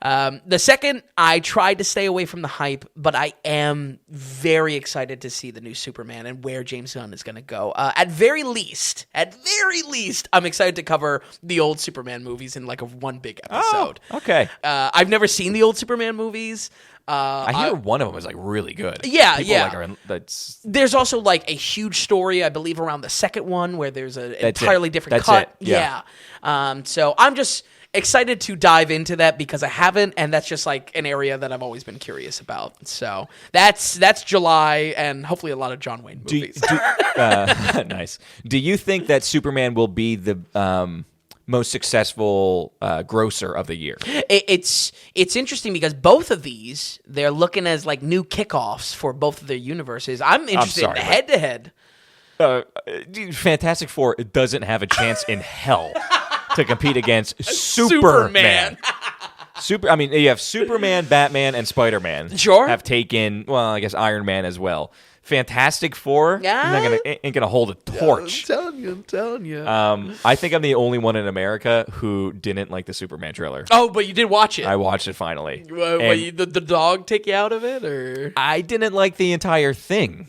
the second, I tried to stay away from the hype, but I am very excited to see the new Superman and where James Gunn is going to go. At very least, I'm excited to cover the old Superman movies in like one big episode. Oh, okay. I've never seen the old Superman movies. I hear one of them is like really good. Yeah, People yeah. There's also like a huge story, I believe, around the second one where there's an entirely different cut. Yeah. So I'm just excited to dive into that because I haven't, and that's just like an area that I've always been curious about. So that's July, and hopefully a lot of John Wayne movies. Nice. Do you think that Superman will be the most successful grosser of the year? It's interesting because both of these, they're looking as like new kickoffs for both of their universes. I'm interested in the head-to-head. Fantastic Four doesn't have a chance in hell to compete against Superman. I mean, you have Superman, Batman, and Spider-Man. Sure. Have taken, well, I guess Iron Man as well. Fantastic Four ain't gonna hold a torch. I'm telling you. I think I'm the only one in America who didn't like the Superman trailer. Oh, but you did watch it. I watched it finally. The dog take you out of it, or I didn't like the entire thing.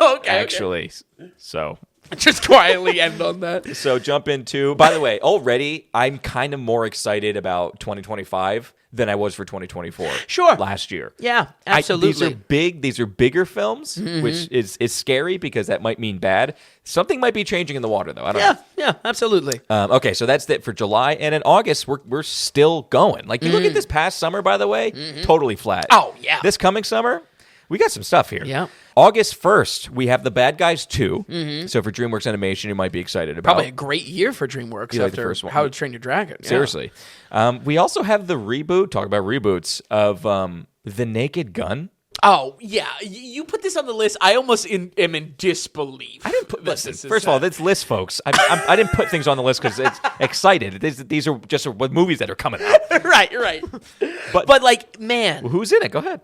okay, actually. So just quietly end on that. So jump into. By the way, already I'm kind of more excited about 2025 than I was for 2024. Sure. Last year. Yeah, absolutely. These are bigger films, which is scary because that might mean bad. Something might be changing in the water, though. I don't know. Yeah, absolutely. Okay, so that's it for July, and in August we're still going. Like you look at this past summer, by the way, totally flat. Oh yeah. This coming summer, We got some stuff here. Yeah. August 1st, we have The Bad Guys 2. Mm-hmm. So for DreamWorks Animation, you might be excited about. Probably a great year for DreamWorks You like the after first one? How to Train Your Dragon. Yeah. Seriously. We also have the reboot, talk about reboots, of The Naked Gun. Oh, yeah. You put this on the list. I almost am in disbelief. I didn't put. Listen, first of all, it's list, folks. I didn't put things on the list because it's excited. These are just movies that are coming out. right. But like, man, Who's in it? Go ahead.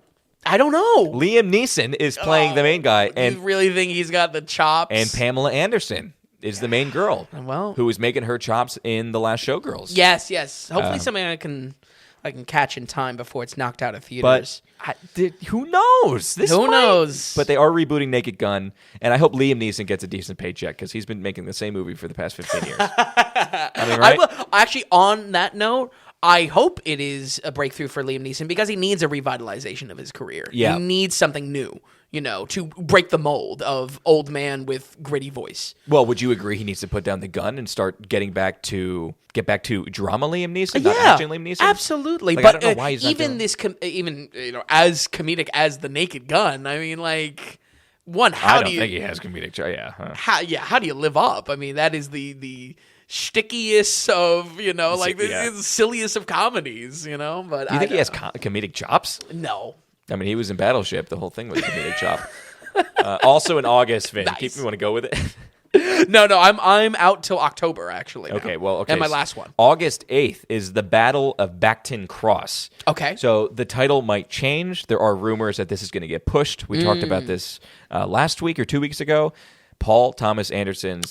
I don't know. Liam Neeson is playing the main guy, You and really think he's got the chops? and Pamela Anderson is the main girl. Well, who is making her chops in The Last Showgirls. yes. Hopefully, something I can catch in time before it's knocked out of theaters. But who knows? Who knows? But they are rebooting Naked Gun, and I hope Liam Neeson gets a decent paycheck because he's been making the same movie for the past 15 years. I mean, right? Actually, on that note, I hope it is a breakthrough for Liam Neeson because he needs a revitalization of his career. Yeah. He needs something new, to break the mold of old man with gritty voice. Well, would you agree he needs to put down the gun and start get back to drama Liam Neeson, not action Liam Neeson? Absolutely. Like, but I don't know why he's not even doing as comedic as The Naked Gun, I mean, like, I don't think he has comedic. Yeah. Huh. how do you live up? I mean, that is the stickiest of, the silliest of comedies, but You think he has comedic chops? No. I mean, he was in Battleship. The whole thing was a comedic chop. Also in August, Vin. Nice. You want to go with it? No, I'm out till October, actually. now. Okay. And my last one. August 8th is the Battle of Bacton Cross. Okay. So the title might change. There are rumors that this is going to get pushed. We talked about this last week or 2 weeks ago. Paul Thomas Anderson's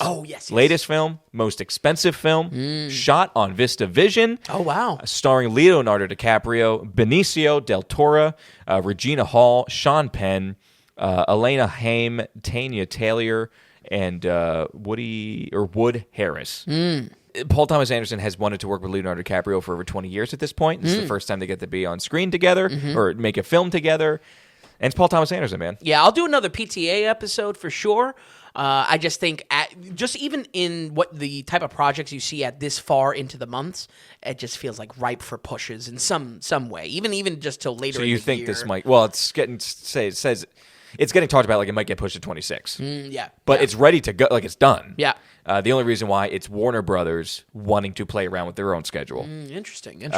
latest film, most expensive film, shot on Vista Vision. Oh, wow. Starring Leonardo DiCaprio, Benicio del Toro, Regina Hall, Sean Penn, Elena Haim, Tanya Taylor, and Wood Harris. Paul Thomas Anderson has wanted to work with Leonardo DiCaprio for over 20 years at this point. This is the first time they get to be on screen together or make a film together. And it's Paul Thomas Anderson, man. Yeah, I'll do another PTA episode for sure. I just think, just even in what the type of projects you see at this far into the months, it just feels like ripe for pushes in some way. Even just till later. So in you the think year. this might? Well, it's getting says it's getting talked about like it might get pushed to 26. Yeah, but it's ready to go. Like it's done. Yeah. The only reason why it's Warner Brothers wanting to play around with their own schedule. Interesting.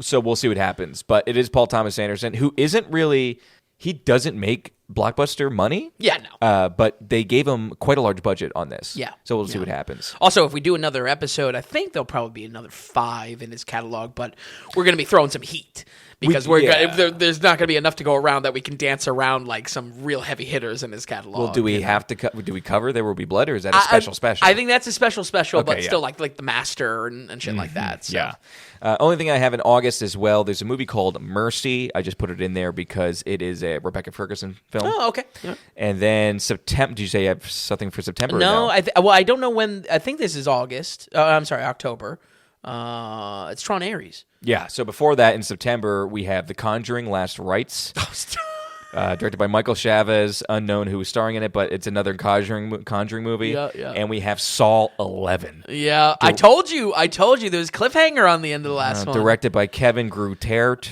So we'll see what happens. But it is Paul Thomas Anderson, who isn't really. He doesn't make blockbuster money. Yeah, no. But they gave him quite a large budget on this. Yeah. So we'll see what happens. Also, if we do another episode, I think there'll probably be another 5 in his catalog, but we're going to be throwing some heat because there's not going to be enough to go around that we can dance around like some real heavy hitters in his catalog. Well, do we have to do we cover There Will Be Blood, or is that a special? I think that's a special, Okay, but yeah. still like The Master and shit like that. So. Yeah. Only thing I have in August as well, there's a movie called Mercy. I just put it in there because it is a Rebecca Ferguson film. Oh, okay. Yeah. And then September, did you say you have something for September? No, I don't know when. I think this is August. I'm sorry, October. It's Tron Ares. Yeah, so before that, in September, we have The Conjuring: Last Rites, directed by Michael Chavez, unknown who is starring in it, but it's another Conjuring movie. Yeah. And we have Saw 11. Yeah, I told you. There was cliffhanger on the end of the last one. Directed by Kevin Grutert,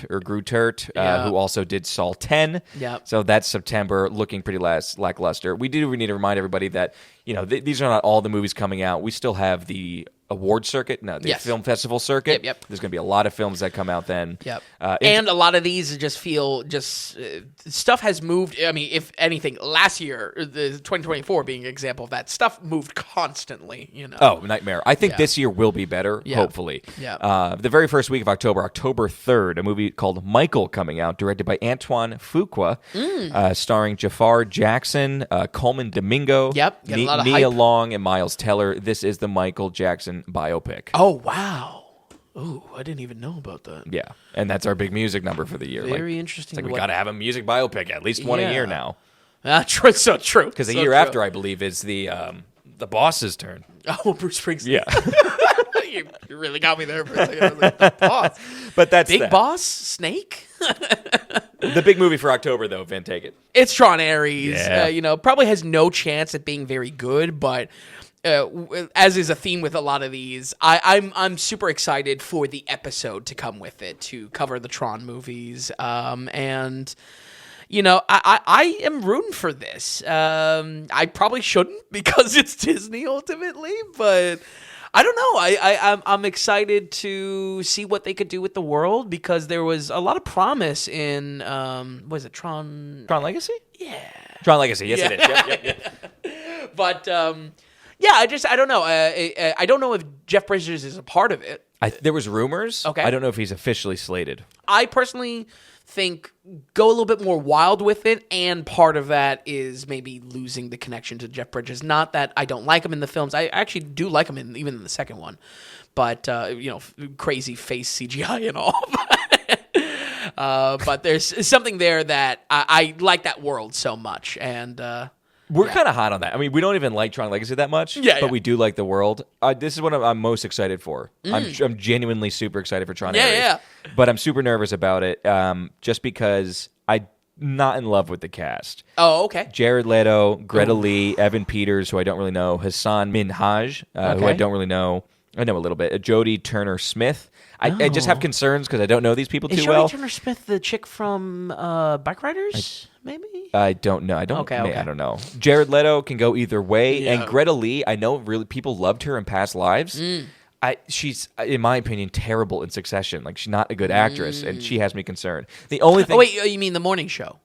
who also did Saw 10. Yeah. So that's September, looking pretty lackluster. We need to remind everybody that these are not all the movies coming out. We still have the award circuit, film festival circuit. Yep. There's going to be a lot of films that come out then. Yep. And a lot of these just feel stuff has moved. I mean, if anything, last year, the 2024 being an example of that, stuff moved constantly. Oh, nightmare! I think this year will be better. Yeah. Hopefully. Yeah. The very first week of October 3rd, a movie called Michael coming out, directed by Antoine Fuqua, starring Jafar Jackson, Coleman Domingo, Yep. Got a lot of Nia hype. Long, and Miles Teller. This is the Michael Jackson biopic. Oh, wow. Ooh, I didn't even know about that. Yeah, and that's our big music number for the year. Very interesting. It's like we got to have a music biopic, at least one a year now. True, so true. Because the year after, I believe, is the boss's turn. Oh, Bruce Springsteen. Yeah. you really got me there for a second. I was like, the boss. But that's Big that. Boss? Snake? The big movie for October, though, Vin, take it. It's Tron Ares. Yeah. Probably has no chance at being very good, but as is a theme with a lot of these, I'm super excited for the episode to come with it to cover the Tron movies. And I am rooting for this. I probably shouldn't because it's Disney ultimately, but I don't know. I'm excited to see what they could do with the world because there was a lot of promise in was it Tron Legacy? Yeah. Tron Legacy. Yes, it is. Yep. But I don't know. I don't know if Jeff Bridges is a part of it. There was rumors. Okay. I don't know if he's officially slated. I personally think go a little bit more wild with it, and part of that is maybe losing the connection to Jeff Bridges. Not that I don't like him in the films. I actually do like him even in the second one. But, crazy face CGI and all. But there's something there that I like that world so much, and we're kind of hot on that. I mean, we don't even like Tron Legacy that much, but we do like the world. This is what I'm most excited for. I'm genuinely super excited for Tron Ares. But I'm super nervous about it just because I'm not in love with the cast. Oh, okay. Jared Leto, Greta Lee, Evan Peters, who I don't really know, Hassan Minhaj, who I don't really know. I know a little bit. Jodie Turner-Smith. I just have concerns because I don't know these people too well. Is Jodie Turner-Smith the chick from Bike Riders, maybe? I don't know. I don't know. Jared Leto can go either way. And Greta Lee, I know really people loved her in past lives. She's, in my opinion, terrible in Succession. Like, she's not a good actress, and she has me concerned. The only thing... Oh, wait, you mean the morning show?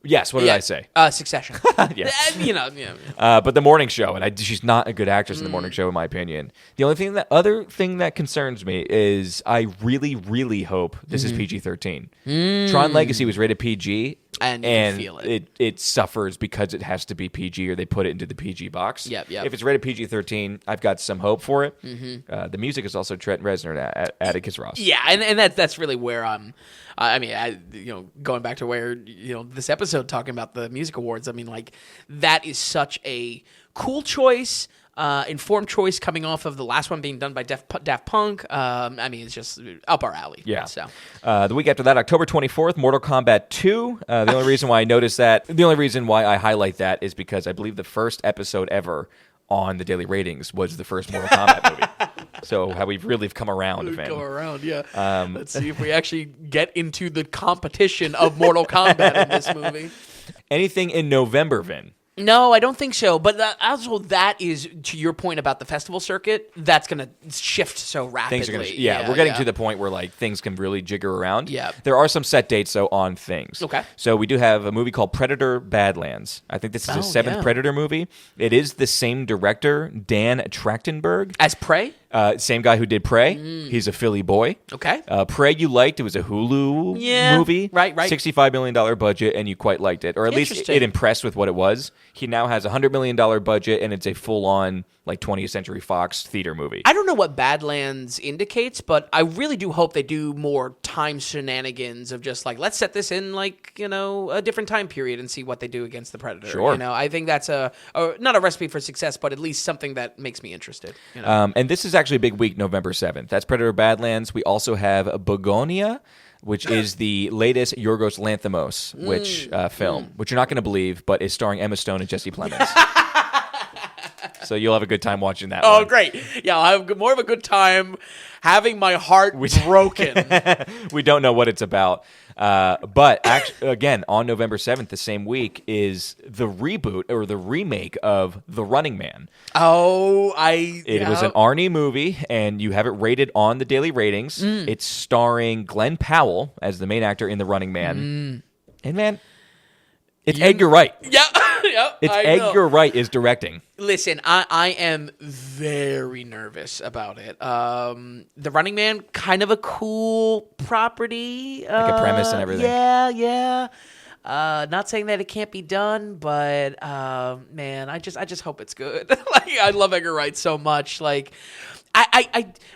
Yes, what did I say? Succession. But the morning show, and she's not a good actress in the morning show, in my opinion. The other thing that concerns me is I really, really hope this is PG-13. Tron Legacy was rated PG, and you feel it. It suffers because it has to be PG, or they put it into the PG box. Yep. If it's rated PG-13, I've got some hope for it. The music is also Trent Reznor and Atticus Ross. Yeah, and that's really where I'm. Going back to where this episode talking about the music awards. I mean, like that is such a cool choice, informed choice coming off of the last one being done by Daft Punk. It's just up our alley. Yeah. So the week after that, October 24th, Mortal Kombat 2. The only reason why I noticed that, the only reason why I highlight that is because I believe the first episode ever on the Daily Ratings was the first Mortal Kombat movie. So how we've really come around, Vin. Go around, yeah. Let's see if we actually get into the competition of Mortal Kombat in this movie. Anything in November, Vin? No, I don't think so. But also, that is, to your point about the festival circuit, that's going to shift so rapidly. Things are going to, we're getting to the point where like things can really jigger around. Yeah. There are some set dates, though, on things. Okay. So we do have a movie called Predator Badlands. I think this is his seventh Predator movie. It is the same director, Dan Trachtenberg. As Prey? Same guy who did Prey. He's a Philly boy. Okay. Prey you liked. It was a Hulu movie. Right. $65 million budget, and you quite liked it. Or at least it impressed with what it was. He now has a $100 million budget, and it's a full-on like 20th Century Fox theater movie. I don't know what Badlands indicates, but I really do hope they do more time shenanigans of just like, let's set this in like, a different time period and see what they do against the Predator. Sure. I think that's not a recipe for success, but at least something that makes me interested. And this is actually a big week, November 7th. That's Predator Badlands. We also have Begonia, which is the latest Yorgos Lanthimos film, which you're not going to believe, but is starring Emma Stone and Jesse Plemons. So you'll have a good time watching that one. Oh, great. Yeah, I'll have more of a good time having my heart broken. We don't know what it's about. But again, on November 7th, the same week, is the reboot or the remake of The Running Man. Oh, It was an Arnie movie, and you have it rated on the Daily Ratings. It's starring Glenn Powell as the main actor in The Running Man. And man, it's Edgar Wright. Yeah. It's Edgar Wright is directing. Listen, I am very nervous about it. The Running Man, kind of a cool property. Like a premise and everything. Yeah. Not saying that it can't be done, but man, I just hope it's good. Like, I love Edgar Wright so much. Like,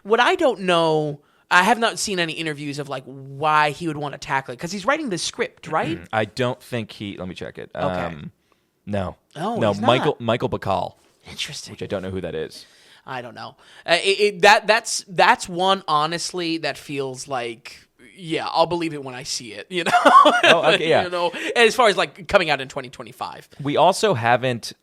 what I don't know. I have not seen any interviews of like why he would want to tackle it because he's writing the script, right? I don't think he. Let me check it. Okay. No. Oh, no. He's not. Michael Bacall. Interesting. Which I don't know who that is. I don't know. That's one honestly that feels like. Yeah, I'll believe it when I see it, Oh, okay, yeah. As far as like coming out in 2025. We also haven't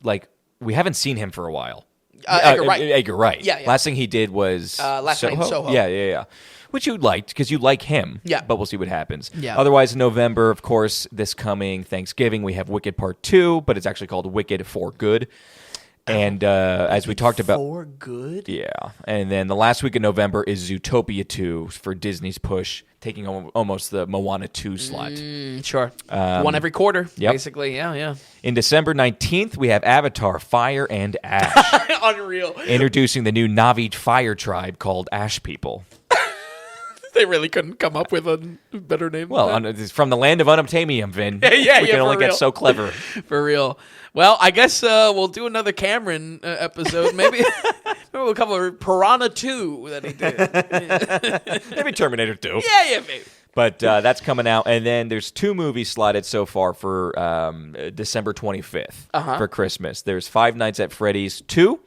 seen him for a while. Edgar Wright. Edgar Wright. Yeah. Last thing he did was Last Night in Soho. Yeah. which you liked because you like him. Yeah. But we'll see what happens. Yeah. Otherwise, in November, of course, this coming Thanksgiving, we have Wicked Part 2, but it's actually called Wicked for Good. And as we talked about... For Good? Yeah. And then the last week of November is Zootopia 2 for Disney's push, taking almost the Moana 2 slot. Sure. One every quarter, yep. basically. Yeah. In December 19th, we have Avatar Fire and Ash. Unreal. Introducing the new Na'vi fire tribe called Ash People. They really couldn't come up with a better name. Well, it's from the land of unobtainium, Vin. Yeah, we can only for get real. so clever. For real. Well, I guess we'll do another Cameron episode. Maybe we'll cover Piranha 2 that he did. Maybe Terminator 2. Yeah, maybe. But that's coming out. And then there's 2 movies slotted so far for December 25th for Christmas. There's Five Nights at Freddy's 2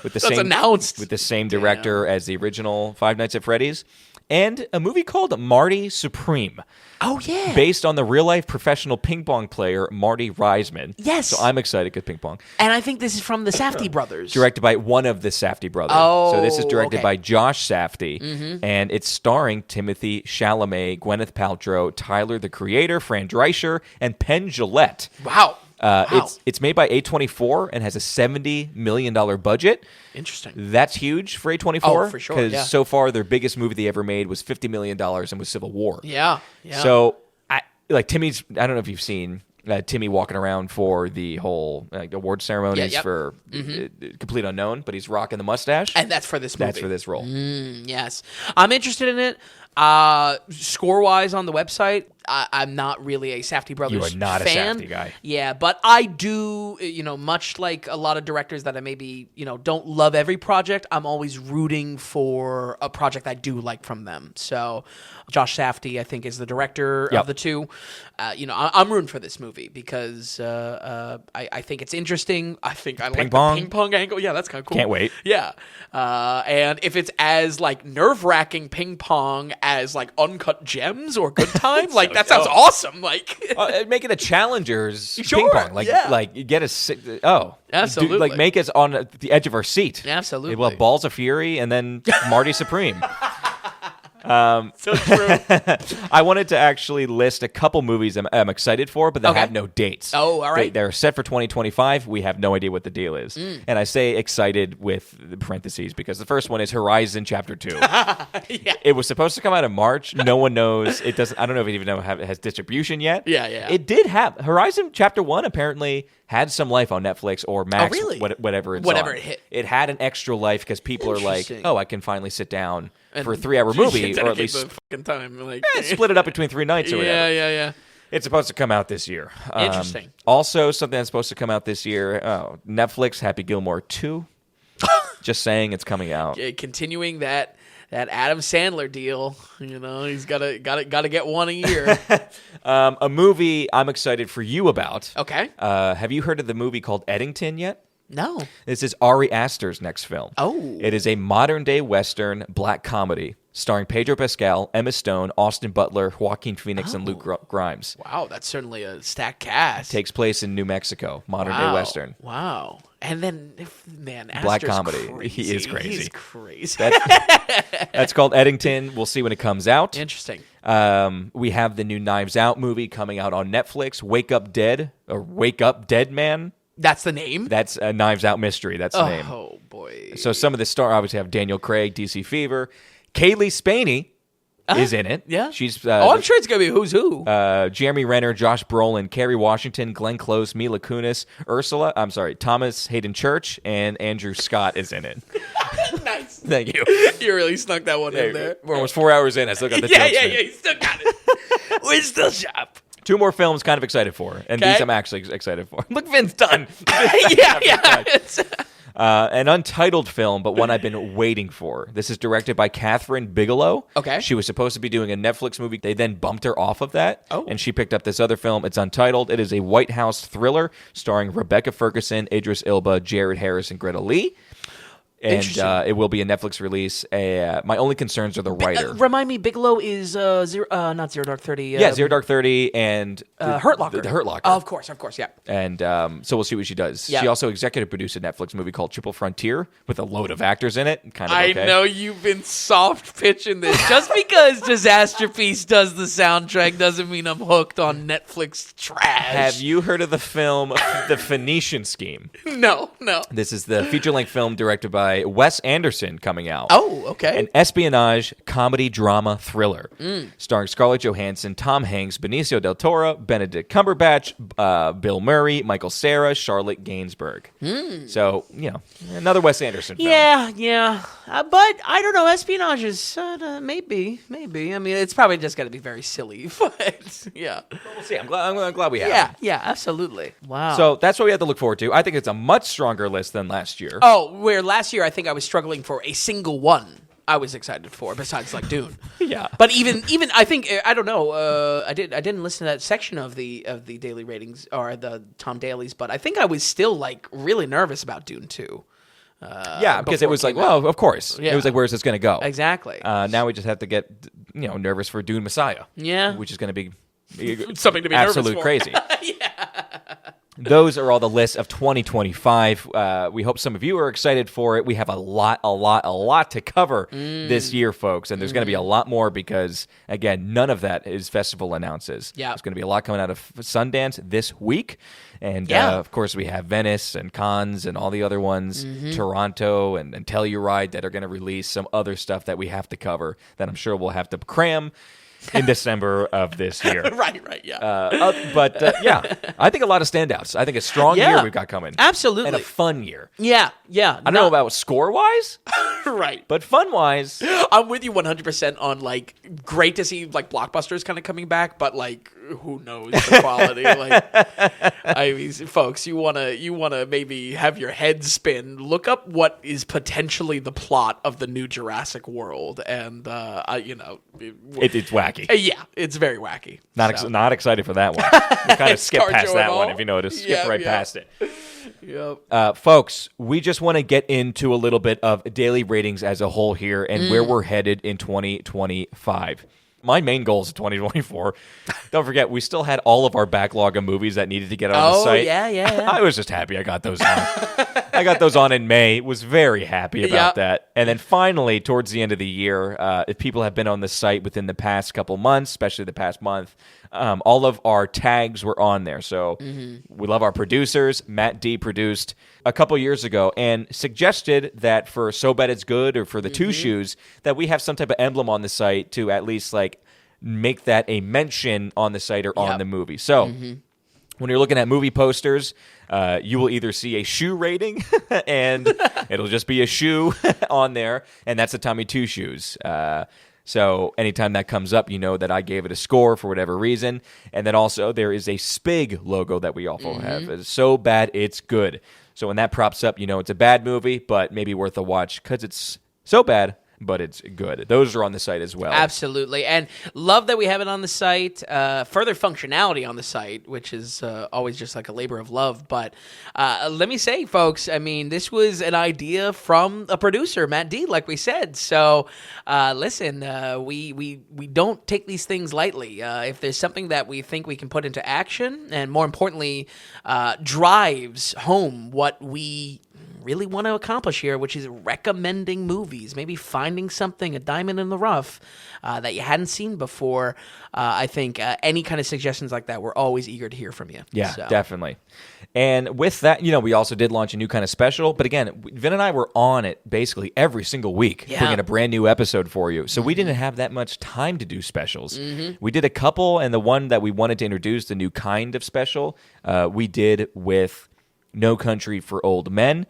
with the That's announced. with the same director as the original Five Nights at Freddy's. And a movie called Marty Supreme. Oh, yeah. Based on the real-life professional ping pong player Marty Reisman. Yes. So I'm excited because ping pong. And I think this is from the Safdie brothers. Directed by one of the Safdie brothers. Oh, so this is directed okay. by Josh Safdie, and it's starring Timothy Chalamet, Gwyneth Paltrow, Tyler the Creator, Fran Drescher, and Penn Jillette. Wow. Wow. It's made by A24 and has a $70 million budget. Interesting. That's huge for A24. Oh, for sure, Because yeah. so far their biggest movie they ever made was $50 million and was Civil War. Yeah. So, I don't know if you've seen Timmy walking around for the whole award ceremonies for Complete Unknown, but he's rocking the mustache. And that's for this movie. That's for this role. Yes. I'm interested in it. Score-wise on the website, I'm not really a Safdie Brothers You are not fan. a Safdie guy. Yeah, but I do, much like a lot of directors that I maybe, don't love every project, I'm always rooting for a project I do like from them. So Josh Safdie, I think, is the director of the two. I'm rooting for this movie because I think it's interesting. I think I like the ping pong angle. Yeah, that's kind of cool. Can't wait. Yeah. And if it's as nerve-wracking ping pong as Uncut Gems or Good Time, that sounds awesome. Make it a Challengers Sure, ping pong. yeah. Get us. Absolutely. Make us on the edge of our seat. Absolutely. We'll have Balls of Fury and then Marty Supreme. So true. I wanted to actually list a couple movies I'm excited for, but that have no dates. Oh, all right. They're set for 2025. We have no idea what the deal is. And I say excited with the parentheses because the first one is Horizon Chapter 2. Yeah. It was supposed to come out in March. No one knows. It doesn't. I don't know if it even has distribution yet. Yeah. It did have Horizon Chapter 1 apparently had some life on Netflix or Max, really? whatever it's Whatever on. it hit. It had an extra life because people are like, Interesting. oh, I can finally sit down And for a 3-hour movie, or at dedicate least the fucking time. split it up between 3 nights or whatever. Yeah. It's supposed to come out this year. Interesting. Also, something that's supposed to come out this year, Netflix, Happy Gilmore 2. Just saying it's coming out. Yeah, continuing that Adam Sandler deal. He's got to get one a year. A movie I'm excited for you about. Okay. Have you heard of the movie called Eddington yet? No. This is Ari Aster's next film. Oh. It is a modern-day Western black comedy starring Pedro Pascal, Emma Stone, Austin Butler, Joaquin Phoenix, and Luke Grimes. Wow, that's certainly a stacked cast. Takes place in New Mexico, modern-day Western. Wow. And then, Black Astor's comedy. Crazy. He is crazy. He's crazy. That's called Eddington. We'll see when it comes out. Interesting. We have the new Knives Out movie coming out on Netflix, Wake Up Dead, or Wake Up Dead Man. That's the name? That's a Knives Out mystery. That's the name. Oh, boy. So some of the stars obviously have Daniel Craig, DC Fever. Kaylee Spaney is in it. Yeah. She's I'm sure it's going to be who's who. Jeremy Renner, Josh Brolin, Kerry Washington, Glenn Close, Mila Kunis, Thomas Hayden Church, and Andrew Scott is in it. Nice. Thank you. You really snuck that one in there. We're almost 4 hours in. I still got the Yeah, jokes in. you still got it. We're still sharp. 2 more films kind of excited for, and Okay. these I'm actually excited for. Look, Vin's done. Yeah. An untitled film, but one I've been waiting for. This is directed by Catherine Bigelow. Okay. She was supposed to be doing a Netflix movie. They then bumped her off of that, Oh. and she picked up this other film. It's untitled. It is a White House thriller starring Rebecca Ferguson, Idris Elba, Jared Harris, and Greta Lee. And Interesting. it will be a Netflix release. My only concerns are the writer. Remind me, Bigelow is not Zero Dark 30. Yeah, Zero Dark 30 and Hurt Locker. The Hurt Locker. Oh, of course, yeah. And so we'll see what she does. Yeah. She also executive produced a Netflix movie called Triple Frontier with a load of actors in it. Kind of I okay. know you've been soft pitching this. Just because Disaster Piece does the soundtrack doesn't mean I'm hooked on Netflix trash. Have you heard of the film The Phoenician Scheme? No. This is the feature-length film directed by Wes Anderson coming out. Oh, okay. An espionage comedy drama thriller starring Scarlett Johansson, Tom Hanks, Benicio del Toro, Benedict Cumberbatch, Bill Murray, Michael Cera, Charlotte Gainsbourg. So, another Wes Anderson film. Yeah. But I don't know. Espionage is maybe. I mean, it's probably just going to be very silly. But yeah. We'll see. I'm glad we have it. Yeah, absolutely. Wow. So that's what we have to look forward to. I think it's a much stronger list than last year. Oh, where last year I think I was struggling for a single one I was excited for, besides like Dune. Yeah. But even I think I don't know. I didn't listen to that section of the daily ratings or the Tom Dailies, but I think I was still like really nervous about Dune 2. Yeah, because it was like, well, of course. Yeah. It was like, where's this going to go? Exactly. Now we just have to get, nervous for Dune Messiah. Yeah. Which is going to be Something to be nervous absolute for. crazy. Those are all the lists of 2025. We hope some of you are excited for it. We have a lot to cover this year, folks. And there's going to be a lot more because, again, none of that is festival announces. Yeah. There's going to be a lot coming out of Sundance this week. And, of course, we have Venice and Cannes and all the other ones, Toronto and Telluride that are going to release some other stuff that we have to cover that I'm sure we'll have to cram in December of this year. Right, yeah. I think a lot of standouts. I think a strong year we've got coming. Absolutely. And a fun year. Yeah. I don't know about score-wise, right. but fun-wise. I'm with you 100% on, like, great to see, like, blockbusters kind of coming back, but, like, who knows the quality? Like, I mean, folks, you wanna maybe have your head spin. Look up what is potentially the plot of the new Jurassic World, and It's wacky. Yeah, it's very wacky. Not excited for that one. We kind of skipped past that one, if you notice. Skipped past it. Yep. Folks, we just want to get into a little bit of daily ratings as a whole here and where we're headed in 2025. My main goals of 2024, don't forget, we still had all of our backlog of movies that needed to get on the site. Oh, yeah. I was just happy I got those on. I got those on in May. Was very happy about that. And then finally, towards the end of the year, if people have been on the site within the past couple months, especially the past month, all of our tags were on there. So we love our producers. Matt D produced a couple years ago and suggested that for So Bad It's Good or for the Two Shoes, that we have some type of emblem on the site to at least like make that a mention on the site or on the movie. So when you're looking at movie posters, you will either see a shoe rating and it'll just be a shoe on there, and that's the Tommy Two Shoes. So anytime that comes up, you know that I gave it a score for whatever reason. And then also there is a Spig logo that we also have. It's So Bad It's Good. So when that props up, you know it's a bad movie, but maybe worth a watch because it's so bad, but it's good. Those are on the site as well. Absolutely. And love that we have it on the site. Further functionality on the site, which is always just like a labor of love. But let me say, folks, I mean, this was an idea from a producer, Matt D, like we said. So listen, we don't take these things lightly. If there's something that we think we can put into action and more importantly, drives home what we really want to accomplish here, which is recommending movies, maybe finding something, a diamond in the rough that you hadn't seen before. I think any kind of suggestions like that, we're always eager to hear from you. Yeah, definitely. And with that, we also did launch a new kind of special. But again, Vin and I were on it basically every single week, bringing a brand new episode for you. So we didn't have that much time to do specials. We did a couple, and the one that we wanted to introduce, the new kind of special, we did with No Country for Old Men.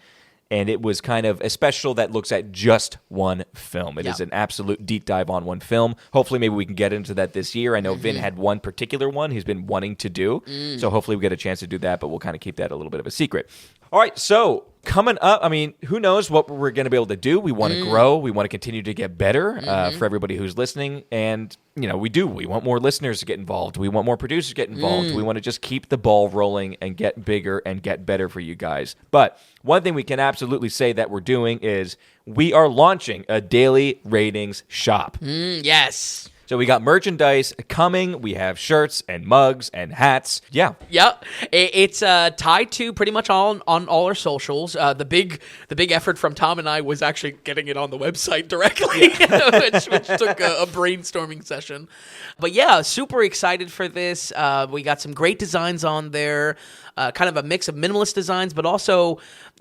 And it was kind of a special that looks at just one film. It is an absolute deep dive on one film. Hopefully, maybe we can get into that this year. I know Vin had one particular one he's been wanting to do. So hopefully we get a chance to do that, but we'll kind of keep that a little bit of a secret. All right, so coming up, I mean, who knows what we're going to be able to do. We want to grow. We want to continue to get better for everybody who's listening. And, you know, we want more listeners to get involved. We want more producers to get involved. We want to just keep the ball rolling and get bigger and get better for you guys. But one thing we can absolutely say that we're doing is we are launching a daily ratings shop. Yes. So we got merchandise coming. We have shirts and mugs and hats. Yeah. Yep. It's tied to pretty much on all our socials. The big effort from Tom and I was actually getting it on the website directly, which took a brainstorming session. But yeah, super excited for this. We got some great designs on there. Kind of a mix of minimalist designs, but also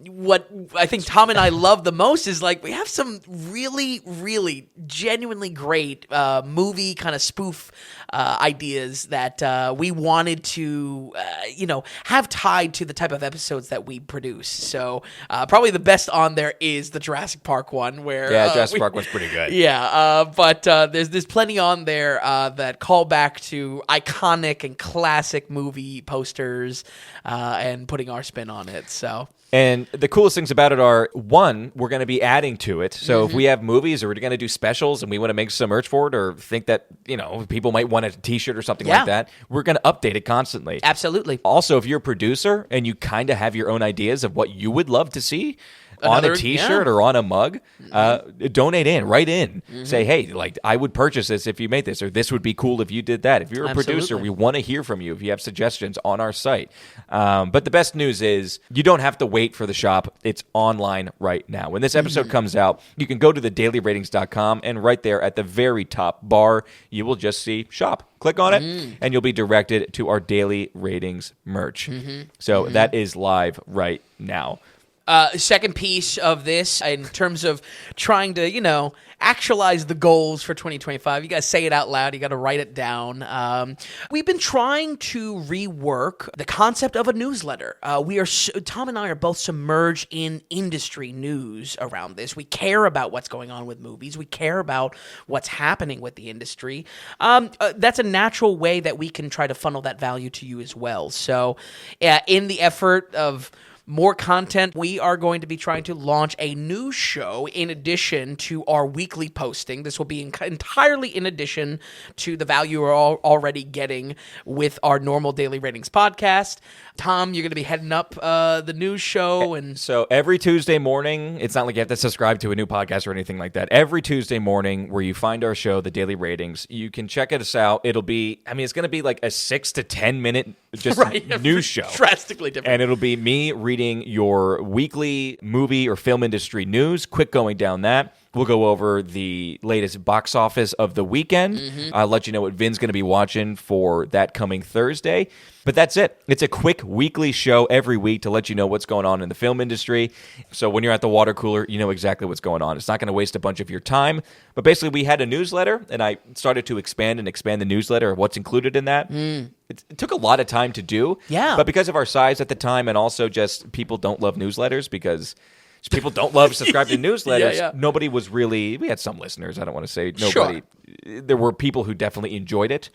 what I think Tom and I love the most is like we have some really, really genuinely great movie kind of spoof ideas that we wanted to, have tied to the type of episodes that we produce. So probably the best on there is the Jurassic Park one where... Yeah, Jurassic Park was pretty good. Yeah, but there's plenty on there that call back to iconic and classic movie posters and putting our spin on it. So... And the coolest things about it are, one, we're going to be adding to it. So if we have movies or we're going to do specials and we want to make some merch for it or think that, people might want a T-shirt or something like that, we're going to update it constantly. Absolutely. Also, if you're a producer and you kind of have your own ideas of what you would love to see on a T-shirt or on a mug, donate in, write in. Say, hey, like, I would purchase this if you made this, or this would be cool if you did that. If you're a producer, we want to hear from you if you have suggestions on our site. But the best news is you don't have to wait for the shop. It's online right now. When this episode comes out, you can go to thedailyratings.com, and right there at the very top bar, you will just see shop. Click on it, and you'll be directed to our Daily Ratings merch. So that is live right now. Second piece of this, in terms of trying to, actualize the goals for 2025, you got to say it out loud. You got to write it down. We've been trying to rework the concept of a newsletter. Tom and I are both submerged in industry news around this. We care about what's going on with movies. We care about what's happening with the industry. That's a natural way that we can try to funnel that value to you as well. So, in the effort of more content, we are going to be trying to launch a new show in addition to our weekly posting. This will be entirely in addition to the value we're already getting with our normal Daily Ratings podcast. Tom, you're going to be heading up the news show. And so every Tuesday morning, it's not like you have to subscribe to a new podcast or anything like that. Every Tuesday morning where you find our show, the Daily Ratings, you can check us out. It'll be, it's going to be like a 6 to 10 minute just news show. Drastically different. And it'll be me reading your weekly movie or film industry news, quick going down that. We'll go over the latest box office of the weekend. I'll let you know what Vin's going to be watching for that coming Thursday. But that's it. It's a quick weekly show every week to let you know what's going on in the film industry. So when you're at the water cooler, you know exactly what's going on. It's not going to waste a bunch of your time. But basically, we had a newsletter, and I started to expand the newsletter of what's included in that. It took a lot of time to do. Yeah. But because of our size at the time, and also just people don't love newsletters because... people don't love subscribing to newsletters. Nobody was really... We had some listeners. I don't want to say nobody. Sure. There were people who definitely enjoyed it,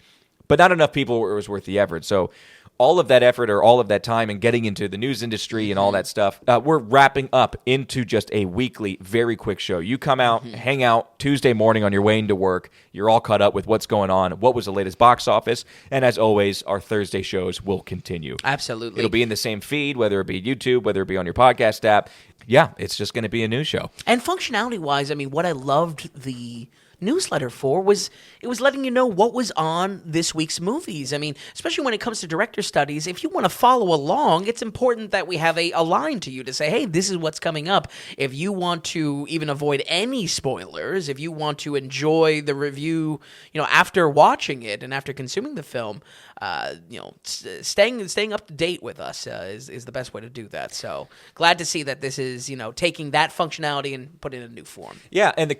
but not enough people where it was worth the effort. So all of that effort or all of that time and getting into the news industry and all that stuff, we're wrapping up into just a weekly, very quick show. You come out, hang out Tuesday morning on your way into work. You're all caught up with what's going on, what was the latest box office, and as always, our Thursday shows will continue. Absolutely. It'll be in the same feed, whether it be YouTube, whether it be on your podcast app. Yeah, it's just going to be a news show. And functionality-wise, what I loved the newsletter for was it was letting you know what was on this week's movies. Especially when it comes to director studies, if you want to follow along, it's important that we have a line to you to say, hey, this is what's coming up. If you want to even avoid any spoilers, if you want to enjoy the review, after watching it and after consuming the film, staying up to date with us is the best way to do that. So glad to see that this is, taking that functionality and put it in a new form. Yeah, and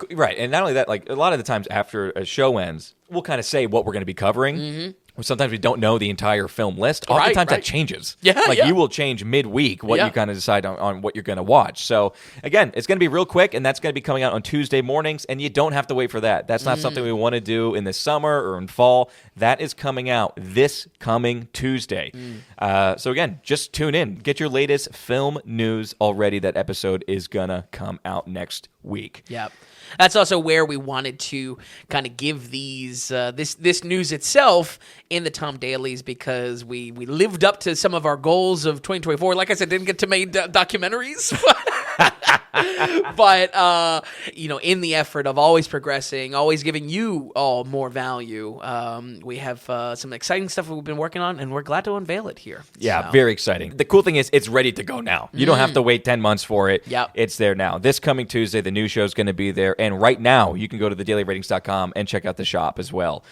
not only that, like a lot of the times after a show ends, we'll kind of say what we're going to be covering. sometimes we don't know the entire film list. Oftentimes that changes. You will change midweek what you kind of decide on what you're going to watch. So again, it's going to be real quick, and that's going to be coming out on Tuesday mornings, and you don't have to wait for that. That's not something we want to do in the summer or in fall. That is coming out this coming Tuesday. So again, just tune in. Get your latest film news already. That episode is going to come out next week. Yep. That's also where we wanted to kind of give these this news itself in the Tom Dailies, because we lived up to some of our goals of 2024. Like I said, didn't get to make documentaries. But, in the effort of always progressing, always giving you all more value, we have some exciting stuff we've been working on, and we're glad to unveil it here. Yeah, very exciting. The cool thing is it's ready to go now. You don't have to wait 10 months for it. Yep. It's there now. This coming Tuesday, the new show is going to be there. And right now, you can go to thedailyratings.com and check out the shop as well.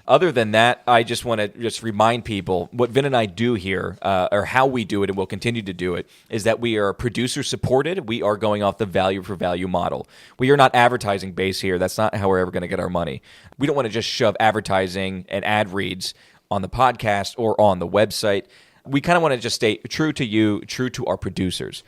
Other than that, I just want to remind people what Vin and I do here, or how we do it, and we'll continue to do it, is that we are producer supported. We are going off the value for value model. We are not advertising based here. That's not how we're ever going to get our money. We don't want to just shove advertising and ad reads on the podcast or on the website. We kind of want to just stay true to you, true to our producers.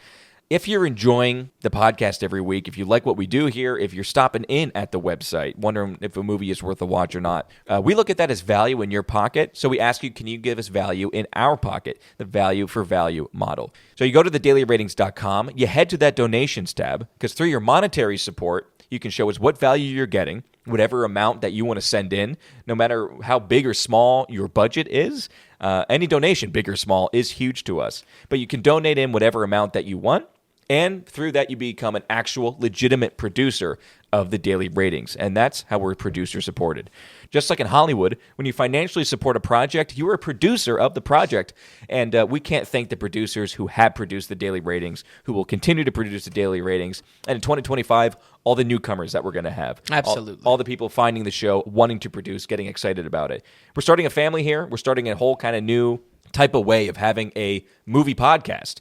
If you're enjoying the podcast every week, if you like what we do here, if you're stopping in at the website, wondering if a movie is worth a watch or not, we look at that as value in your pocket. So we ask you, can you give us value in our pocket? The value for value model. So you go to thedailyratings.com, you head to that donations tab, because through your monetary support, you can show us what value you're getting, whatever amount that you want to send in, no matter how big or small your budget is. Any donation, big or small, is huge to us. But you can donate in whatever amount that you want. And through that, you become an actual legitimate producer of the Daily Ratings. And that's how we're producer supported. Just like in Hollywood, when you financially support a project, you are a producer of the project. And we can't thank the producers who have produced the Daily Ratings, who will continue to produce the Daily Ratings. And in 2025, all the newcomers that we're going to have. Absolutely. All the people finding the show, wanting to produce, getting excited about it. We're starting a family here. We're starting a whole kind of new type of way of having a movie podcast.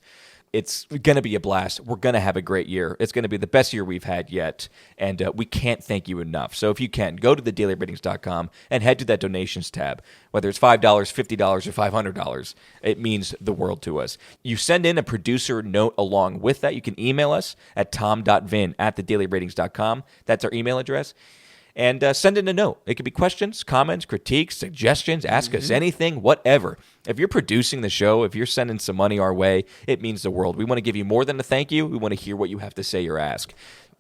It's going to be a blast. We're going to have a great year. It's going to be the best year we've had yet, and we can't thank you enough. So if you can, go to thedailyratings.com and head to that donations tab. Whether it's $5, $50, or $500, it means the world to us. You send in a producer note along with that. You can email us at tom.vin@thedailyratings.com. That's our email address. And send in a note. It could be questions, comments, critiques, suggestions, ask us anything, whatever. If you're producing the show, if you're sending some money our way, it means the world. We want to give you more than a thank you. We want to hear what you have to say or ask.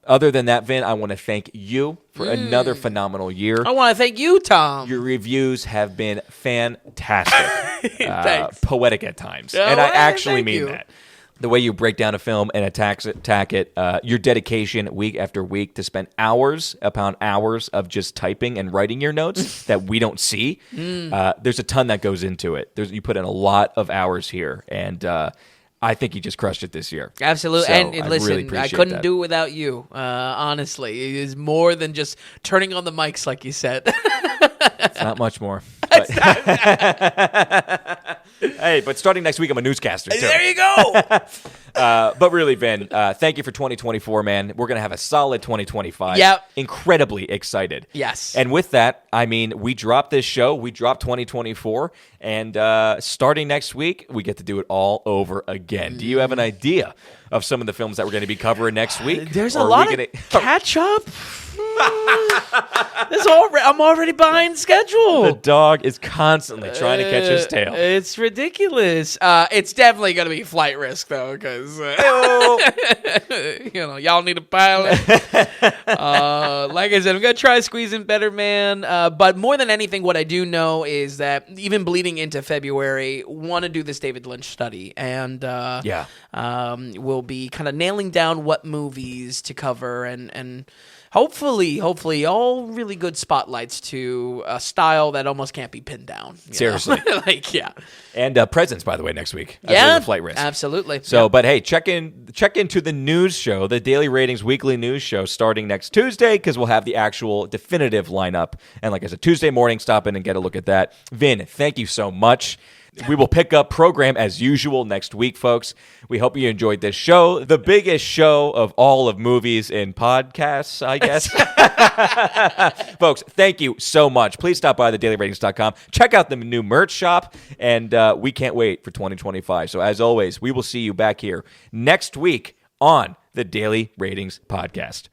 Other than that, Vin, I want to thank you for another phenomenal year. I want to thank you, Tom. Your reviews have been fantastic. Thanks. Poetic at times. Oh, and I actually thank mean you. that. The way you break down a film and attack it, your dedication week after week to spend hours upon hours of just typing and writing your notes that we don't see. There's a ton that goes into it. You put in a lot of hours here, and I think you just crushed it this year. Absolutely. So and I listen, really I appreciate couldn't that. do it without you, honestly. It is more than just turning on the mics, like you said. It's not much more. But hey, but starting next week, I'm a newscaster, too. There you go. But really, Vin, thank you for 2024, man. We're going to have a solid 2025. Yep. Incredibly excited. Yes. And with that, I mean, we dropped this show. We dropped 2024. And starting next week, we get to do it all over again. Do you have an idea of some of the films that we're going to be covering next week? There's a Or are lot we of gonna- catch up. I'm already behind schedule. The dog is constantly trying to catch his tail. It's ridiculous. It's definitely going to be flight risk, though, because y'all need a pilot. Like I said, I'm going to try to squeeze in Better Man. But more than anything, what I do know is that even bleeding into February, want to do this David Lynch study, and we'll be kind of nailing down what movies to cover, and hopefully, all really good spotlights to a style that almost can't be pinned down. Seriously. And And Presents, by the way, next week. The Flight Risk. Absolutely. So, but hey, check into the news show, the Daily Ratings weekly news show, starting next Tuesday, because we'll have the actual definitive lineup. And like I said, Tuesday morning, stop in and get a look at that. Vin, thank you so much. We will pick up program as usual next week, folks. We hope you enjoyed this show, the biggest show of all of movies and podcasts, I guess. Folks, thank you so much. Please stop by thedailyratings.com. Check out the new merch shop, and we can't wait for 2025. So as always, we will see you back here next week on the Daily Ratings Podcast.